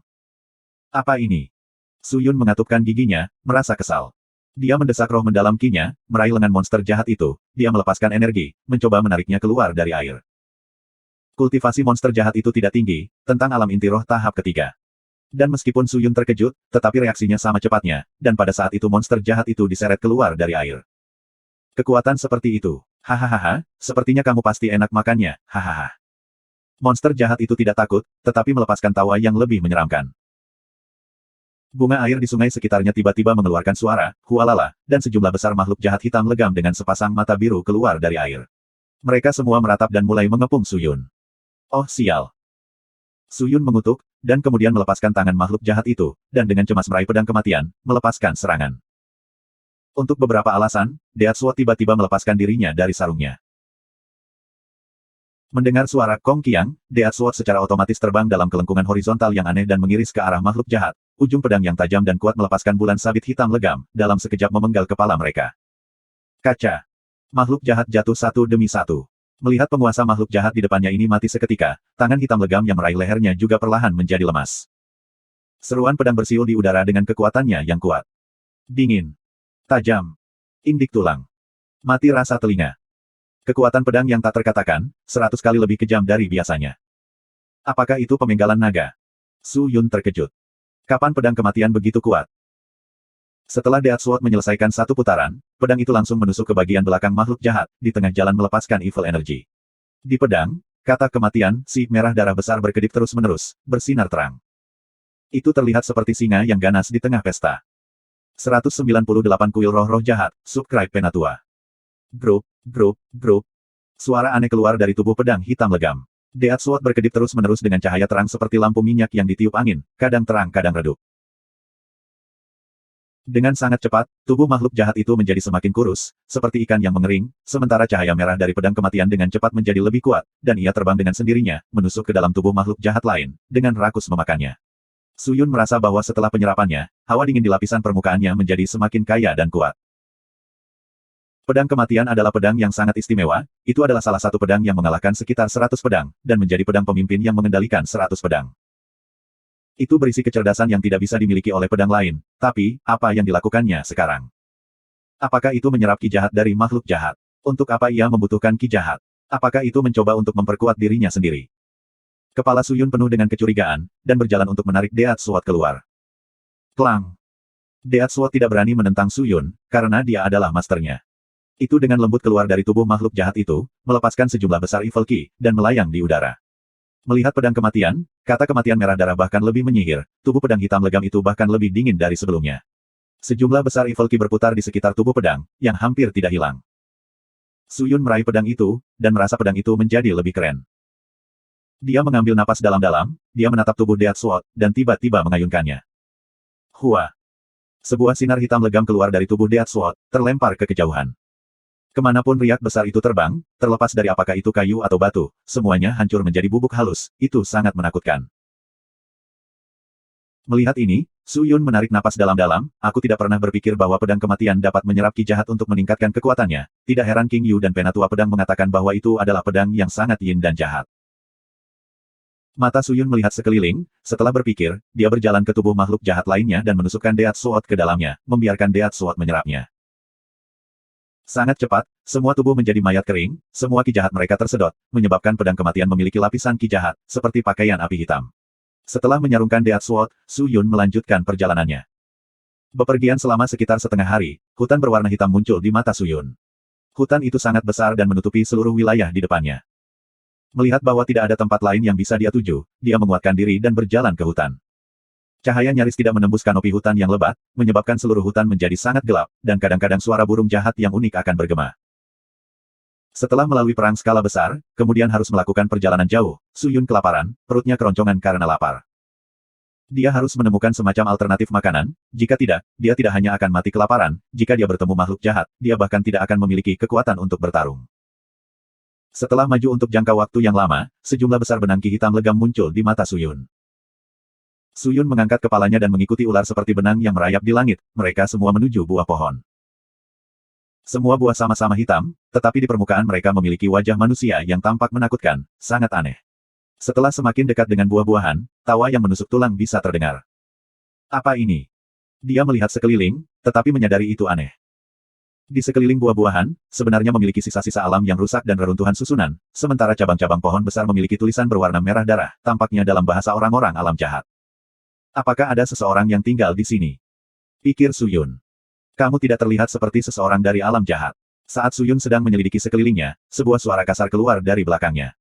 Apa ini? Su Yun mengatupkan giginya, merasa kesal. Dia mendesak roh mendalam Ki-nya, meraih lengan monster jahat itu, dia melepaskan energi, mencoba menariknya keluar dari air. Kultivasi monster jahat itu tidak tinggi, tentang alam inti roh tahap ketiga. Dan meskipun Su Yun terkejut, tetapi reaksinya sama cepatnya, dan pada saat itu monster jahat itu diseret keluar dari air. Kekuatan seperti itu. Hahaha, sepertinya kamu pasti enak makannya, hahaha. Monster jahat itu tidak takut, tetapi melepaskan tawa yang lebih menyeramkan. Bunga air di sungai sekitarnya tiba-tiba mengeluarkan suara, hualala, dan sejumlah besar makhluk jahat hitam legam dengan sepasang mata biru keluar dari air. Mereka semua meratap dan mulai mengepung Su Yun. Oh sial. Su Yun mengutuk, dan kemudian melepaskan tangan makhluk jahat itu, dan dengan cemas meraih pedang kematian, melepaskan serangan. Untuk beberapa alasan, Death Sword tiba-tiba melepaskan dirinya dari sarungnya. Mendengar suara Kong Qiang, Death Sword secara otomatis terbang dalam kelengkungan horizontal yang aneh dan mengiris ke arah makhluk jahat. Ujung pedang yang tajam dan kuat melepaskan bulan sabit hitam legam, dalam sekejap memenggal kepala mereka. Kaca. Makhluk jahat jatuh satu demi satu. Melihat penguasa makhluk jahat di depannya ini mati seketika, tangan hitam legam yang meraih lehernya juga perlahan menjadi lemas. Seruan pedang bersiul di udara dengan kekuatannya yang kuat. Dingin. Tajam. Indik tulang. Mati rasa telinga. Kekuatan pedang yang tak terkatakan, 100 kali lebih kejam dari biasanya. Apakah itu pemenggalan naga? Su Yun terkejut. Kapan pedang kematian begitu kuat? Setelah Death Sword menyelesaikan satu putaran, pedang itu langsung menusuk ke bagian belakang makhluk jahat, di tengah jalan melepaskan evil energy. Di pedang, kata kematian, si merah darah besar berkedip terus-menerus, bersinar terang. Itu terlihat seperti singa yang ganas di tengah pesta. 198 kuil roh-roh jahat, subscribe Penatua. Grup, grup, grup. Suara aneh keluar dari tubuh pedang hitam legam. Death Sword berkedip terus-menerus dengan cahaya terang seperti lampu minyak yang ditiup angin, kadang terang kadang redup. Dengan sangat cepat, tubuh makhluk jahat itu menjadi semakin kurus, seperti ikan yang mengering, sementara cahaya merah dari pedang kematian dengan cepat menjadi lebih kuat, dan ia terbang dengan sendirinya, menusuk ke dalam tubuh makhluk jahat lain, dengan rakus memakannya. Su Yun merasa bahwa setelah penyerapannya, hawa dingin di lapisan permukaannya menjadi semakin kaya dan kuat. Pedang kematian adalah pedang yang sangat istimewa, itu adalah salah satu pedang yang mengalahkan sekitar 100 pedang, dan menjadi pedang pemimpin yang mengendalikan 100 pedang. Itu berisi kecerdasan yang tidak bisa dimiliki oleh pedang lain, tapi, apa yang dilakukannya sekarang? Apakah itu menyerap ki jahat dari makhluk jahat? Untuk apa ia membutuhkan ki jahat? Apakah itu mencoba untuk memperkuat dirinya sendiri? Kepala Su Yun penuh dengan kecurigaan, dan berjalan untuk menarik Death Sword keluar. Klang! Death Sword tidak berani menentang Su Yun, karena dia adalah masternya. Itu dengan lembut keluar dari tubuh makhluk jahat itu, melepaskan sejumlah besar evil ki, dan melayang di udara. Melihat pedang kematian, kata kematian merah darah bahkan lebih menyihir, tubuh pedang hitam legam itu bahkan lebih dingin dari sebelumnya. Sejumlah besar evil ki berputar di sekitar tubuh pedang, yang hampir tidak hilang. Su Yun meraih pedang itu, dan merasa pedang itu menjadi lebih keren. Dia mengambil napas dalam-dalam, dia menatap tubuh Death Sword, dan tiba-tiba mengayunkannya. Hua! Sebuah sinar hitam legam keluar dari tubuh Death Sword, terlempar ke kejauhan. Kemanapun riak besar itu terbang, terlepas dari apakah itu kayu atau batu, semuanya hancur menjadi bubuk halus, itu sangat menakutkan. Melihat ini, Su Yun menarik napas dalam-dalam, aku tidak pernah berpikir bahwa pedang kematian dapat menyerap ki jahat untuk meningkatkan kekuatannya, tidak heran King Yu dan Penatua Pedang mengatakan bahwa itu adalah pedang yang sangat yin dan jahat. Mata Su Yun melihat sekeliling, setelah berpikir, dia berjalan ke tubuh makhluk jahat lainnya dan menusukkan Death Sword ke dalamnya, membiarkan Death Sword menyerapnya. Sangat cepat, semua tubuh menjadi mayat kering, semua ki jahat mereka tersedot, menyebabkan pedang kematian memiliki lapisan ki jahat, seperti pakaian api hitam. Setelah menyarungkan Death Sword, Su Yun melanjutkan perjalanannya. Bepergian selama sekitar setengah hari, hutan berwarna hitam muncul di mata Su Yun. Hutan itu sangat besar dan menutupi seluruh wilayah di depannya. Melihat bahwa tidak ada tempat lain yang bisa dia tuju, dia menguatkan diri dan berjalan ke hutan. Cahaya nyaris tidak menembus kanopi hutan yang lebat, menyebabkan seluruh hutan menjadi sangat gelap, dan kadang-kadang suara burung jahat yang unik akan bergema. Setelah melalui perang skala besar, kemudian harus melakukan perjalanan jauh, Su Yun kelaparan, perutnya keroncongan karena lapar. Dia harus menemukan semacam alternatif makanan, jika tidak, dia tidak hanya akan mati kelaparan, jika dia bertemu makhluk jahat, dia bahkan tidak akan memiliki kekuatan untuk bertarung. Setelah maju untuk jangka waktu yang lama, sejumlah besar benang ki hitam legam muncul di mata Suyun. Suyun mengangkat kepalanya dan mengikuti ular seperti benang yang merayap di langit, mereka semua menuju buah pohon. Semua buah sama-sama hitam, tetapi di permukaan mereka memiliki wajah manusia yang tampak menakutkan, sangat aneh. Setelah semakin dekat dengan buah-buahan, tawa yang menusuk tulang bisa terdengar. Apa ini? Dia melihat sekeliling, tetapi menyadari itu aneh. Di sekeliling buah-buahan, sebenarnya memiliki sisa-sisa alam yang rusak dan reruntuhan susunan, sementara cabang-cabang pohon besar memiliki tulisan berwarna merah darah, tampaknya dalam bahasa orang-orang alam jahat. Apakah ada seseorang yang tinggal di sini? Pikir Suyun. Kamu tidak terlihat seperti seseorang dari alam jahat. Saat Suyun sedang menyelidiki sekelilingnya, sebuah suara kasar keluar dari belakangnya.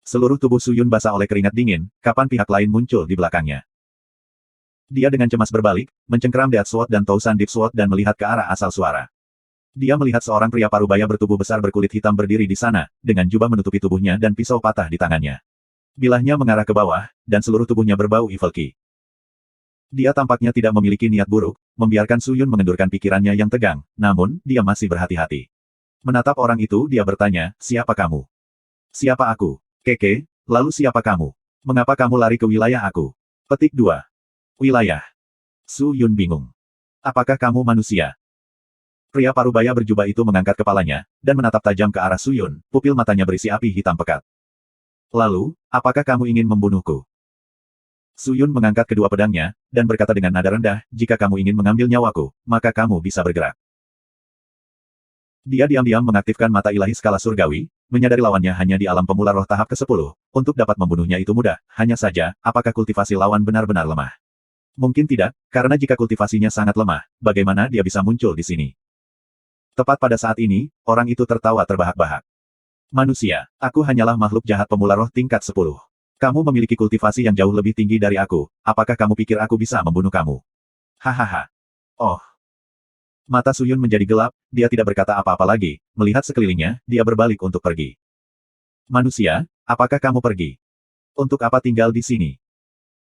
Seluruh tubuh Suyun basah oleh keringat dingin, kapan pihak lain muncul di belakangnya. Dia dengan cemas berbalik, mencengkeram Death Sword dan Tousan Deep Sword dan melihat ke arah asal suara. Dia melihat seorang pria parubaya bertubuh besar berkulit hitam berdiri di sana, dengan jubah menutupi tubuhnya dan pisau patah di tangannya. Bilahnya mengarah ke bawah, dan seluruh tubuhnya berbau Evil Ki. Dia tampaknya tidak memiliki niat buruk, membiarkan Suyun mengendurkan pikirannya yang tegang, namun, dia masih berhati-hati. Menatap orang itu dia bertanya, siapa kamu? Siapa aku? Keke, lalu siapa kamu? Mengapa kamu lari ke wilayah aku? Petik 2. Wilayah. Suyun bingung. Apakah kamu manusia? Pria parubaya berjubah itu mengangkat kepalanya, dan menatap tajam ke arah Suyun, pupil matanya berisi api hitam pekat. Lalu, apakah kamu ingin membunuhku? Suyun mengangkat kedua pedangnya, dan berkata dengan nada rendah, jika kamu ingin mengambil nyawaku, maka kamu bisa bergerak. Dia diam-diam mengaktifkan mata ilahi skala surgawi, menyadari lawannya hanya di alam pemula roh tahap ke-10. Untuk dapat membunuhnya itu mudah, hanya saja, apakah kultivasi lawan benar-benar lemah? Mungkin tidak, karena jika kultivasinya sangat lemah, bagaimana dia bisa muncul di sini? Tepat pada saat ini, orang itu tertawa terbahak-bahak. Manusia, aku hanyalah makhluk jahat pemula roh tingkat 10. Kamu memiliki kultivasi yang jauh lebih tinggi dari aku, apakah kamu pikir aku bisa membunuh kamu? Hahaha. Oh. Mata Suyun menjadi gelap, dia tidak berkata apa-apa lagi, melihat sekelilingnya, dia berbalik untuk pergi. Manusia, apakah kamu pergi? Untuk apa tinggal di sini?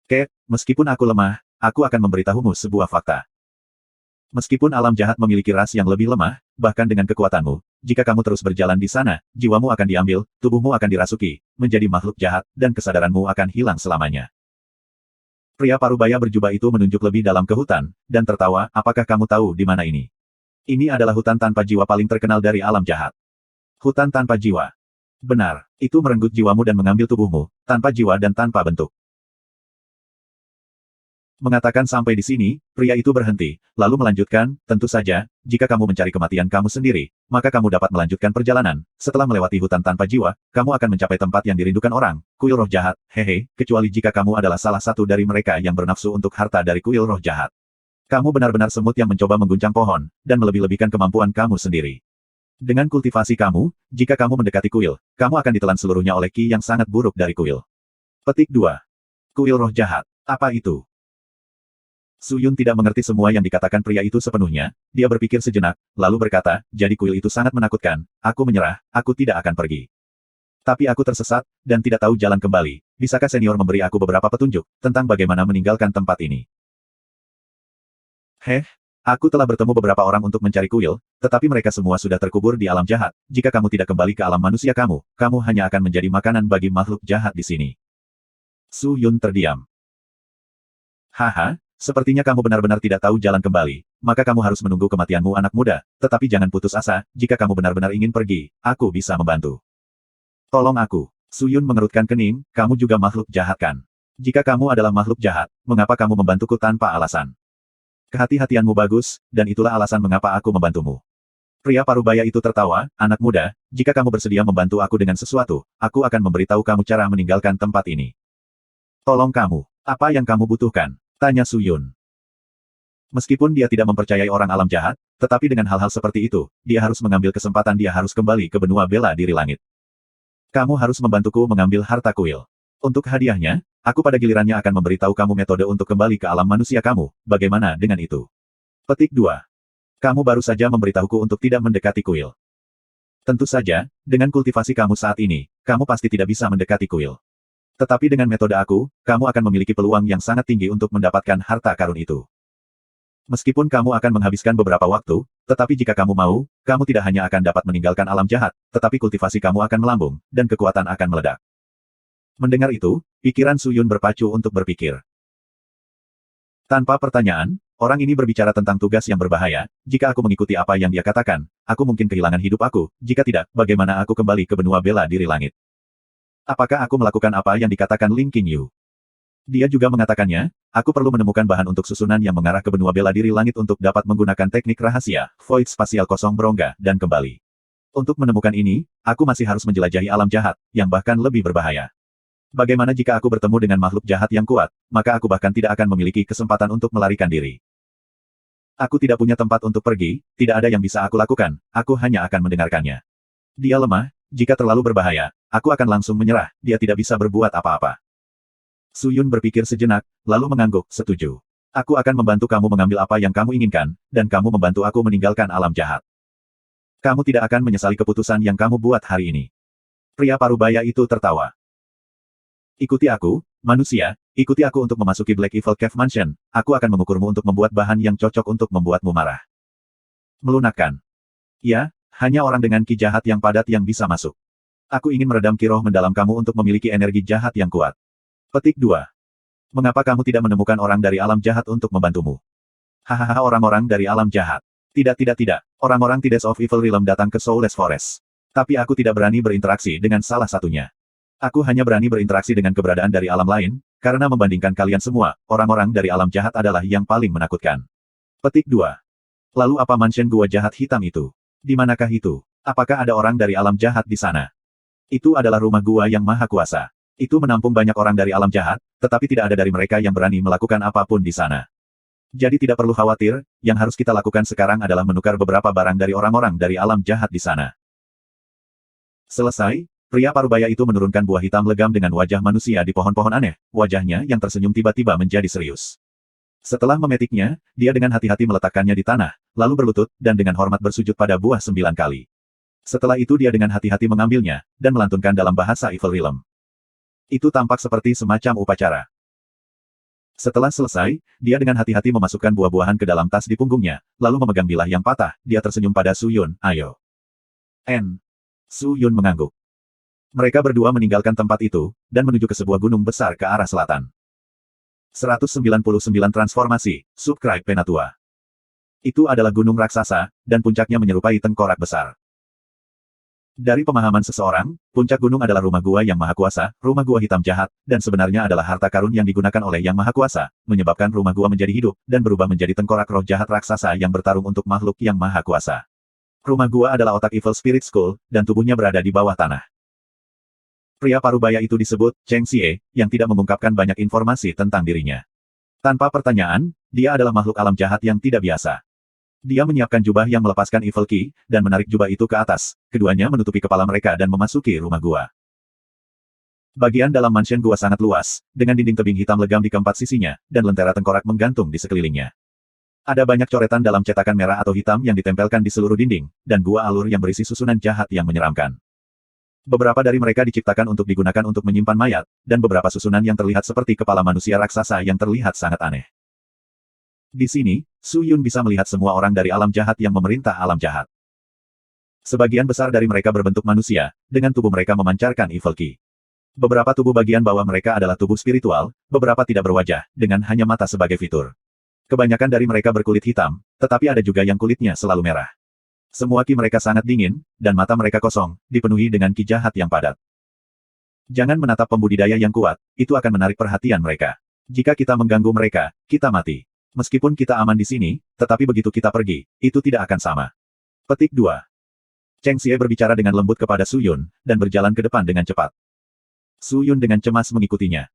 Kek, meskipun aku lemah, aku akan memberitahumu sebuah fakta. Meskipun alam jahat memiliki ras yang lebih lemah, bahkan dengan kekuatanmu, jika kamu terus berjalan di sana, jiwamu akan diambil, tubuhmu akan dirasuki, menjadi makhluk jahat, dan kesadaranmu akan hilang selamanya. Pria parubaya berjubah itu menunjuk lebih dalam ke hutan, dan tertawa, apakah kamu tahu di mana ini? Ini adalah hutan tanpa jiwa paling terkenal dari alam jahat. Hutan tanpa jiwa. Benar, itu merenggut jiwamu dan mengambil tubuhmu, tanpa jiwa dan tanpa bentuk. Mengatakan sampai di sini, pria itu berhenti, lalu melanjutkan, tentu saja, jika kamu mencari kematian kamu sendiri, maka kamu dapat melanjutkan perjalanan. Setelah melewati hutan tanpa jiwa, kamu akan mencapai tempat yang dirindukan orang, kuil roh jahat, hehe, kecuali jika kamu adalah salah satu dari mereka yang bernafsu untuk harta dari kuil roh jahat. Kamu benar-benar semut yang mencoba mengguncang pohon, dan melebih-lebihkan kemampuan kamu sendiri. Dengan kultivasi kamu, jika kamu mendekati kuil, kamu akan ditelan seluruhnya oleh ki yang sangat buruk dari kuil. Petik 2. Kuil roh jahat. Apa itu? Suyun tidak mengerti semua yang dikatakan pria itu sepenuhnya, dia berpikir sejenak, lalu berkata, jadi kuil itu sangat menakutkan, aku menyerah, aku tidak akan pergi. Tapi aku tersesat, dan tidak tahu jalan kembali, bisakah senior memberi aku beberapa petunjuk, tentang bagaimana meninggalkan tempat ini? Aku telah bertemu beberapa orang untuk mencari kuil, tetapi mereka semua sudah terkubur di alam jahat, jika kamu tidak kembali ke alam manusia kamu hanya akan menjadi makanan bagi makhluk jahat di sini. Suyun terdiam. Haha. Sepertinya kamu benar-benar tidak tahu jalan kembali, maka kamu harus menunggu kematianmu anak muda, tetapi jangan putus asa, jika kamu benar-benar ingin pergi, aku bisa membantu. Tolong aku. Suyun mengerutkan kening, kamu juga makhluk jahat kan? Jika kamu adalah makhluk jahat, mengapa kamu membantuku tanpa alasan? Kehati-hatianmu bagus, dan itulah alasan mengapa aku membantumu. Pria parubaya itu tertawa, anak muda, jika kamu bersedia membantu aku dengan sesuatu, aku akan memberitahu kamu cara meninggalkan tempat ini. Tolong kamu, apa yang kamu butuhkan? Tanya Suyun. Meskipun dia tidak mempercayai orang alam jahat, tetapi dengan hal-hal seperti itu, dia harus mengambil kesempatan dia harus kembali ke benua bela diri langit. Kamu harus membantuku mengambil harta kuil. Untuk hadiahnya, aku pada gilirannya akan memberitahu kamu metode untuk kembali ke alam manusia kamu, bagaimana dengan itu? Petik 2. Kamu baru saja memberitahuku untuk tidak mendekati kuil. Tentu saja, dengan kultivasi kamu saat ini, kamu pasti tidak bisa mendekati kuil. Tetapi dengan metode aku, kamu akan memiliki peluang yang sangat tinggi untuk mendapatkan harta karun itu. Meskipun kamu akan menghabiskan beberapa waktu, tetapi jika kamu mau, kamu tidak hanya akan dapat meninggalkan alam jahat, tetapi kultivasi kamu akan melambung, dan kekuatan akan meledak. Mendengar itu, pikiran Su Yun berpacu untuk berpikir. Tanpa pertanyaan, orang ini berbicara tentang tugas yang berbahaya. Jika aku mengikuti apa yang dia katakan, aku mungkin kehilangan hidup aku. Jika tidak, bagaimana aku kembali ke benua bela diri langit? Apakah aku melakukan apa yang dikatakan Ling Qingyu? Dia juga mengatakannya, aku perlu menemukan bahan untuk susunan yang mengarah ke benua bela diri langit untuk dapat menggunakan teknik rahasia, Void Spasial Kosong Berongga, dan kembali. Untuk menemukan ini, aku masih harus menjelajahi alam jahat, yang bahkan lebih berbahaya. Bagaimana jika aku bertemu dengan makhluk jahat yang kuat, maka aku bahkan tidak akan memiliki kesempatan untuk melarikan diri. Aku tidak punya tempat untuk pergi, tidak ada yang bisa aku lakukan, aku hanya akan mendengarkannya. Dia lemah, jika terlalu berbahaya, aku akan langsung menyerah, dia tidak bisa berbuat apa-apa. Su Yun berpikir sejenak, lalu mengangguk, setuju. Aku akan membantu kamu mengambil apa yang kamu inginkan, dan kamu membantu aku meninggalkan alam jahat. Kamu tidak akan menyesali keputusan yang kamu buat hari ini. Pria parubaya itu tertawa. Ikuti aku, manusia, ikuti aku untuk memasuki Black Evil Cave Mansion, aku akan mengukurmu untuk membuat bahan yang cocok untuk membuatmu marah. Melunakkan. Ya, hanya orang dengan ki jahat yang padat yang bisa masuk. Aku ingin meredam ki roh mendalam kamu untuk memiliki energi jahat yang kuat. Petik 2. Mengapa kamu tidak menemukan orang dari alam jahat untuk membantumu? Hahaha, orang-orang dari alam jahat. Tidak. Orang-orang Tides of Evil Realm datang ke Soulless Forest. Tapi aku tidak berani berinteraksi dengan salah satunya. Aku hanya berani berinteraksi dengan keberadaan dari alam lain, karena membandingkan kalian semua, orang-orang dari alam jahat adalah yang paling menakutkan. Petik 2. Lalu apa mansion gua jahat hitam itu? Di manakah itu? Apakah ada orang dari alam jahat di sana? Itu adalah rumah gua yang maha kuasa. Itu menampung banyak orang dari alam jahat, tetapi tidak ada dari mereka yang berani melakukan apapun di sana. Jadi tidak perlu khawatir, yang harus kita lakukan sekarang adalah menukar beberapa barang dari orang-orang dari alam jahat di sana. Selesai, pria parubaya itu menurunkan buah hitam legam dengan wajah manusia di pohon-pohon aneh, wajahnya yang tersenyum tiba-tiba menjadi serius. Setelah memetiknya, dia dengan hati-hati meletakkannya di tanah, lalu berlutut, dan dengan hormat bersujud pada buah 9 kali. Setelah itu dia dengan hati-hati mengambilnya, dan melantunkan dalam bahasa Evil Realm. Itu tampak seperti semacam upacara. Setelah selesai, dia dengan hati-hati memasukkan buah-buahan ke dalam tas di punggungnya, lalu memegang bilah yang patah, dia tersenyum pada Su Yun, ayo. Su Yun mengangguk. Mereka berdua meninggalkan tempat itu, dan menuju ke sebuah gunung besar ke arah selatan. 199 transformasi, Subscribe Penatua. Itu adalah gunung raksasa, dan puncaknya menyerupai tengkorak besar. Dari pemahaman seseorang, puncak gunung adalah rumah gua yang maha kuasa, rumah gua hitam jahat, dan sebenarnya adalah harta karun yang digunakan oleh yang maha kuasa, menyebabkan rumah gua menjadi hidup, dan berubah menjadi tengkorak roh jahat raksasa yang bertarung untuk makhluk yang maha kuasa. Rumah gua adalah otak Evil Spirit School, dan tubuhnya berada di bawah tanah. Pria parubaya itu disebut Cheng Xie, yang tidak mengungkapkan banyak informasi tentang dirinya. Tanpa pertanyaan, dia adalah makhluk alam jahat yang tidak biasa. Dia menyiapkan jubah yang melepaskan Evil Ki, dan menarik jubah itu ke atas, keduanya menutupi kepala mereka dan memasuki rumah gua. Bagian dalam mansion gua sangat luas, dengan dinding tebing hitam legam di keempat sisinya, dan lentera tengkorak menggantung di sekelilingnya. Ada banyak coretan dalam cetakan merah atau hitam yang ditempelkan di seluruh dinding, dan gua alur yang berisi susunan jahat yang menyeramkan. Beberapa dari mereka diciptakan untuk digunakan untuk menyimpan mayat, dan beberapa susunan yang terlihat seperti kepala manusia raksasa yang terlihat sangat aneh. Di sini, Su Yun bisa melihat semua orang dari alam jahat yang memerintah alam jahat. Sebagian besar dari mereka berbentuk manusia, dengan tubuh mereka memancarkan Evil Ki. Beberapa tubuh bagian bawah mereka adalah tubuh spiritual, beberapa tidak berwajah, dengan hanya mata sebagai fitur. Kebanyakan dari mereka berkulit hitam, tetapi ada juga yang kulitnya selalu merah. Semua ki mereka sangat dingin, dan mata mereka kosong, dipenuhi dengan ki jahat yang padat. Jangan menatap pembudidaya yang kuat, itu akan menarik perhatian mereka. Jika kita mengganggu mereka, kita mati. Meskipun kita aman di sini, tetapi begitu kita pergi, itu tidak akan sama. Petik 2. Cheng Xie berbicara dengan lembut kepada Su Yun, dan berjalan ke depan dengan cepat. Su Yun dengan cemas mengikutinya.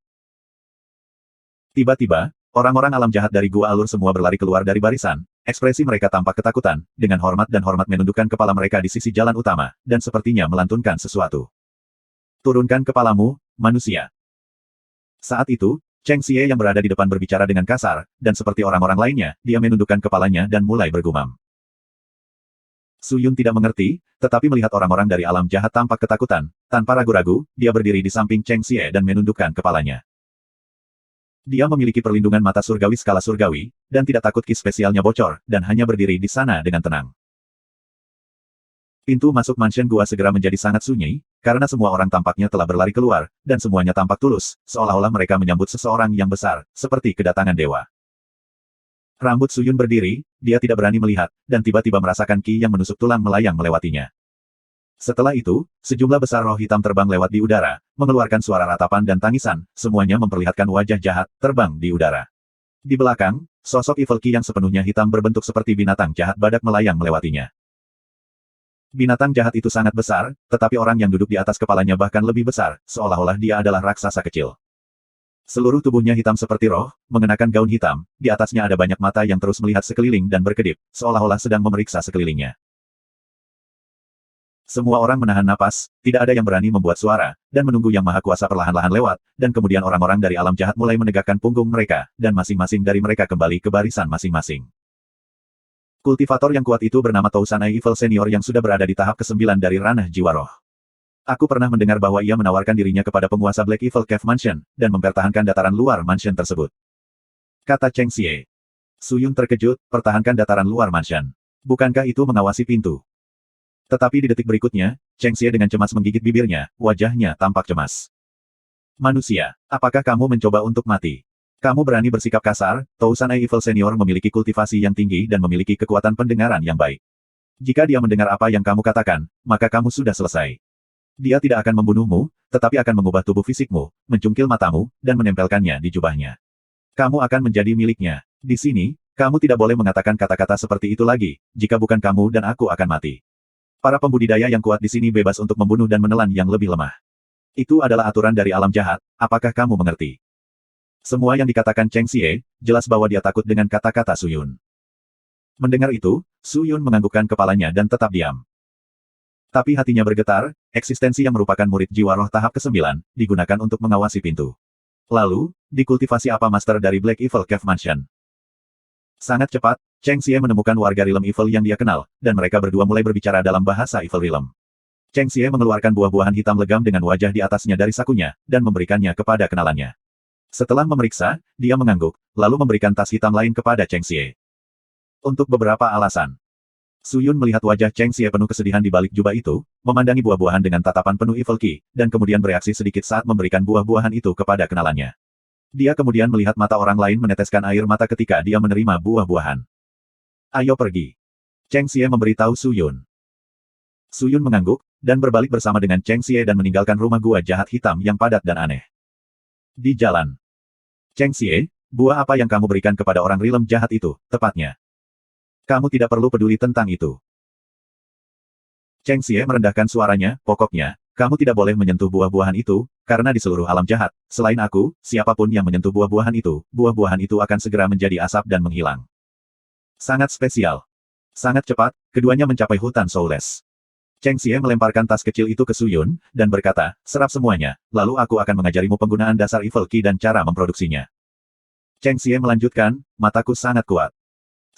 Tiba-tiba, orang-orang alam jahat dari gua alur semua berlari keluar dari barisan, ekspresi mereka tampak ketakutan, dengan hormat menundukkan kepala mereka di sisi jalan utama, dan sepertinya melantunkan sesuatu. Turunkan kepalamu, manusia. Saat itu, Cheng Xie yang berada di depan berbicara dengan kasar, dan seperti orang-orang lainnya, dia menundukkan kepalanya dan mulai bergumam. Su Yun tidak mengerti, tetapi melihat orang-orang dari alam jahat tampak ketakutan. Tanpa ragu-ragu, dia berdiri di samping Cheng Xie dan menundukkan kepalanya. Dia memiliki perlindungan mata surgawi skala surgawi, dan tidak takut ki spesialnya bocor, dan hanya berdiri di sana dengan tenang. Pintu masuk mansion gua segera menjadi sangat sunyi, karena semua orang tampaknya telah berlari keluar, dan semuanya tampak tulus, seolah-olah mereka menyambut seseorang yang besar, seperti kedatangan dewa. Rambut Su Yun berdiri, dia tidak berani melihat, dan tiba-tiba merasakan ki yang menusuk tulang melayang melewatinya. Setelah itu, sejumlah besar roh hitam terbang lewat di udara, mengeluarkan suara ratapan dan tangisan, semuanya memperlihatkan wajah jahat, terbang di udara. Di belakang, sosok Evil Ki yang sepenuhnya hitam berbentuk seperti binatang jahat badak melayang melewatinya. Binatang jahat itu sangat besar, tetapi orang yang duduk di atas kepalanya bahkan lebih besar, seolah-olah dia adalah raksasa kecil. Seluruh tubuhnya hitam seperti roh, mengenakan gaun hitam, di atasnya ada banyak mata yang terus melihat sekeliling dan berkedip, seolah-olah sedang memeriksa sekelilingnya. Semua orang menahan napas, tidak ada yang berani membuat suara, dan menunggu Yang Maha Kuasa perlahan-lahan lewat, dan kemudian orang-orang dari alam jahat mulai menegakkan punggung mereka, dan masing-masing dari mereka kembali ke barisan masing-masing. Kultivator yang kuat itu bernama Tousan Evil Senior yang sudah berada di tahap ke-9 dari ranah jiwa roh. Aku pernah mendengar bahwa ia menawarkan dirinya kepada penguasa Black Evil Cave Mansion, dan mempertahankan dataran luar mansion tersebut. Kata Cheng Xie. Su Yun terkejut, pertahankan dataran luar mansion. Bukankah itu mengawasi pintu? Tetapi di detik berikutnya, Cheng Xie dengan cemas menggigit bibirnya, wajahnya tampak cemas. Manusia, apakah kamu mencoba untuk mati? Kamu berani bersikap kasar, Tousan Evil Senior memiliki kultivasi yang tinggi dan memiliki kekuatan pendengaran yang baik. Jika dia mendengar apa yang kamu katakan, maka kamu sudah selesai. Dia tidak akan membunuhmu, tetapi akan mengubah tubuh fisikmu, mencungkil matamu, dan menempelkannya di jubahnya. Kamu akan menjadi miliknya. Di sini, kamu tidak boleh mengatakan kata-kata seperti itu lagi, jika bukan kamu dan aku akan mati. Para pembudidaya yang kuat di sini bebas untuk membunuh dan menelan yang lebih lemah. Itu adalah aturan dari alam jahat, apakah kamu mengerti? Semua yang dikatakan Cheng Xie, jelas bahwa dia takut dengan kata-kata Su Yun. Mendengar itu, Su Yun menganggukkan kepalanya dan tetap diam. Tapi hatinya bergetar, eksistensi yang merupakan murid jiwa roh tahap ke-9, digunakan untuk mengawasi pintu. Lalu, dikultivasi apa master dari Black Evil Cave Mansion? Sangat cepat, Cheng Xie menemukan warga Realm Evil yang dia kenal, dan mereka berdua mulai berbicara dalam bahasa Evil Realm. Cheng Xie mengeluarkan buah-buahan hitam legam dengan wajah di atasnya dari sakunya, dan memberikannya kepada kenalannya. Setelah memeriksa, dia mengangguk, lalu memberikan tas hitam lain kepada Cheng Xie. Untuk beberapa alasan. Su Yun melihat wajah Cheng Xie penuh kesedihan di balik jubah itu, memandangi buah-buahan dengan tatapan penuh Evil Ki, dan kemudian bereaksi sedikit saat memberikan buah-buahan itu kepada kenalannya. Dia kemudian melihat mata orang lain meneteskan air mata ketika dia menerima buah-buahan. Ayo pergi. Cheng Xie memberitahu Su Yun. Su Yun mengangguk, dan berbalik bersama dengan Cheng Xie dan meninggalkan rumah gua jahat hitam yang padat dan aneh. Di jalan. Cheng Xie, buah apa yang kamu berikan kepada orang Realm jahat itu, tepatnya? Kamu tidak perlu peduli tentang itu. Cheng Xie merendahkan suaranya, pokoknya, kamu tidak boleh menyentuh buah-buahan itu, karena di seluruh alam jahat, selain aku, siapapun yang menyentuh buah-buahan itu akan segera menjadi asap dan menghilang. Sangat spesial. Sangat cepat, keduanya mencapai hutan Soulless. Cheng Xie melemparkan tas kecil itu ke Su Yun, dan berkata, serap semuanya, lalu aku akan mengajarimu penggunaan dasar Evil Ki dan cara memproduksinya. Cheng Xie melanjutkan, mataku sangat kuat.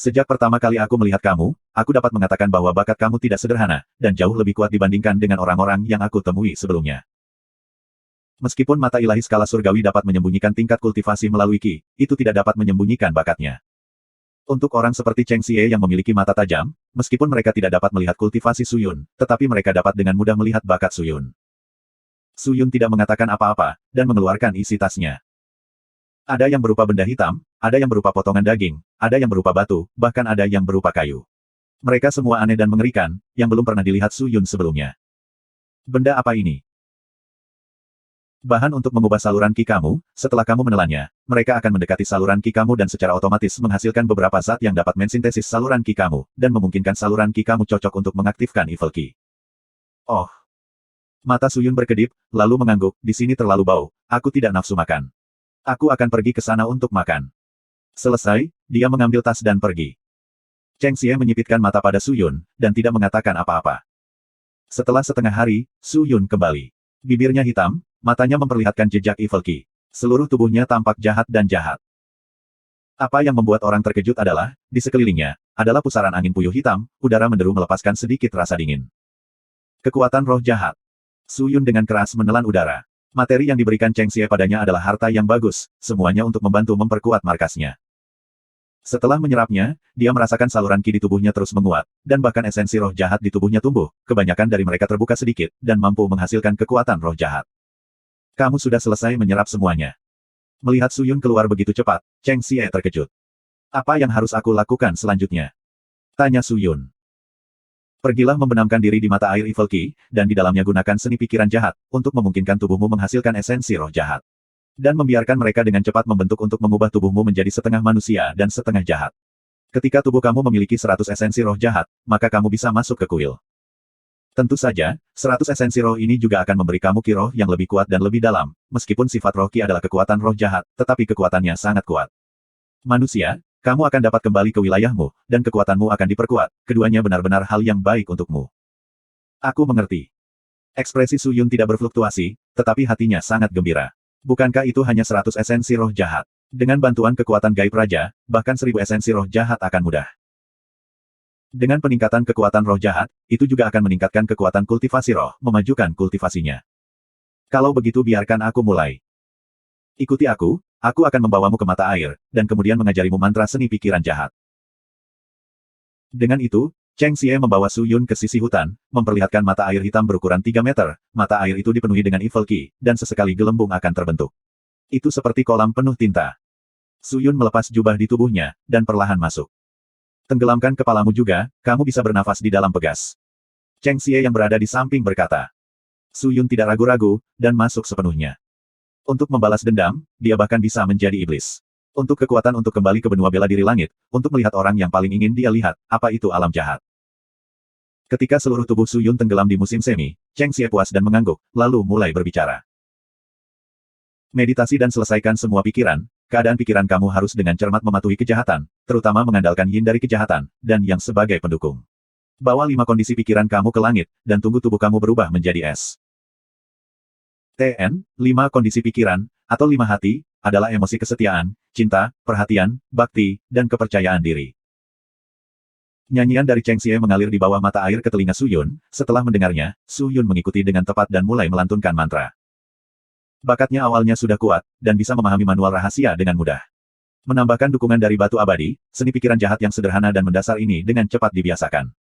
Sejak pertama kali aku melihat kamu, aku dapat mengatakan bahwa bakat kamu tidak sederhana, dan jauh lebih kuat dibandingkan dengan orang-orang yang aku temui sebelumnya. Meskipun mata ilahi skala surgawi dapat menyembunyikan tingkat kultivasi melalui Ki, itu tidak dapat menyembunyikan bakatnya. Untuk orang seperti Cheng Xie yang memiliki mata tajam, meskipun mereka tidak dapat melihat kultivasi Su Yun, tetapi mereka dapat dengan mudah melihat bakat Su Yun. Su Yun tidak mengatakan apa-apa, dan mengeluarkan isi tasnya. Ada yang berupa benda hitam, ada yang berupa potongan daging, ada yang berupa batu, bahkan ada yang berupa kayu. Mereka semua aneh dan mengerikan, yang belum pernah dilihat Su Yun sebelumnya. Benda apa ini? Bahan untuk mengubah saluran Ki kamu, setelah kamu menelannya, mereka akan mendekati saluran Ki kamu dan secara otomatis menghasilkan beberapa zat yang dapat mensintesis saluran Ki kamu, dan memungkinkan saluran Ki kamu cocok untuk mengaktifkan Evil Ki. Oh! Mata Su Yun berkedip, lalu mengangguk, di sini terlalu bau, aku tidak nafsu makan. Aku akan pergi ke sana untuk makan. Selesai, dia mengambil tas dan pergi. Cheng Xie menyipitkan mata pada Su Yun, dan tidak mengatakan apa-apa. Setelah setengah hari, Su Yun kembali. Bibirnya hitam, matanya memperlihatkan jejak Evil Ki. Seluruh tubuhnya tampak jahat dan jahat. Apa yang membuat orang terkejut adalah, di sekelilingnya, adalah pusaran angin puyuh hitam, udara menderu melepaskan sedikit rasa dingin. Kekuatan roh jahat. Su Yun dengan keras menelan udara. Materi yang diberikan Cheng Xie padanya adalah harta yang bagus, semuanya untuk membantu memperkuat markasnya. Setelah menyerapnya, dia merasakan saluran ki di tubuhnya terus menguat, dan bahkan esensi roh jahat di tubuhnya tumbuh, kebanyakan dari mereka terbuka sedikit, dan mampu menghasilkan kekuatan roh jahat. Kamu sudah selesai menyerap semuanya. Melihat Su Yun keluar begitu cepat, Cheng Xie terkejut. Apa yang harus aku lakukan selanjutnya? Tanya Su Yun. Pergilah membenamkan diri di mata air Evil Ki, dan di dalamnya gunakan seni pikiran jahat, untuk memungkinkan tubuhmu menghasilkan esensi roh jahat. Dan membiarkan mereka dengan cepat membentuk untuk mengubah tubuhmu menjadi setengah manusia dan setengah jahat. Ketika tubuh kamu memiliki 100 esensi roh jahat, maka kamu bisa masuk ke kuil. Tentu saja, 100 esensi roh ini juga akan memberi kamu ki roh yang lebih kuat dan lebih dalam, meskipun sifat roh ki adalah kekuatan roh jahat, tetapi kekuatannya sangat kuat. Manusia, kamu akan dapat kembali ke wilayahmu, dan kekuatanmu akan diperkuat, keduanya benar-benar hal yang baik untukmu. Aku mengerti. Ekspresi Su Yun tidak berfluktuasi, tetapi hatinya sangat gembira. Bukankah itu hanya 100 esensi roh jahat? Dengan bantuan kekuatan gaib raja, bahkan 1000 esensi roh jahat akan mudah. Dengan peningkatan kekuatan roh jahat, itu juga akan meningkatkan kekuatan kultivasi roh, memajukan kultivasinya. Kalau begitu biarkan aku mulai. Ikuti aku akan membawamu ke mata air, dan kemudian mengajarimu mantra seni pikiran jahat. Dengan itu, Cheng Xie membawa Su Yun ke sisi hutan, memperlihatkan mata air hitam berukuran 3 meter, mata air itu dipenuhi dengan Evil Ki, dan sesekali gelembung akan terbentuk. Itu seperti kolam penuh tinta. Su Yun melepas jubah di tubuhnya, dan perlahan masuk. Tenggelamkan kepalamu juga, kamu bisa bernafas di dalam pegas. Cheng Xie yang berada di samping berkata. Su Yun tidak ragu-ragu, dan masuk sepenuhnya. Untuk membalas dendam, dia bahkan bisa menjadi iblis. Untuk kekuatan untuk kembali ke benua bela diri langit, untuk melihat orang yang paling ingin dia lihat, apa itu alam jahat. Ketika seluruh tubuh Su Yun tenggelam di musim semi, Cheng Xie puas dan mengangguk, lalu mulai berbicara. Meditasi dan selesaikan semua pikiran, keadaan pikiran kamu harus dengan cermat mematuhi kejahatan, terutama mengandalkan yin dari kejahatan, dan yang sebagai pendukung. Bawa 5 kondisi pikiran kamu ke langit, dan tunggu tubuh kamu berubah menjadi es. TN, 5 kondisi pikiran, atau 5 hati, adalah emosi kesetiaan, cinta, perhatian, bakti, dan kepercayaan diri. Nyanyian dari Cheng Xie mengalir di bawah mata air ke telinga Su Yun, setelah mendengarnya, Su Yun mengikuti dengan tepat dan mulai melantunkan mantra. Bakatnya awalnya sudah kuat, dan bisa memahami manual rahasia dengan mudah. Menambahkan dukungan dari batu abadi, seni pikiran jahat yang sederhana dan mendasar ini dengan cepat dibiasakan.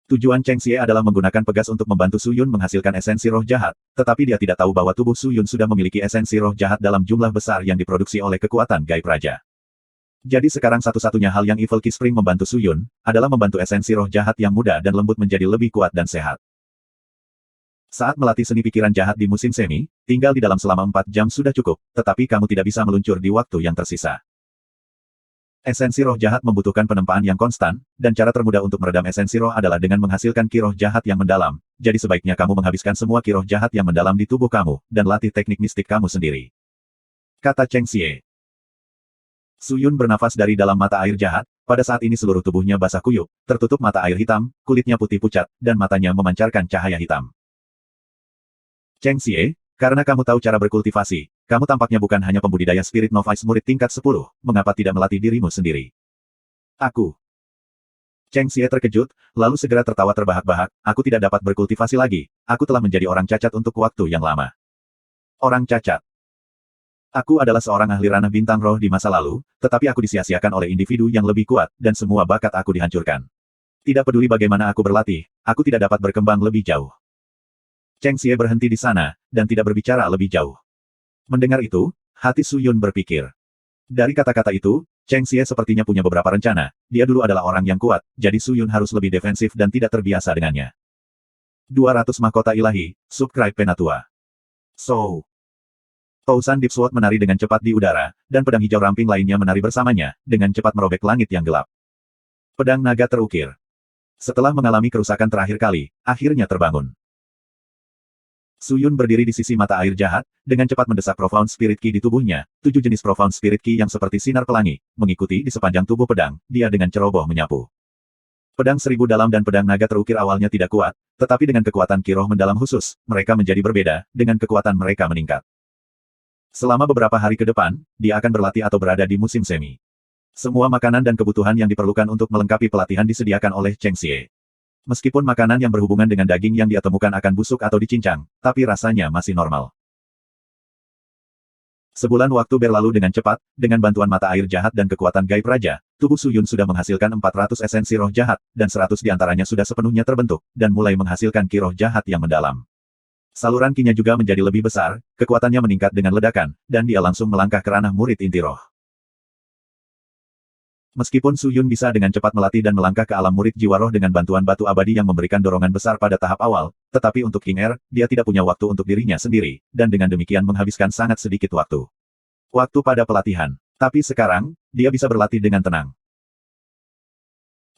Tujuan Cheng Xie adalah menggunakan pegas untuk membantu Su Yun menghasilkan esensi roh jahat, tetapi dia tidak tahu bahwa tubuh Su Yun sudah memiliki esensi roh jahat dalam jumlah besar yang diproduksi oleh kekuatan gaib raja. Jadi sekarang satu-satunya hal yang Evil Ki Spring membantu Su Yun, adalah membantu esensi roh jahat yang muda dan lembut menjadi lebih kuat dan sehat. Saat melatih seni pikiran jahat di musim semi, tinggal di dalam selama 4 jam sudah cukup, tetapi kamu tidak bisa meluncur di waktu yang tersisa. Esensi roh jahat membutuhkan penempaan yang konstan, dan cara termudah untuk meredam esensi roh adalah dengan menghasilkan ki roh jahat yang mendalam, jadi sebaiknya kamu menghabiskan semua ki roh jahat yang mendalam di tubuh kamu, dan latih teknik mistik kamu sendiri. Kata Cheng Xie. Su Yun bernafas dari dalam mata air jahat, pada saat ini seluruh tubuhnya basah kuyup, tertutup mata air hitam, kulitnya putih pucat, dan matanya memancarkan cahaya hitam. Cheng Xie, karena kamu tahu cara berkultivasi, kamu tampaknya bukan hanya pembudidaya spirit novice murid tingkat 10, mengapa tidak melatih dirimu sendiri? Aku. Cheng Xie terkejut, lalu segera tertawa terbahak-bahak, aku tidak dapat berkultivasi lagi, aku telah menjadi orang cacat untuk waktu yang lama. Orang cacat. Aku adalah seorang ahli ranah bintang roh di masa lalu, tetapi aku disia-siakan oleh individu yang lebih kuat, dan semua bakat aku dihancurkan. Tidak peduli bagaimana aku berlatih, aku tidak dapat berkembang lebih jauh. Cheng Xie berhenti di sana, dan tidak berbicara lebih jauh. Mendengar itu, hati Su Yun berpikir. Dari kata-kata itu, Cheng Xie sepertinya punya beberapa rencana, dia dulu adalah orang yang kuat, jadi Su Yun harus lebih defensif dan tidak terbiasa dengannya. 200 Mahkota Ilahi, Subscribe Penatua. So. Tousan Deep Sword menari dengan cepat di udara, dan pedang hijau ramping lainnya menari bersamanya, dengan cepat merobek langit yang gelap. Pedang naga terukir. Setelah mengalami kerusakan terakhir kali, akhirnya terbangun. Su Yun berdiri di sisi mata air jahat, dengan cepat mendesak Profound Spirit Ki di tubuhnya, 7 jenis Profound Spirit Ki yang seperti sinar pelangi, mengikuti di sepanjang tubuh pedang, dia dengan ceroboh menyapu. Pedang 1000 dalam dan pedang naga terukir awalnya tidak kuat, tetapi dengan kekuatan Ki roh mendalam khusus, mereka menjadi berbeda, dengan kekuatan mereka meningkat. Selama beberapa hari ke depan, dia akan berlatih atau berada di musim semi. Semua makanan dan kebutuhan yang diperlukan untuk melengkapi pelatihan disediakan oleh Cheng Xie. Meskipun makanan yang berhubungan dengan daging yang dia temukan akan busuk atau dicincang, tapi rasanya masih normal. Sebulan waktu berlalu dengan cepat, dengan bantuan mata air jahat dan kekuatan gaib raja, tubuh Su Yun sudah menghasilkan 400 esensi roh jahat, dan 100 diantaranya sudah sepenuhnya terbentuk, dan mulai menghasilkan ki roh jahat yang mendalam. Saluran kinya juga menjadi lebih besar, kekuatannya meningkat dengan ledakan, dan dia langsung melangkah ke ranah murid inti roh. Meskipun Su Yun bisa dengan cepat melatih dan melangkah ke alam murid jiwa roh dengan bantuan batu abadi yang memberikan dorongan besar pada tahap awal, tetapi untuk King Er, dia tidak punya waktu untuk dirinya sendiri, dan dengan demikian menghabiskan sangat sedikit waktu. Waktu pada pelatihan. Tapi sekarang, dia bisa berlatih dengan tenang.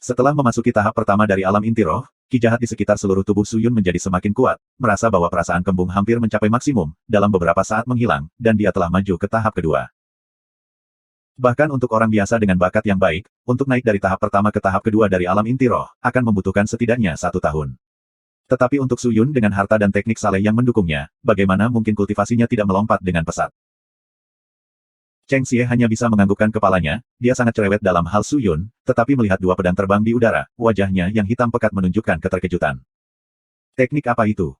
Setelah memasuki tahap pertama dari alam inti roh, ki jahat di sekitar seluruh tubuh Su Yun menjadi semakin kuat, merasa bahwa perasaan kembung hampir mencapai maksimum, dalam beberapa saat menghilang, dan dia telah maju ke tahap kedua. Bahkan untuk orang biasa dengan bakat yang baik, untuk naik dari tahap pertama ke tahap kedua dari alam inti roh, akan membutuhkan setidaknya 1 tahun. Tetapi untuk Su Yun dengan harta dan teknik saleh yang mendukungnya, bagaimana mungkin kultivasinya tidak melompat dengan pesat? Cheng Xie hanya bisa menganggukkan kepalanya, dia sangat cerewet dalam hal Su Yun, tetapi melihat 2 pedang terbang di udara, wajahnya yang hitam pekat menunjukkan keterkejutan. Teknik apa itu?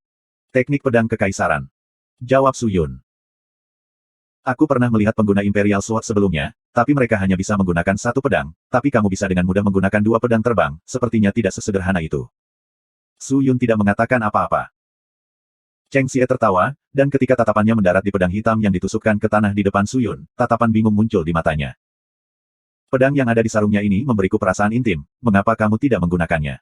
Teknik pedang kekaisaran. Jawab Su Yun. Aku pernah melihat pengguna Imperial Sword sebelumnya, tapi mereka hanya bisa menggunakan 1 pedang, tapi kamu bisa dengan mudah menggunakan 2 pedang terbang, sepertinya tidak sesederhana itu. Su Yun tidak mengatakan apa-apa. Cheng Xie tertawa, dan ketika tatapannya mendarat di pedang hitam yang ditusukkan ke tanah di depan Su Yun, tatapan bingung muncul di matanya. Pedang yang ada di sarungnya ini memberiku perasaan intim, mengapa kamu tidak menggunakannya?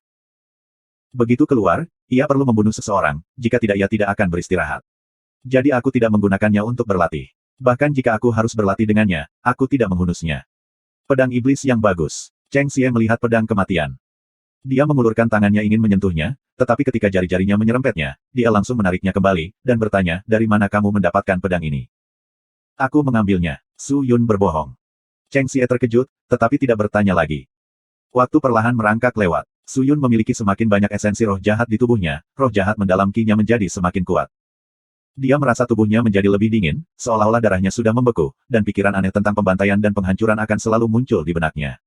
Begitu keluar, ia perlu membunuh seseorang, jika tidak ia tidak akan beristirahat. Jadi aku tidak menggunakannya untuk berlatih. Bahkan jika aku harus berlatih dengannya, aku tidak menghunusnya. Pedang iblis yang bagus. Cheng Xie melihat pedang kematian. Dia mengulurkan tangannya ingin menyentuhnya, tetapi ketika jari-jarinya menyerempetnya, dia langsung menariknya kembali, dan bertanya, dari mana kamu mendapatkan pedang ini? Aku mengambilnya. Su Yun berbohong. Cheng Xie terkejut, tetapi tidak bertanya lagi. Waktu perlahan merangkak lewat. Su Yun memiliki semakin banyak esensi roh jahat di tubuhnya, roh jahat mendalam ki-nya menjadi semakin kuat. Dia merasa tubuhnya menjadi lebih dingin, seolah-olah darahnya sudah membeku, dan pikiran aneh tentang pembantaian dan penghancuran akan selalu muncul di benaknya.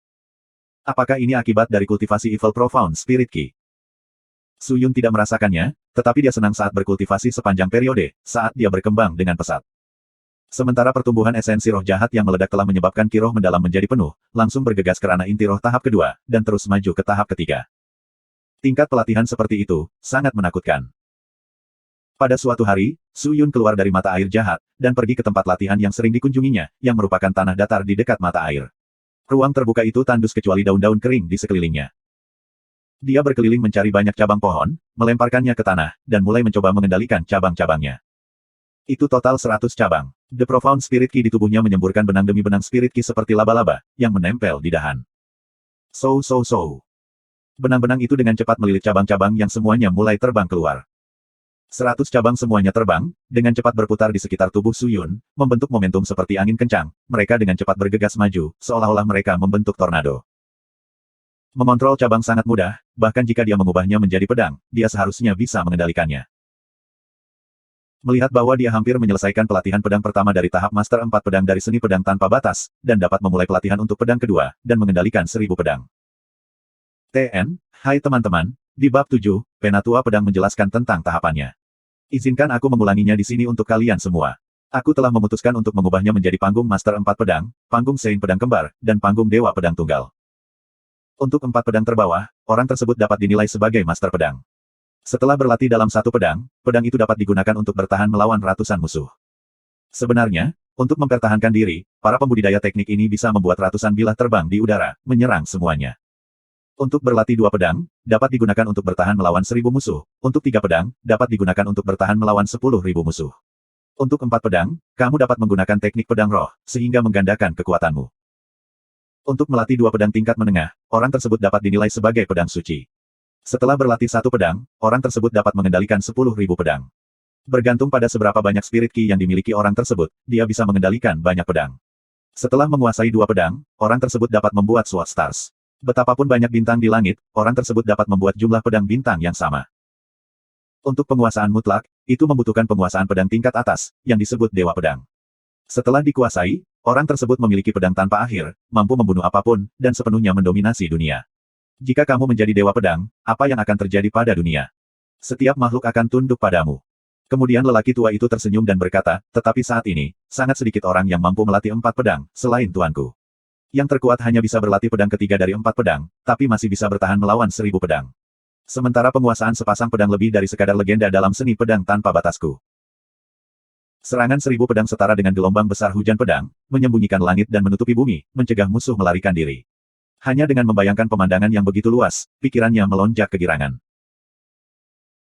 Apakah ini akibat dari kultivasi Evil Profound Spirit Ki? Su Yun tidak merasakannya, tetapi dia senang saat berkultivasi sepanjang periode, saat dia berkembang dengan pesat. Sementara pertumbuhan esensi roh jahat yang meledak telah menyebabkan ki roh mendalam menjadi penuh, langsung bergegas ke ranah inti roh tahap kedua, dan terus maju ke tahap ketiga. Tingkat pelatihan seperti itu, sangat menakutkan. Pada suatu hari, Su Yun keluar dari mata air jahat, dan pergi ke tempat latihan yang sering dikunjunginya, yang merupakan tanah datar di dekat mata air. Ruang terbuka itu tandus kecuali daun-daun kering di sekelilingnya. Dia berkeliling mencari banyak cabang pohon, melemparkannya ke tanah, dan mulai mencoba mengendalikan cabang-cabangnya. Itu total 100 cabang. The Profound Spirit Ki di tubuhnya menyemburkan benang demi benang Spirit Ki seperti laba-laba, yang menempel di dahan. So. Benang-benang itu dengan cepat melilit cabang-cabang yang semuanya mulai terbang keluar. 100 cabang semuanya terbang, dengan cepat berputar di sekitar tubuh Su Yun, membentuk momentum seperti angin kencang, mereka dengan cepat bergegas maju, seolah-olah mereka membentuk tornado. Mengontrol cabang sangat mudah, bahkan jika dia mengubahnya menjadi pedang, dia seharusnya bisa mengendalikannya. Melihat bahwa dia hampir menyelesaikan pelatihan pedang pertama dari tahap Master 4 pedang dari seni pedang tanpa batas, dan dapat memulai pelatihan untuk pedang kedua, dan mengendalikan 1000 pedang. TN, hai teman-teman, di bab 7, Penatua Pedang menjelaskan tentang tahapannya. Izinkan aku mengulanginya di sini untuk kalian semua. Aku telah memutuskan untuk mengubahnya menjadi panggung Master 4 pedang, panggung Sein pedang kembar, dan panggung Dewa pedang tunggal. Untuk 4 pedang terbawah, orang tersebut dapat dinilai sebagai Master pedang. Setelah berlatih dalam 1 pedang, pedang itu dapat digunakan untuk bertahan melawan ratusan musuh. Sebenarnya, untuk mempertahankan diri, para pembudidaya teknik ini bisa membuat ratusan bilah terbang di udara, menyerang semuanya. Untuk berlatih 2 pedang, dapat digunakan untuk bertahan melawan 1000 musuh. Untuk 3 pedang, dapat digunakan untuk bertahan melawan 10.000 musuh. Untuk 4 pedang, kamu dapat menggunakan teknik pedang roh, sehingga menggandakan kekuatanmu. Untuk melatih 2 pedang tingkat menengah, orang tersebut dapat dinilai sebagai pedang suci. Setelah berlatih 1 pedang, orang tersebut dapat mengendalikan 10.000 pedang. Bergantung pada seberapa banyak spirit ki yang dimiliki orang tersebut, dia bisa mengendalikan banyak pedang. Setelah menguasai 2 pedang, orang tersebut dapat membuat Sword Stars. Betapapun banyak bintang di langit, orang tersebut dapat membuat jumlah pedang bintang yang sama. Untuk penguasaan mutlak, itu membutuhkan penguasaan pedang tingkat atas, yang disebut Dewa Pedang. Setelah dikuasai, Orang tersebut memiliki pedang tanpa akhir, mampu membunuh apapun, dan sepenuhnya mendominasi dunia. Jika kamu menjadi dewa pedang, apa yang akan terjadi pada dunia? Setiap makhluk akan tunduk padamu. Kemudian lelaki tua itu tersenyum dan berkata, tetapi saat ini, sangat sedikit orang yang mampu melatih 4 pedang, selain tuanku. Yang terkuat hanya bisa berlatih pedang ketiga dari 4 pedang, tapi masih bisa bertahan melawan 1000 pedang. Sementara penguasaan sepasang pedang lebih dari sekadar legenda dalam seni pedang tanpa batasku. Serangan 1000 pedang setara dengan gelombang besar hujan pedang, menyembunyikan langit dan menutupi bumi, mencegah musuh melarikan diri. Hanya dengan membayangkan pemandangan yang begitu luas, pikirannya melonjak kegirangan.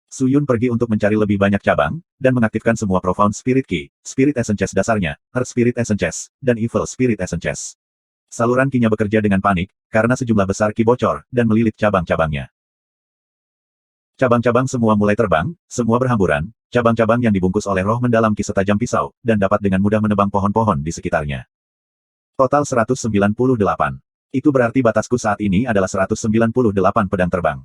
Su Yun pergi untuk mencari lebih banyak cabang, dan mengaktifkan semua Profound Spirit Ki, Spirit Essence dasarnya, Earth Spirit Essence, dan Evil Spirit Essence. Saluran Ki-nya bekerja dengan panik, karena sejumlah besar Ki bocor, dan melilit cabang-cabangnya. Cabang-cabang semua mulai terbang, semua berhamburan, cabang-cabang yang dibungkus oleh roh mendalam Ki setajam pisau, dan dapat dengan mudah menebang pohon-pohon di sekitarnya. Total 198. Itu berarti batasku saat ini adalah 198 pedang terbang.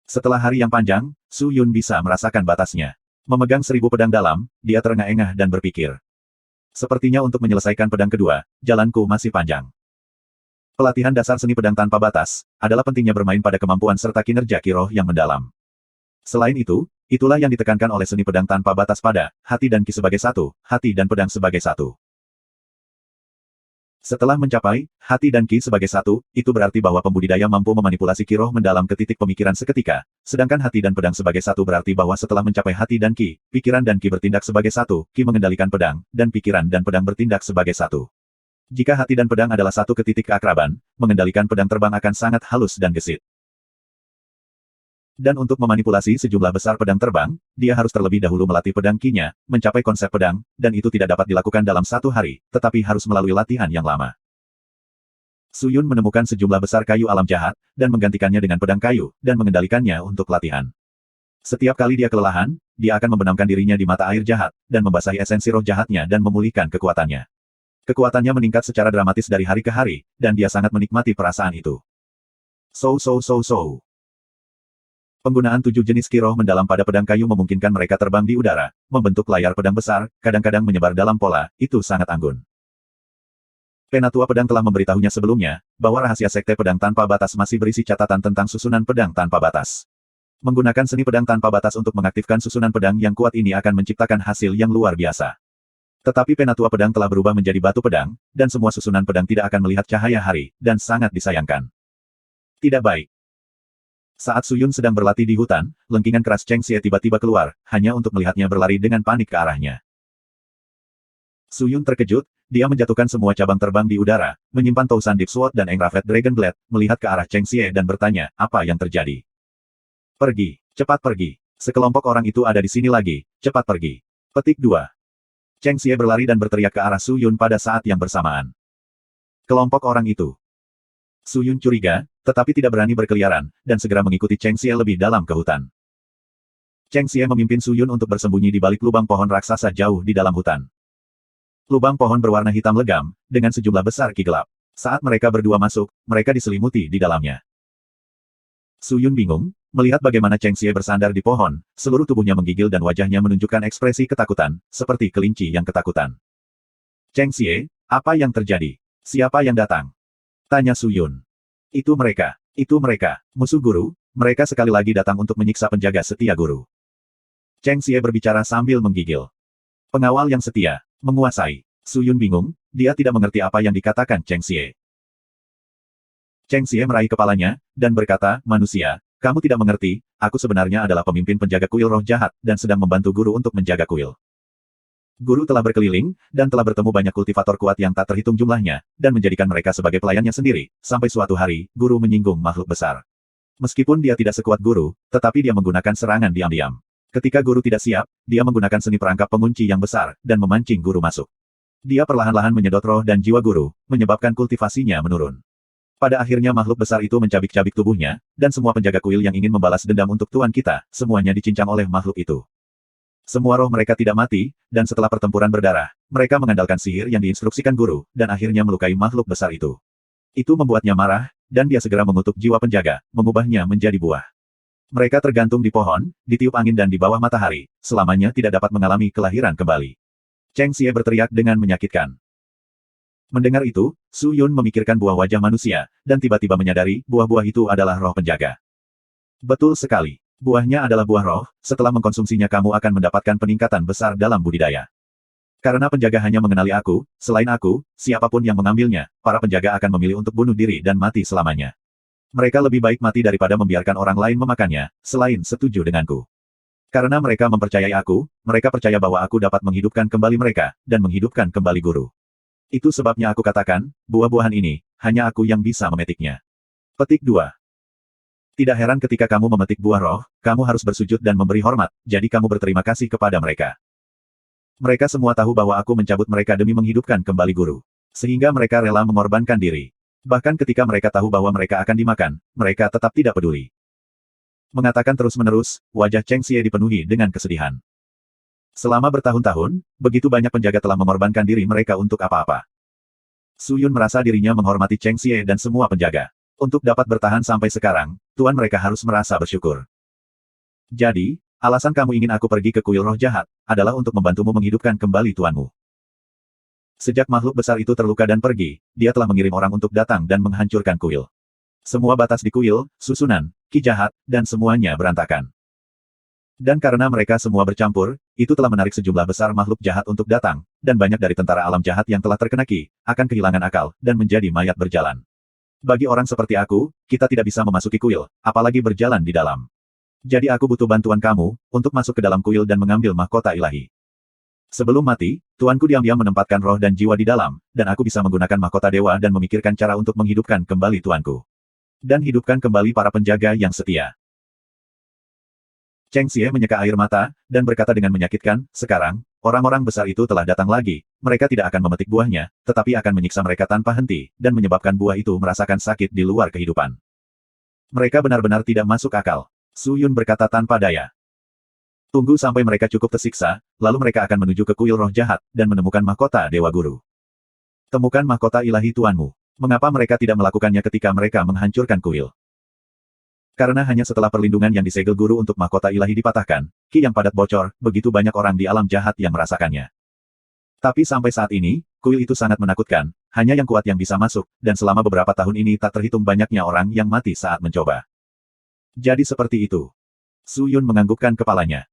Setelah hari yang panjang, Su Yun bisa merasakan batasnya. Memegang 1000 pedang dalam, dia terengah-engah dan berpikir. Sepertinya untuk menyelesaikan pedang kedua, jalanku masih panjang. Pelatihan dasar seni pedang tanpa batas, adalah pentingnya bermain pada kemampuan serta kinerja Ki roh yang mendalam. Selain itu, itulah yang ditekankan oleh seni pedang tanpa batas pada, hati dan Ki sebagai satu, hati dan pedang sebagai satu. Setelah mencapai hati dan Ki sebagai satu, itu berarti bahwa pembudidaya mampu memanipulasi Ki roh mendalam ke titik pemikiran seketika, sedangkan hati dan pedang sebagai satu berarti bahwa setelah mencapai hati dan Ki, pikiran dan Ki bertindak sebagai satu, Ki mengendalikan pedang, dan pikiran dan pedang bertindak sebagai satu. Jika hati dan pedang adalah satu ke titik keakraban, mengendalikan pedang terbang akan sangat halus dan gesit. Dan untuk memanipulasi sejumlah besar pedang terbang, dia harus terlebih dahulu melatih pedang Ki-nya, mencapai konsep pedang, dan itu tidak dapat dilakukan dalam 1 hari, tetapi harus melalui latihan yang lama. Su Yun menemukan sejumlah besar kayu alam jahat, dan menggantikannya dengan pedang kayu, dan mengendalikannya untuk latihan. Setiap kali dia kelelahan, dia akan membenamkan dirinya di mata air jahat, dan membasahi esensi roh jahatnya dan memulihkan kekuatannya. Kekuatannya meningkat secara dramatis dari hari ke hari, dan dia sangat menikmati perasaan itu. So. Penggunaan 7 jenis Ki roh mendalam pada pedang kayu memungkinkan mereka terbang di udara, membentuk layar pedang besar, kadang-kadang menyebar dalam pola, itu sangat anggun. Penatua Pedang telah memberitahunya sebelumnya, bahwa rahasia sekte pedang tanpa batas masih berisi catatan tentang susunan pedang tanpa batas. Menggunakan seni pedang tanpa batas untuk mengaktifkan susunan pedang yang kuat ini akan menciptakan hasil yang luar biasa. Tetapi Penatua Pedang telah berubah menjadi batu pedang, dan semua susunan pedang tidak akan melihat cahaya hari, dan sangat disayangkan. Tidak baik. Saat Su Yun sedang berlatih di hutan, lengkingan keras Cheng Xie tiba-tiba keluar, hanya untuk melihatnya berlari dengan panik ke arahnya. Su Yun terkejut, dia menjatuhkan semua cabang terbang di udara, menyimpan Tousan Deep Sword dan Engrafted Dragon Blade, melihat ke arah Cheng Xie dan bertanya, apa yang terjadi? Pergi, cepat pergi. Sekelompok orang itu ada di sini lagi, cepat pergi. Petik 2. Cheng Xie berlari dan berteriak ke arah Su Yun pada saat yang bersamaan. Kelompok orang itu. Su Yun curiga, tetapi tidak berani berkeliaran, dan segera mengikuti Cheng Xie lebih dalam ke hutan. Cheng Xie memimpin Su Yun untuk bersembunyi di balik lubang pohon raksasa jauh di dalam hutan. Lubang pohon berwarna hitam legam, dengan sejumlah besar Ki gelap. Saat mereka berdua masuk, mereka diselimuti di dalamnya. Su Yun bingung, melihat bagaimana Cheng Xie bersandar di pohon, seluruh tubuhnya menggigil dan wajahnya menunjukkan ekspresi ketakutan, seperti kelinci yang ketakutan. Cheng Xie, apa yang terjadi? Siapa yang datang? Tanya Su Yun. Itu mereka, musuh guru, mereka sekali lagi datang untuk menyiksa penjaga setia guru. Cheng Xie berbicara sambil menggigil. Pengawal yang setia, menguasai. Su Yun bingung, dia tidak mengerti apa yang dikatakan Cheng Xie. Cheng Xie meraih kepalanya, dan berkata, manusia, kamu tidak mengerti, aku sebenarnya adalah pemimpin penjaga kuil roh jahat, dan sedang membantu guru untuk menjaga kuil. Guru telah berkeliling, dan telah bertemu banyak kultivator kuat yang tak terhitung jumlahnya, dan menjadikan mereka sebagai pelayannya sendiri, sampai suatu hari, guru menyinggung makhluk besar. Meskipun dia tidak sekuat guru, tetapi dia menggunakan serangan diam-diam. Ketika guru tidak siap, dia menggunakan seni perangkap pengunci yang besar, dan memancing guru masuk. Dia perlahan-lahan menyedot roh dan jiwa guru, menyebabkan kultivasinya menurun. Pada akhirnya makhluk besar itu mencabik-cabik tubuhnya, dan semua penjaga kuil yang ingin membalas dendam untuk tuan kita, semuanya dicincang oleh makhluk itu. Semua roh mereka tidak mati, dan setelah pertempuran berdarah, mereka mengandalkan sihir yang diinstruksikan guru, dan akhirnya melukai makhluk besar itu. Itu membuatnya marah, dan dia segera mengutuk jiwa penjaga, mengubahnya menjadi buah. Mereka tergantung di pohon, ditiup angin dan di bawah matahari, selamanya tidak dapat mengalami kelahiran kembali. Cheng Xie berteriak dengan menyakitkan. Mendengar itu, Su Yun memikirkan buah wajah manusia, dan tiba-tiba menyadari buah-buah itu adalah roh penjaga. Betul sekali. Buahnya adalah buah roh, setelah mengkonsumsinya kamu akan mendapatkan peningkatan besar dalam budidaya. Karena penjaga hanya mengenali aku, selain aku, siapapun yang mengambilnya, para penjaga akan memilih untuk bunuh diri dan mati selamanya. Mereka lebih baik mati daripada membiarkan orang lain memakannya, selain setuju denganku. Karena mereka mempercayai aku, mereka percaya bahwa aku dapat menghidupkan kembali mereka, dan menghidupkan kembali guru. Itu sebabnya aku katakan, buah-buahan ini, hanya aku yang bisa memetiknya. Petik 2. Tidak heran ketika kamu memetik buah roh, kamu harus bersujud dan memberi hormat, jadi kamu berterima kasih kepada mereka. Mereka semua tahu bahwa aku mencabut mereka demi menghidupkan kembali guru. Sehingga mereka rela mengorbankan diri. Bahkan ketika mereka tahu bahwa mereka akan dimakan, mereka tetap tidak peduli. Mengatakan terus-menerus, wajah Cheng Xie dipenuhi dengan kesedihan. Selama bertahun-tahun, begitu banyak penjaga telah mengorbankan diri mereka untuk apa-apa. Su Yun merasa dirinya menghormati Cheng Xie dan semua penjaga. Untuk dapat bertahan sampai sekarang, tuan mereka harus merasa bersyukur. Jadi, alasan kamu ingin aku pergi ke kuil roh jahat, adalah untuk membantumu menghidupkan kembali tuanmu. Sejak makhluk besar itu terluka dan pergi, dia telah mengirim orang untuk datang dan menghancurkan kuil. Semua batas di kuil, susunan, ki jahat, dan semuanya berantakan. Dan karena mereka semua bercampur, itu telah menarik sejumlah besar makhluk jahat untuk datang, dan banyak dari tentara alam jahat yang telah terkena ki, akan kehilangan akal, dan menjadi mayat berjalan. Bagi orang seperti aku, kita tidak bisa memasuki kuil, apalagi berjalan di dalam. Jadi aku butuh bantuan kamu, untuk masuk ke dalam kuil dan mengambil mahkota ilahi. Sebelum mati, tuanku diam-diam menempatkan roh dan jiwa di dalam, dan aku bisa menggunakan mahkota dewa dan memikirkan cara untuk menghidupkan kembali tuanku. Dan hidupkan kembali para penjaga yang setia. Cheng Xie menyeka air mata, dan berkata dengan menyakitkan, sekarang, orang-orang besar itu telah datang lagi, mereka tidak akan memetik buahnya, tetapi akan menyiksa mereka tanpa henti, dan menyebabkan buah itu merasakan sakit di luar kehidupan. Mereka benar-benar tidak masuk akal. Su Yun berkata tanpa daya. Tunggu sampai mereka cukup tersiksa, lalu mereka akan menuju ke kuil roh jahat, dan menemukan mahkota Dewa Guru. Temukan mahkota ilahi tuanmu. Mengapa mereka tidak melakukannya ketika mereka menghancurkan kuil? Karena hanya setelah perlindungan yang disegel guru untuk mahkota ilahi dipatahkan, ki yang padat bocor, begitu banyak orang di alam jahat yang merasakannya. Tapi sampai saat ini, kuil itu sangat menakutkan, hanya yang kuat yang bisa masuk, dan selama beberapa tahun ini tak terhitung banyaknya orang yang mati saat mencoba. Jadi seperti itu. Su Yun menganggukkan kepalanya.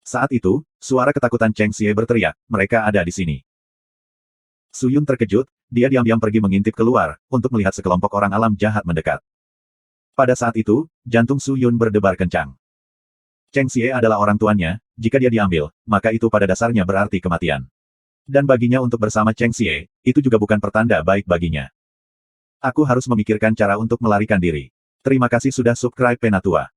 Saat itu, suara ketakutan Cheng Xie berteriak, mereka ada di sini. Su Yun terkejut, dia diam-diam pergi mengintip keluar, untuk melihat sekelompok orang alam jahat mendekat. Pada saat itu, jantung Su Yun berdebar kencang. Cheng Xie adalah orang tuannya, jika dia diambil, maka itu pada dasarnya berarti kematian. Dan baginya untuk bersama Cheng Xie, itu juga bukan pertanda baik baginya. Aku harus memikirkan cara untuk melarikan diri. Terima kasih sudah subscribe Penatua.